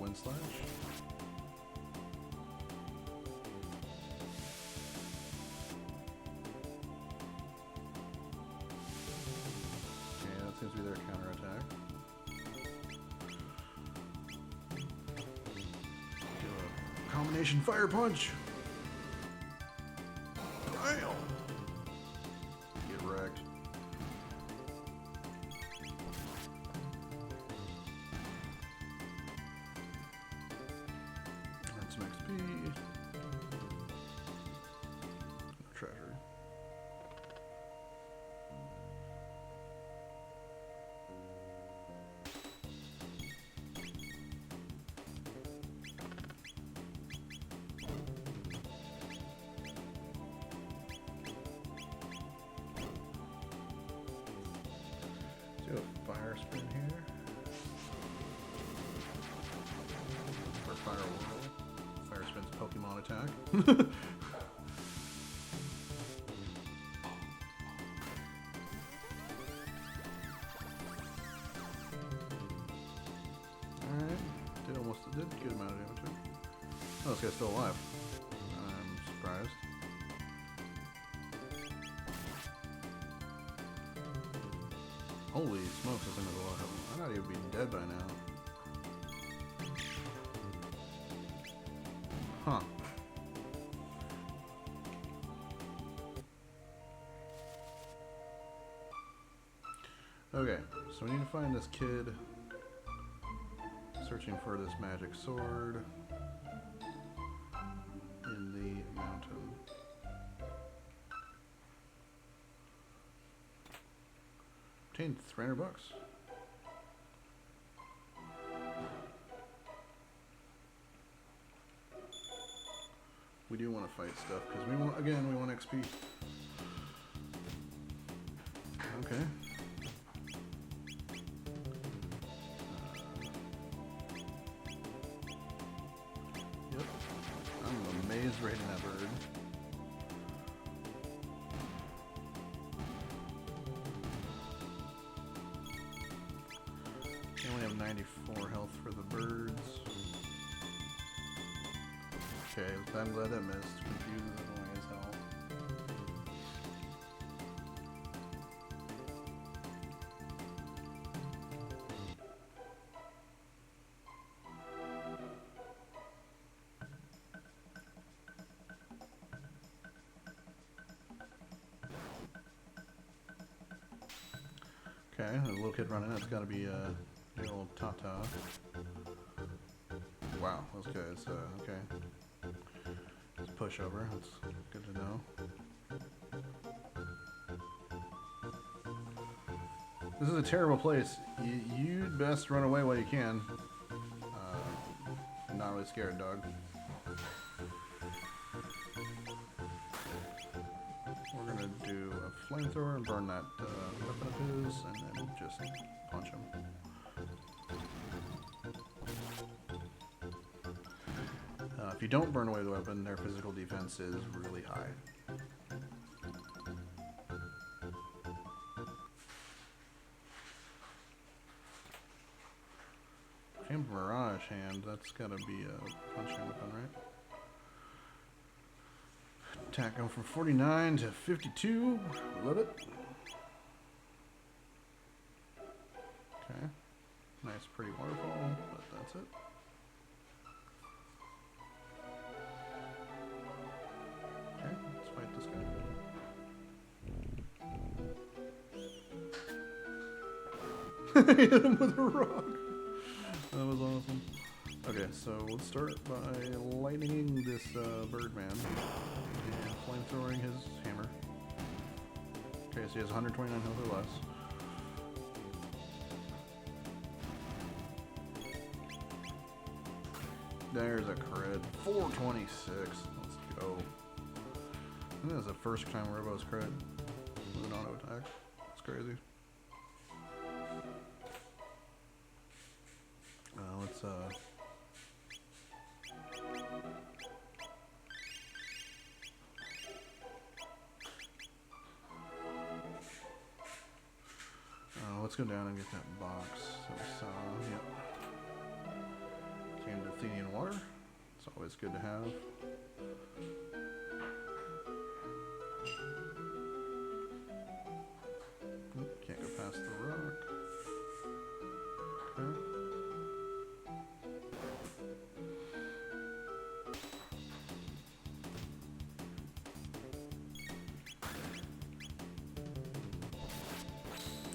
Wind slash. Okay, that seems to be their counterattack. Do a combination fire punch. Bam! Get wrecked. Earn some XP. Treasure. Do a fire spin here. Or fire whirl. Fire spin's Pokemon attack. Alright. Did a good amount of damage to him. Oh, this guy's still alive. I'm surprised. Holy smokes, this thing is alive. I thought he would be dead by now. Huh. Okay, so we need to find this kid. Searching for this magic sword in the mountain. Obtained $300. We do want to fight stuff because we want, again, we want XP. Okay. Yep. I'm amazed we're hitting that bird. We only have 94 health for the birds. Okay, I'm glad I missed. Confuses annoying as hell. Okay, a little kid running. That's got to be the old Tata. Wow, that's good. It's okay. It's pushover. That's good to know. This is a terrible place. You'd best run away while you can. Not really scared, dog. We're gonna do a flamethrower and burn that weapon of his, and then just punch him. If you don't burn away the weapon, their physical defense is really high. And Mirage Hand, that's gotta be a punching weapon, right? Attack going from 49 to 52. Love it. Okay. Nice, pretty waterfall, but that's it. Okay, let's fight this guy. Hit him with a rock. That was awesome. Okay, so let's start by lightning this Birdman and flamethrowing his hammer. Okay, so he has 129 health or less. There's a crit. 426. Let's go. I think that's the first time Robo's crit with an auto attack. That's crazy. Let's let's go down and get that box that we saw. Yep. Came to Athenian water. It's always good to have. Can't go past the rock. Okay.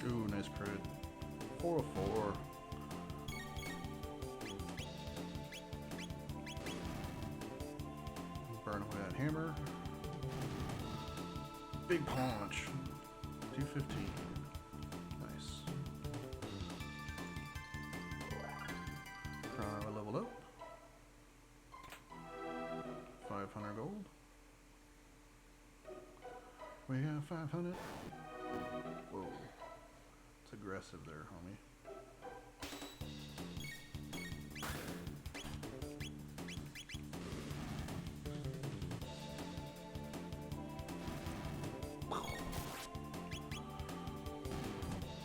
Ooh, nice crit. 404. Burn away that hammer. Big punch. 215. Nice. Leveled up. 500 gold. We got 500. Whoa. It's aggressive there, homie.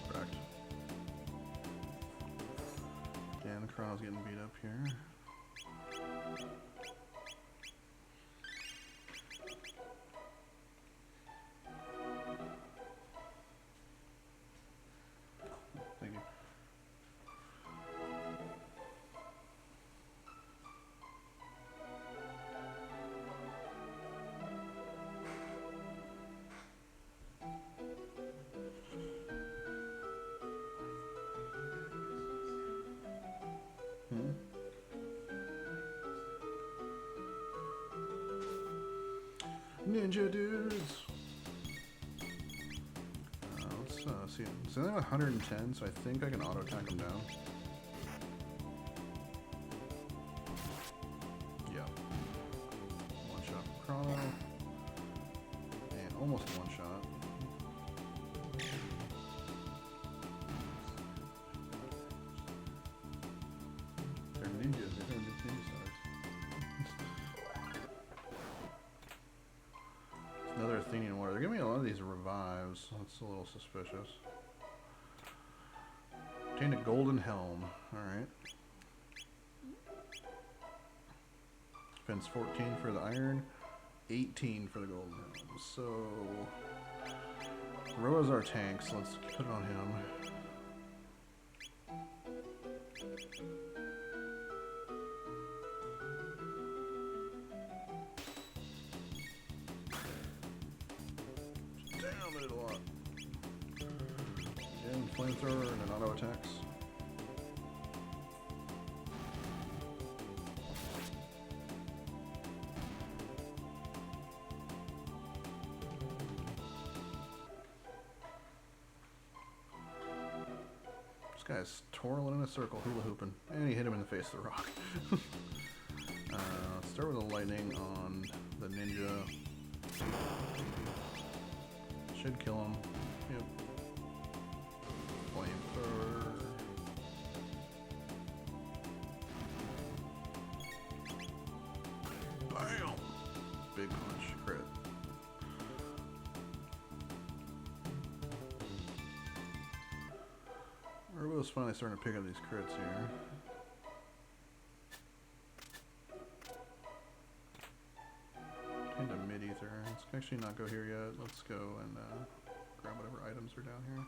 Correct. Again, Chrono's getting beat up here. Thank you. Ninja dudes. Let's see. So they're 110, so I think I can auto attack them down. Yeah. One shot Chrono. And almost one shot. They're ninjas. They're ninja stars. Another Athenian water. They're giving me a lot of these revives. That's a little suspicious. Obtained a golden helm. Alright. Defense 14 for the iron, 18 for the golden helm. So Roa's our tank, so let's put it on him. Damn it a lot. Again, flamethrower and an auto attacks. This guy's twirling in a circle, hula hooping, and he hit him in the face with a rock. Let's start with the lightning on the ninja. Should kill him. Yep. Flamethrower. Bam! Big punch, crit. Robo's finally starting to pick up these crits here. Into mid-ether. Let's actually not go here yet. Let's go and grab whatever items are down here.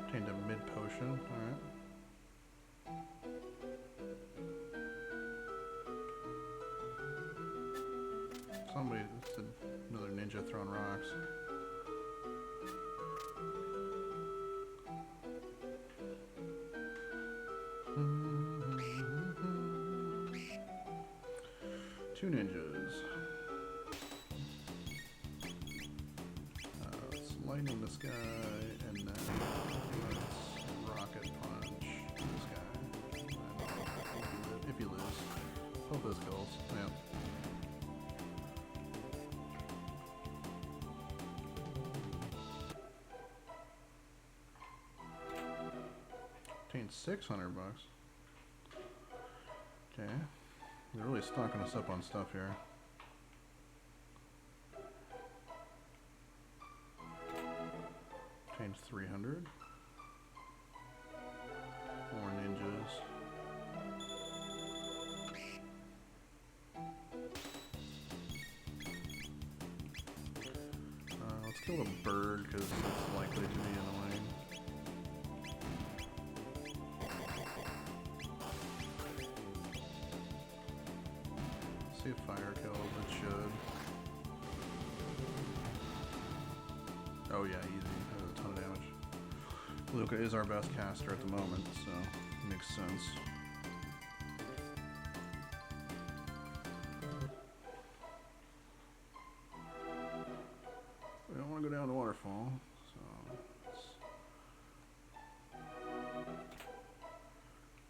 Obtained a mid-potion. Alright. Somebody, it's another ninja throwing rocks. Two ninjas. Let's lightning this guy and then Obtained 600 bucks. Okay. They're really stocking us up on stuff here. Obtained 300. More ninjas. Let's kill the bird because it's likely to be annoying. See if fire kills. It should. Oh yeah, easy. That does a ton of damage. Luca is our best caster at the moment, so makes sense. We don't want to go down the waterfall, so let's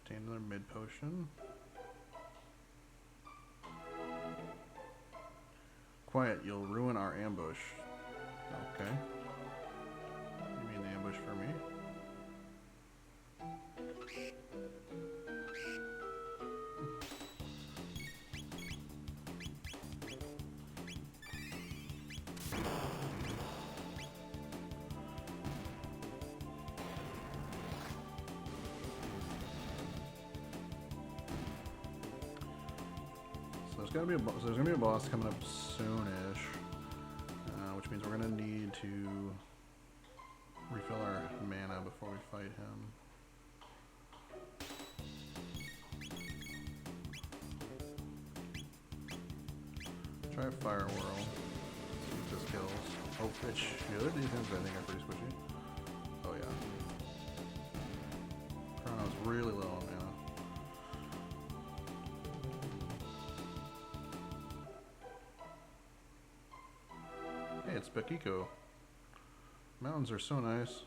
obtain another mid potion. Quiet, you'll ruin our ambush. Okay. You mean the ambush for me? So there's gonna be a boss coming up soonish, which means we're gonna need to refill our mana before we fight him. Try a fire whirl. See what this kills. Oh, it should. These things I think are pretty squishy. Oh yeah. Chrono's really low on mana. Hey, it's Bakiko. Mountains are so nice.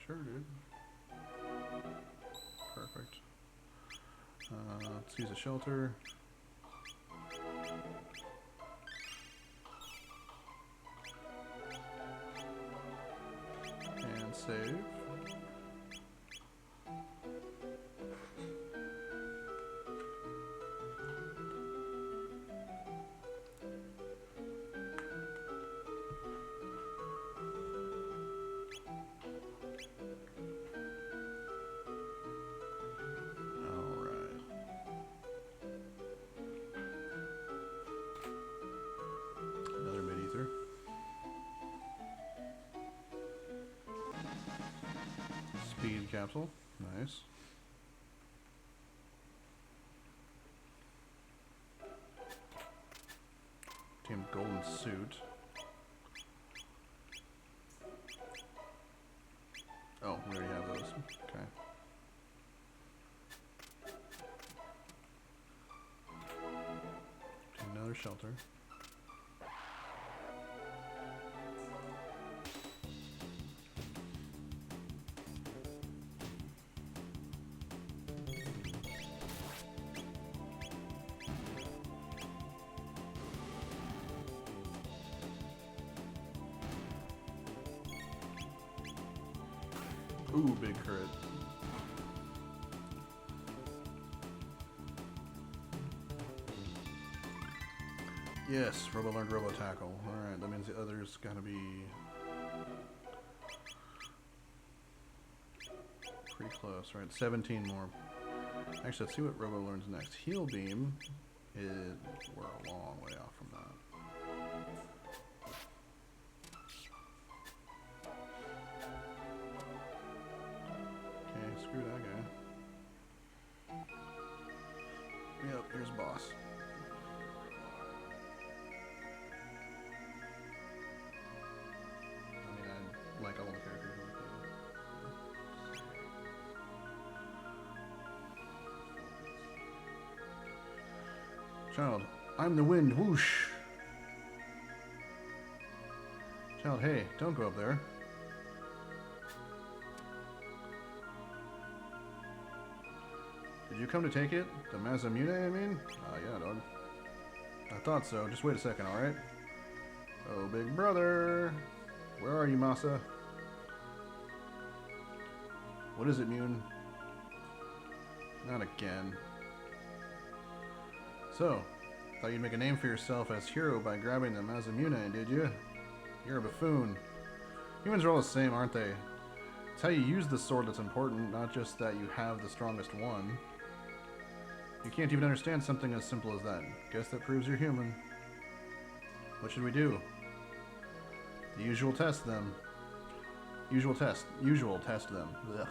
Sure, dude. Perfect. Let's use a shelter. And save. Speed capsule, nice. Team golden suit. Oh, we already have those. Okay. Another shelter. Ooh, big crit. Yes, Robo learned Robo Tackle. Alright, that means the other's gotta be pretty close, right? 17 more. Actually, let's see what Robo learns next. Heal Beam is... we're a long way off from that. Screw that guy. Yep, here's boss. I mean, I like all the characters. Child, I'm the wind, whoosh! Child, hey, don't go up there. Did you come to take it? The Mazamune, I mean? Yeah, dog. I thought so. Just wait a second, alright? Oh, big brother! Where are you, Masa? What is it, Mune? Not again. So, thought you'd make a name for yourself as hero by grabbing the Mazamune, did you? You're a buffoon. Humans are all the same, aren't they? It's how you use the sword that's important, not just that you have the strongest one. You can't even understand something as simple as that. Guess that proves you're human. What should we do? The usual test them. Usual test them. Ugh.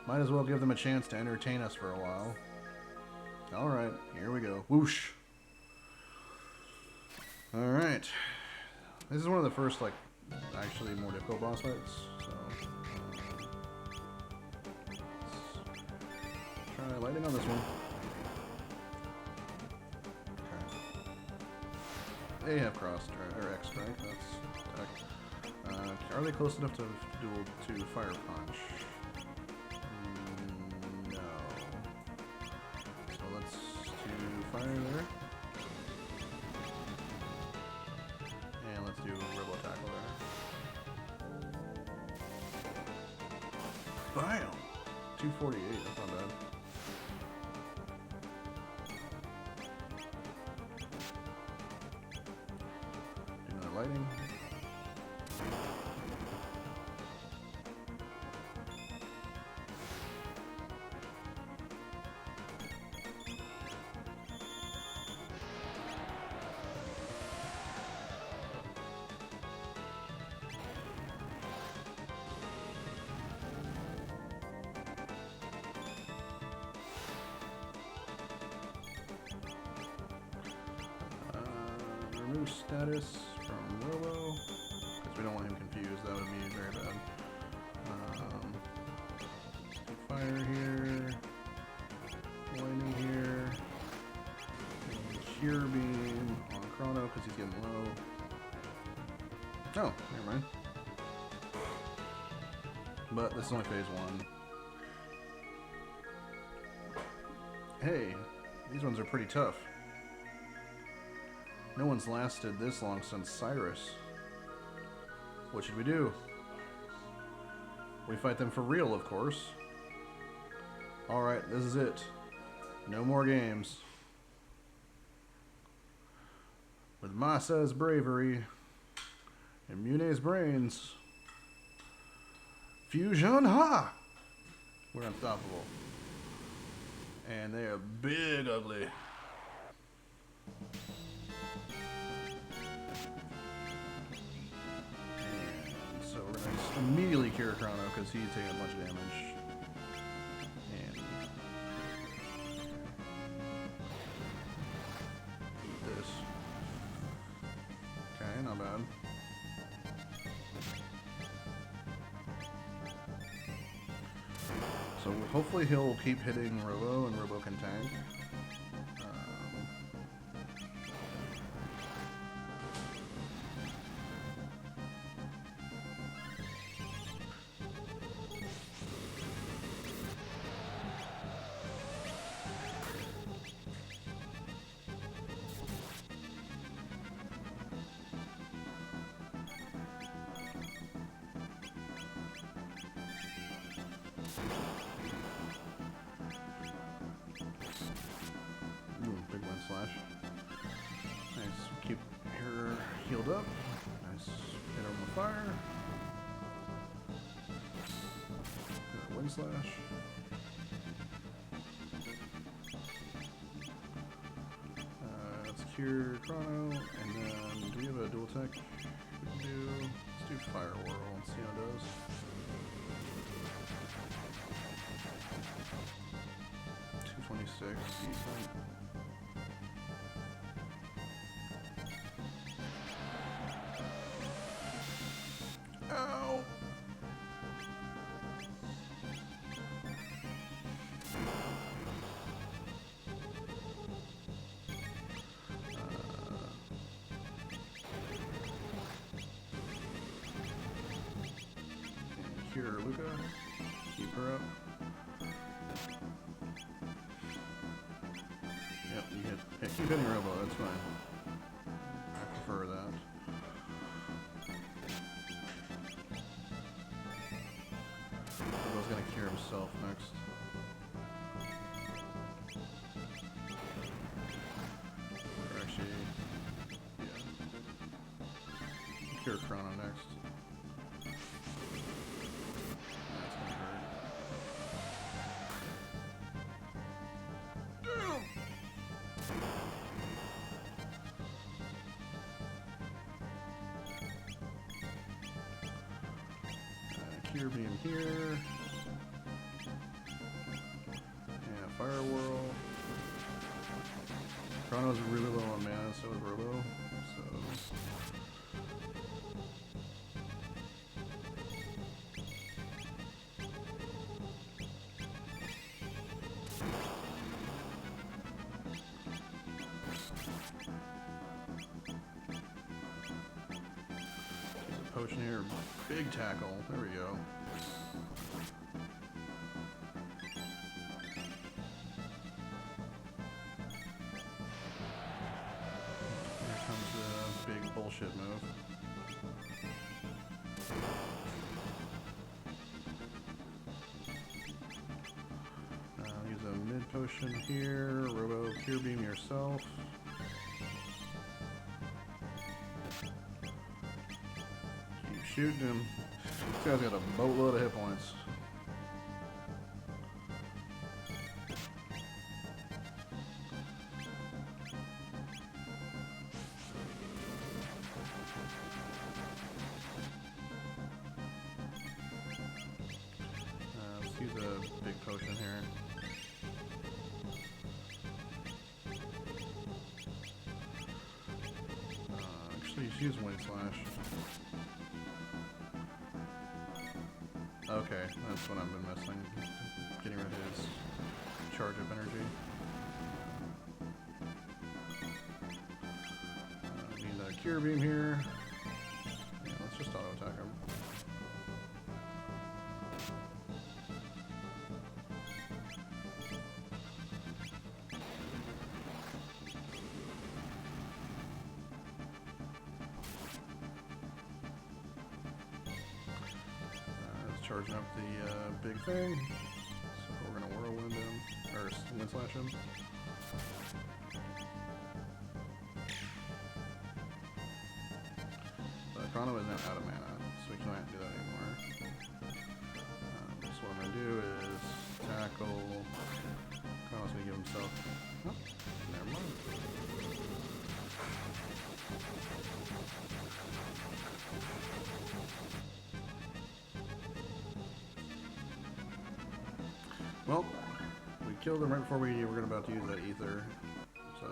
Might as well give them a chance to entertain us for a while. Alright, here we go. Whoosh! Alright. This is one of the first, like, actually more difficult boss fights, so... let's try lightning on this one. Okay. They have cross strike, or X strike, that's attack. Are they close enough to duel to fire punch? No. So let's do fire there. And let's do robo tackle there. Bam! 248, that's not bad. Do another lightning. Remove status from Robo, because we don't want him confused, that would be very bad. Let's do fire here, lightning here, and cure beam on Chrono because he's getting low. Oh, never mind. But this is only phase 1. Hey, these ones are pretty tough. No one's lasted this long since Cyrus. What should we do? We fight them for real, of course. Alright, this is it. No more games. With Masa's bravery and Mune's brains. Fusion ha! We're unstoppable. And they are big ugly. So we're going to immediately cure Chrono because he's taking a bunch of damage. And this. Okay, not bad. So hopefully he'll keep hitting Robo and Robo can tank. Big one slash. Nice. Keep her healed up. Nice. Hit her with fire. Wind slash. Let's cure Chrono, and then do we have a dual tech? We do. Let's do Fire Whirl and see how it does. .226, decent. Ow! Cure Luca. Keep her up. Yep, you hit. Yeah, keep hitting Robo, that's fine. I prefer that. Robo's gonna cure himself next. Cure Beam here. And a Fire Whirl. Chrono's really low on mana, so is Robo. So potion here, big tackle. There we go. Here comes the big bullshit move. Use a mid potion here. Robo Cure Beam yourself. Shooting him. This guy's got a boatload of hit points. Let's use a big potion here. Actually, use Wind Slash. Okay, that's what I've been missing. Getting rid of his charge of energy. Need a Cure Beam here. Yeah, let's just auto attack him. Charging up the big thing, so we're gonna whirlwind him, or wind slash him. But Chrono is now out of mana, so we can't do that anymore. So what I'm gonna do is tackle. Chrono's gonna give himself. Oh, never mind. Well, we killed them right before we were about to use that ether. So,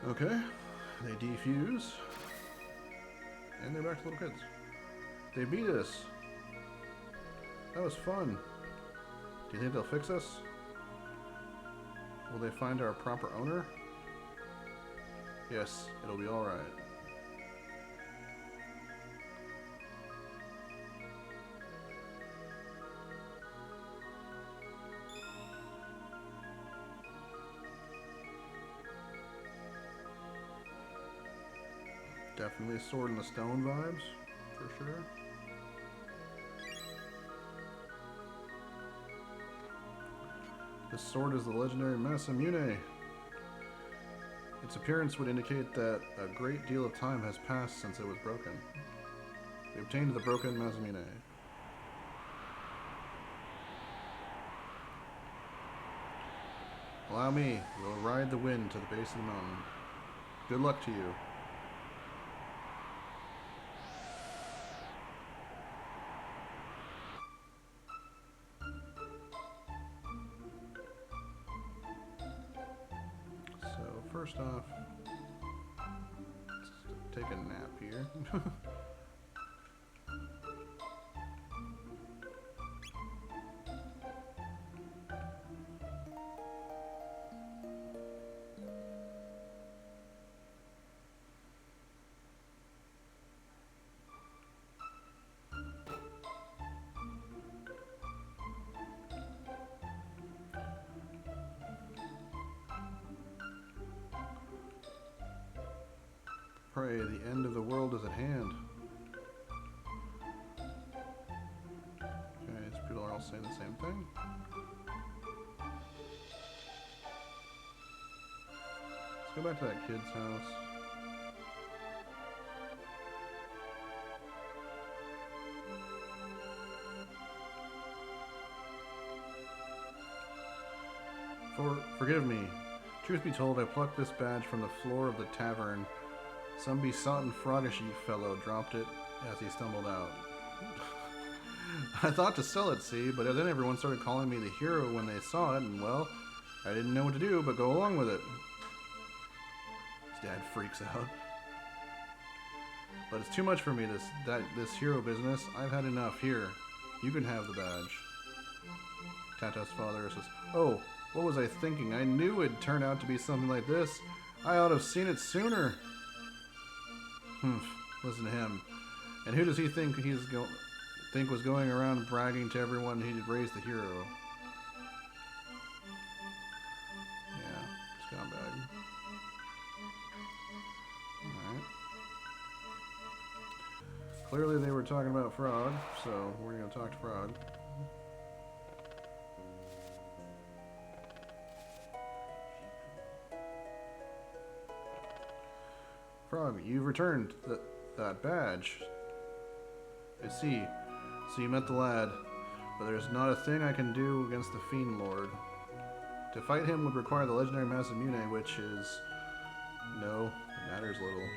okay, they defuse, and they're back to little kids. They beat us. That was fun. Do you think they'll fix us? Will they find our proper owner? Yes, it'll be all right. Definitely Sword in the Stone vibes, for sure. This sword is the legendary Masamune. Its appearance would indicate that a great deal of time has passed since it was broken. We obtained the broken Masamune. Allow me, we'll ride the wind to the base of the mountain. Good luck to you. First off, let's take a nap here. Pray, the end of the world is at hand. Okay, these people are all saying the same thing. Let's go back to that kid's house. Forgive me. Truth be told, I plucked this badge from the floor of the tavern. Some besotted froggish fellow dropped it as he stumbled out. I thought to sell it, see, but then everyone started calling me the hero when they saw it, and well, I didn't know what to do but go along with it. His dad freaks out. But it's too much for me, this hero business. I've had enough. Here, you can have the badge. Tata's father says, "Oh, what was I thinking? I knew it'd turn out to be something like this. I ought to have seen it sooner." Listen to him. And who does he think was going around bragging to everyone he'd raised the hero? Yeah, scumbag. Alright. Clearly they were talking about Frog, so we're gonna talk to Frog. Frog, you've returned that badge. I see. So you met the lad, but there's not a thing I can do against the Fiend Lord. To fight him would require the legendary Masamune, which is... no, it matters little.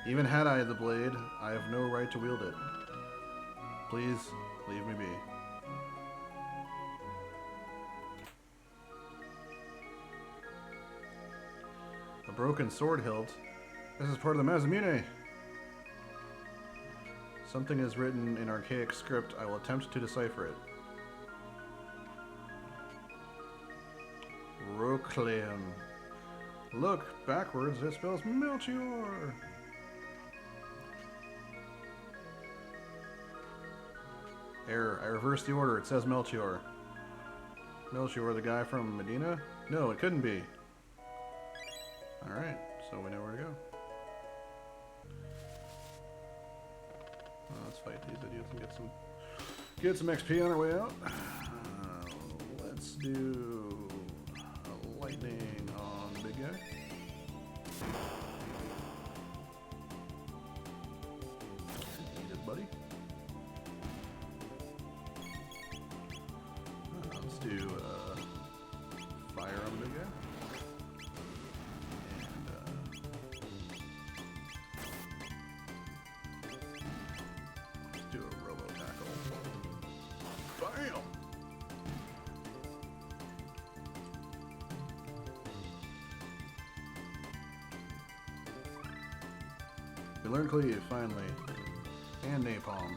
Even had I the blade, I have no right to wield it. Please, leave me be. A broken sword hilt? This is part of the Masamune! Something is written in archaic script. I will attempt to decipher it. Proclaim. Look, backwards, it spells Melchior. Error. I reversed the order. It says Melchior. Melchior, the guy from Medina? No, it couldn't be. Alright, so we know where to go. Let's fight these idiots and get some XP on our way out. Let's do a lightning on the big guy. Eat it, buddy. Let's do fire on the big guy. We learned Cleave, finally. And Napalm.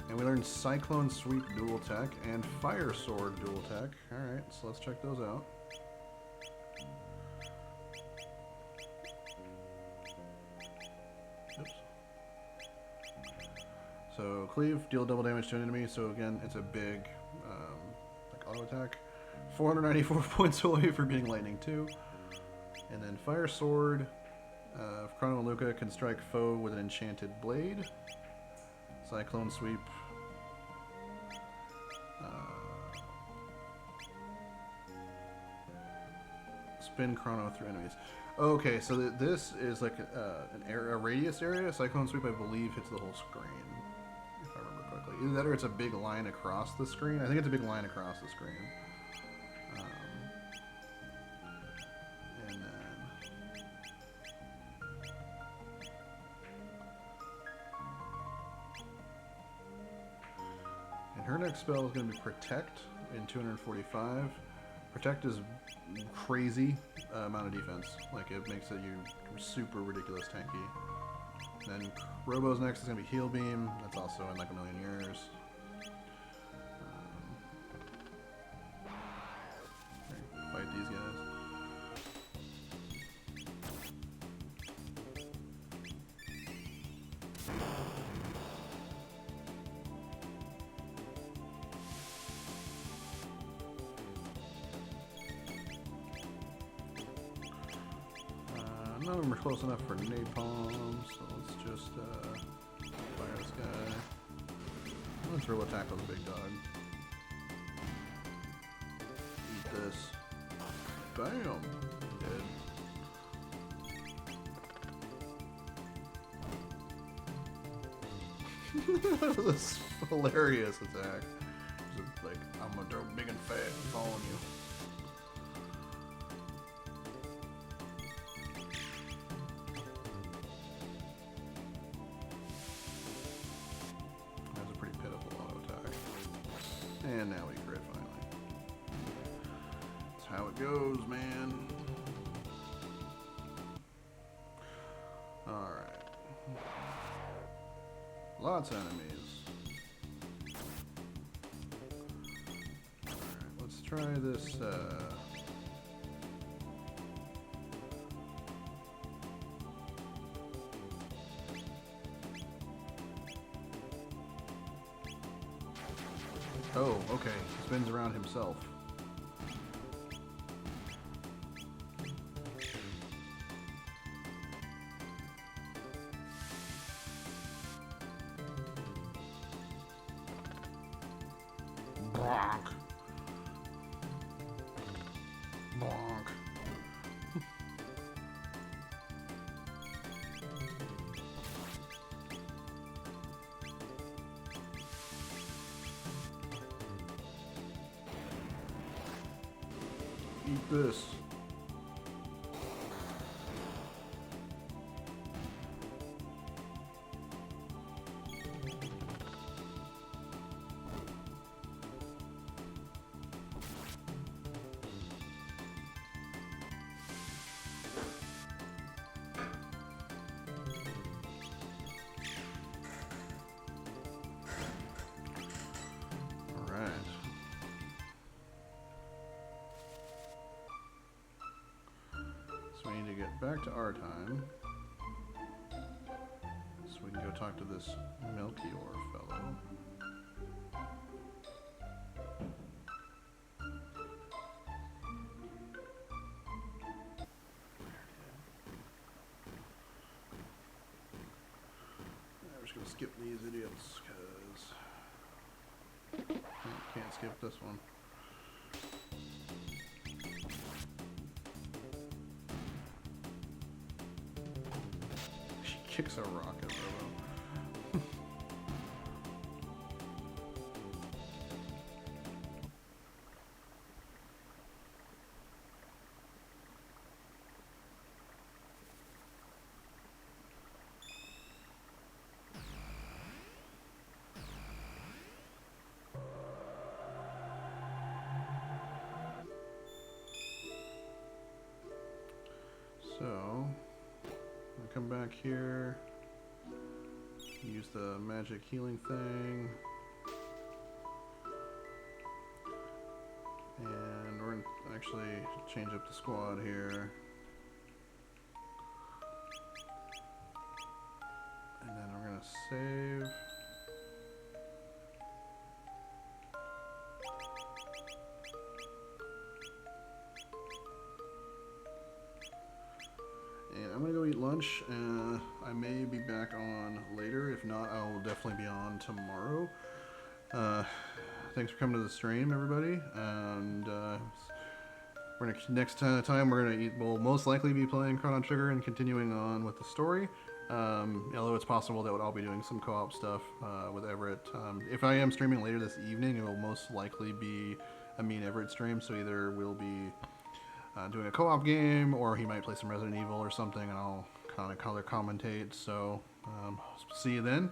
And we learned Cyclone Sweep dual tech and Fire Sword dual tech. Alright, so let's check those out. Oops. So Cleave, deal double damage to an enemy. So again, it's a big like auto attack. 494 points away for being lightning too. And then Fire Sword. Chrono and Luca can strike foe with an enchanted blade. Cyclone Sweep. Spin Chrono through enemies. Okay, so this is like a radius area. Cyclone Sweep, I believe, hits the whole screen, if I remember correctly. Either that or it's a big line across the screen. I think it's a big line across the screen. Her next spell is going to be Protect in 245. Protect is crazy amount of defense. Like, it makes it you super ridiculous tanky. Then Robo's next is going to be Heal Beam. That's also in like a million years. Fight these guys. None of them are close enough for napalm, so let's just fire this guy. Let's roll attack on the big dog. Eat this. Bam! Dead. This hilarious attack. Just like, I'm gonna throw big and fat and fall on you. Pretty pitiful. And now we crit finally. That's how it goes, man. Alright. Lots of enemies. Alright, let's try this, oh, okay. He spins around himself. Bonk. Bonk. Eat this. Alright. So we need to get back to our time. So we can go talk to this Melchior fellow. I'm just gonna skip these idiots, because can't skip this one. She kicks a rocket, though. So, I come back here, use the magic healing thing, and we're gonna actually change up the squad here. And then we're gonna save. And I'm gonna go eat lunch. I may be back on later. If not, I will definitely be on tomorrow. Thanks for coming to the stream, everybody. And we're gonna next time we're gonna eat. We'll most likely be playing Chrono Trigger and continuing on with the story. Although it's possible that I'll be doing some co-op stuff with Everett. If I am streaming later this evening, it will most likely be a me and Everett stream. So either we'll be doing a co-op game, or he might play some Resident Evil or something, and I'll kind of color commentate. So see you then,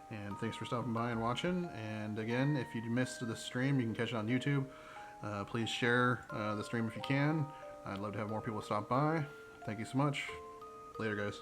and thanks for stopping by and watching. And again, if you missed the stream, you can catch it on YouTube. Please share the stream if you can. I'd love to have more people stop by. Thank you so much. Later, guys.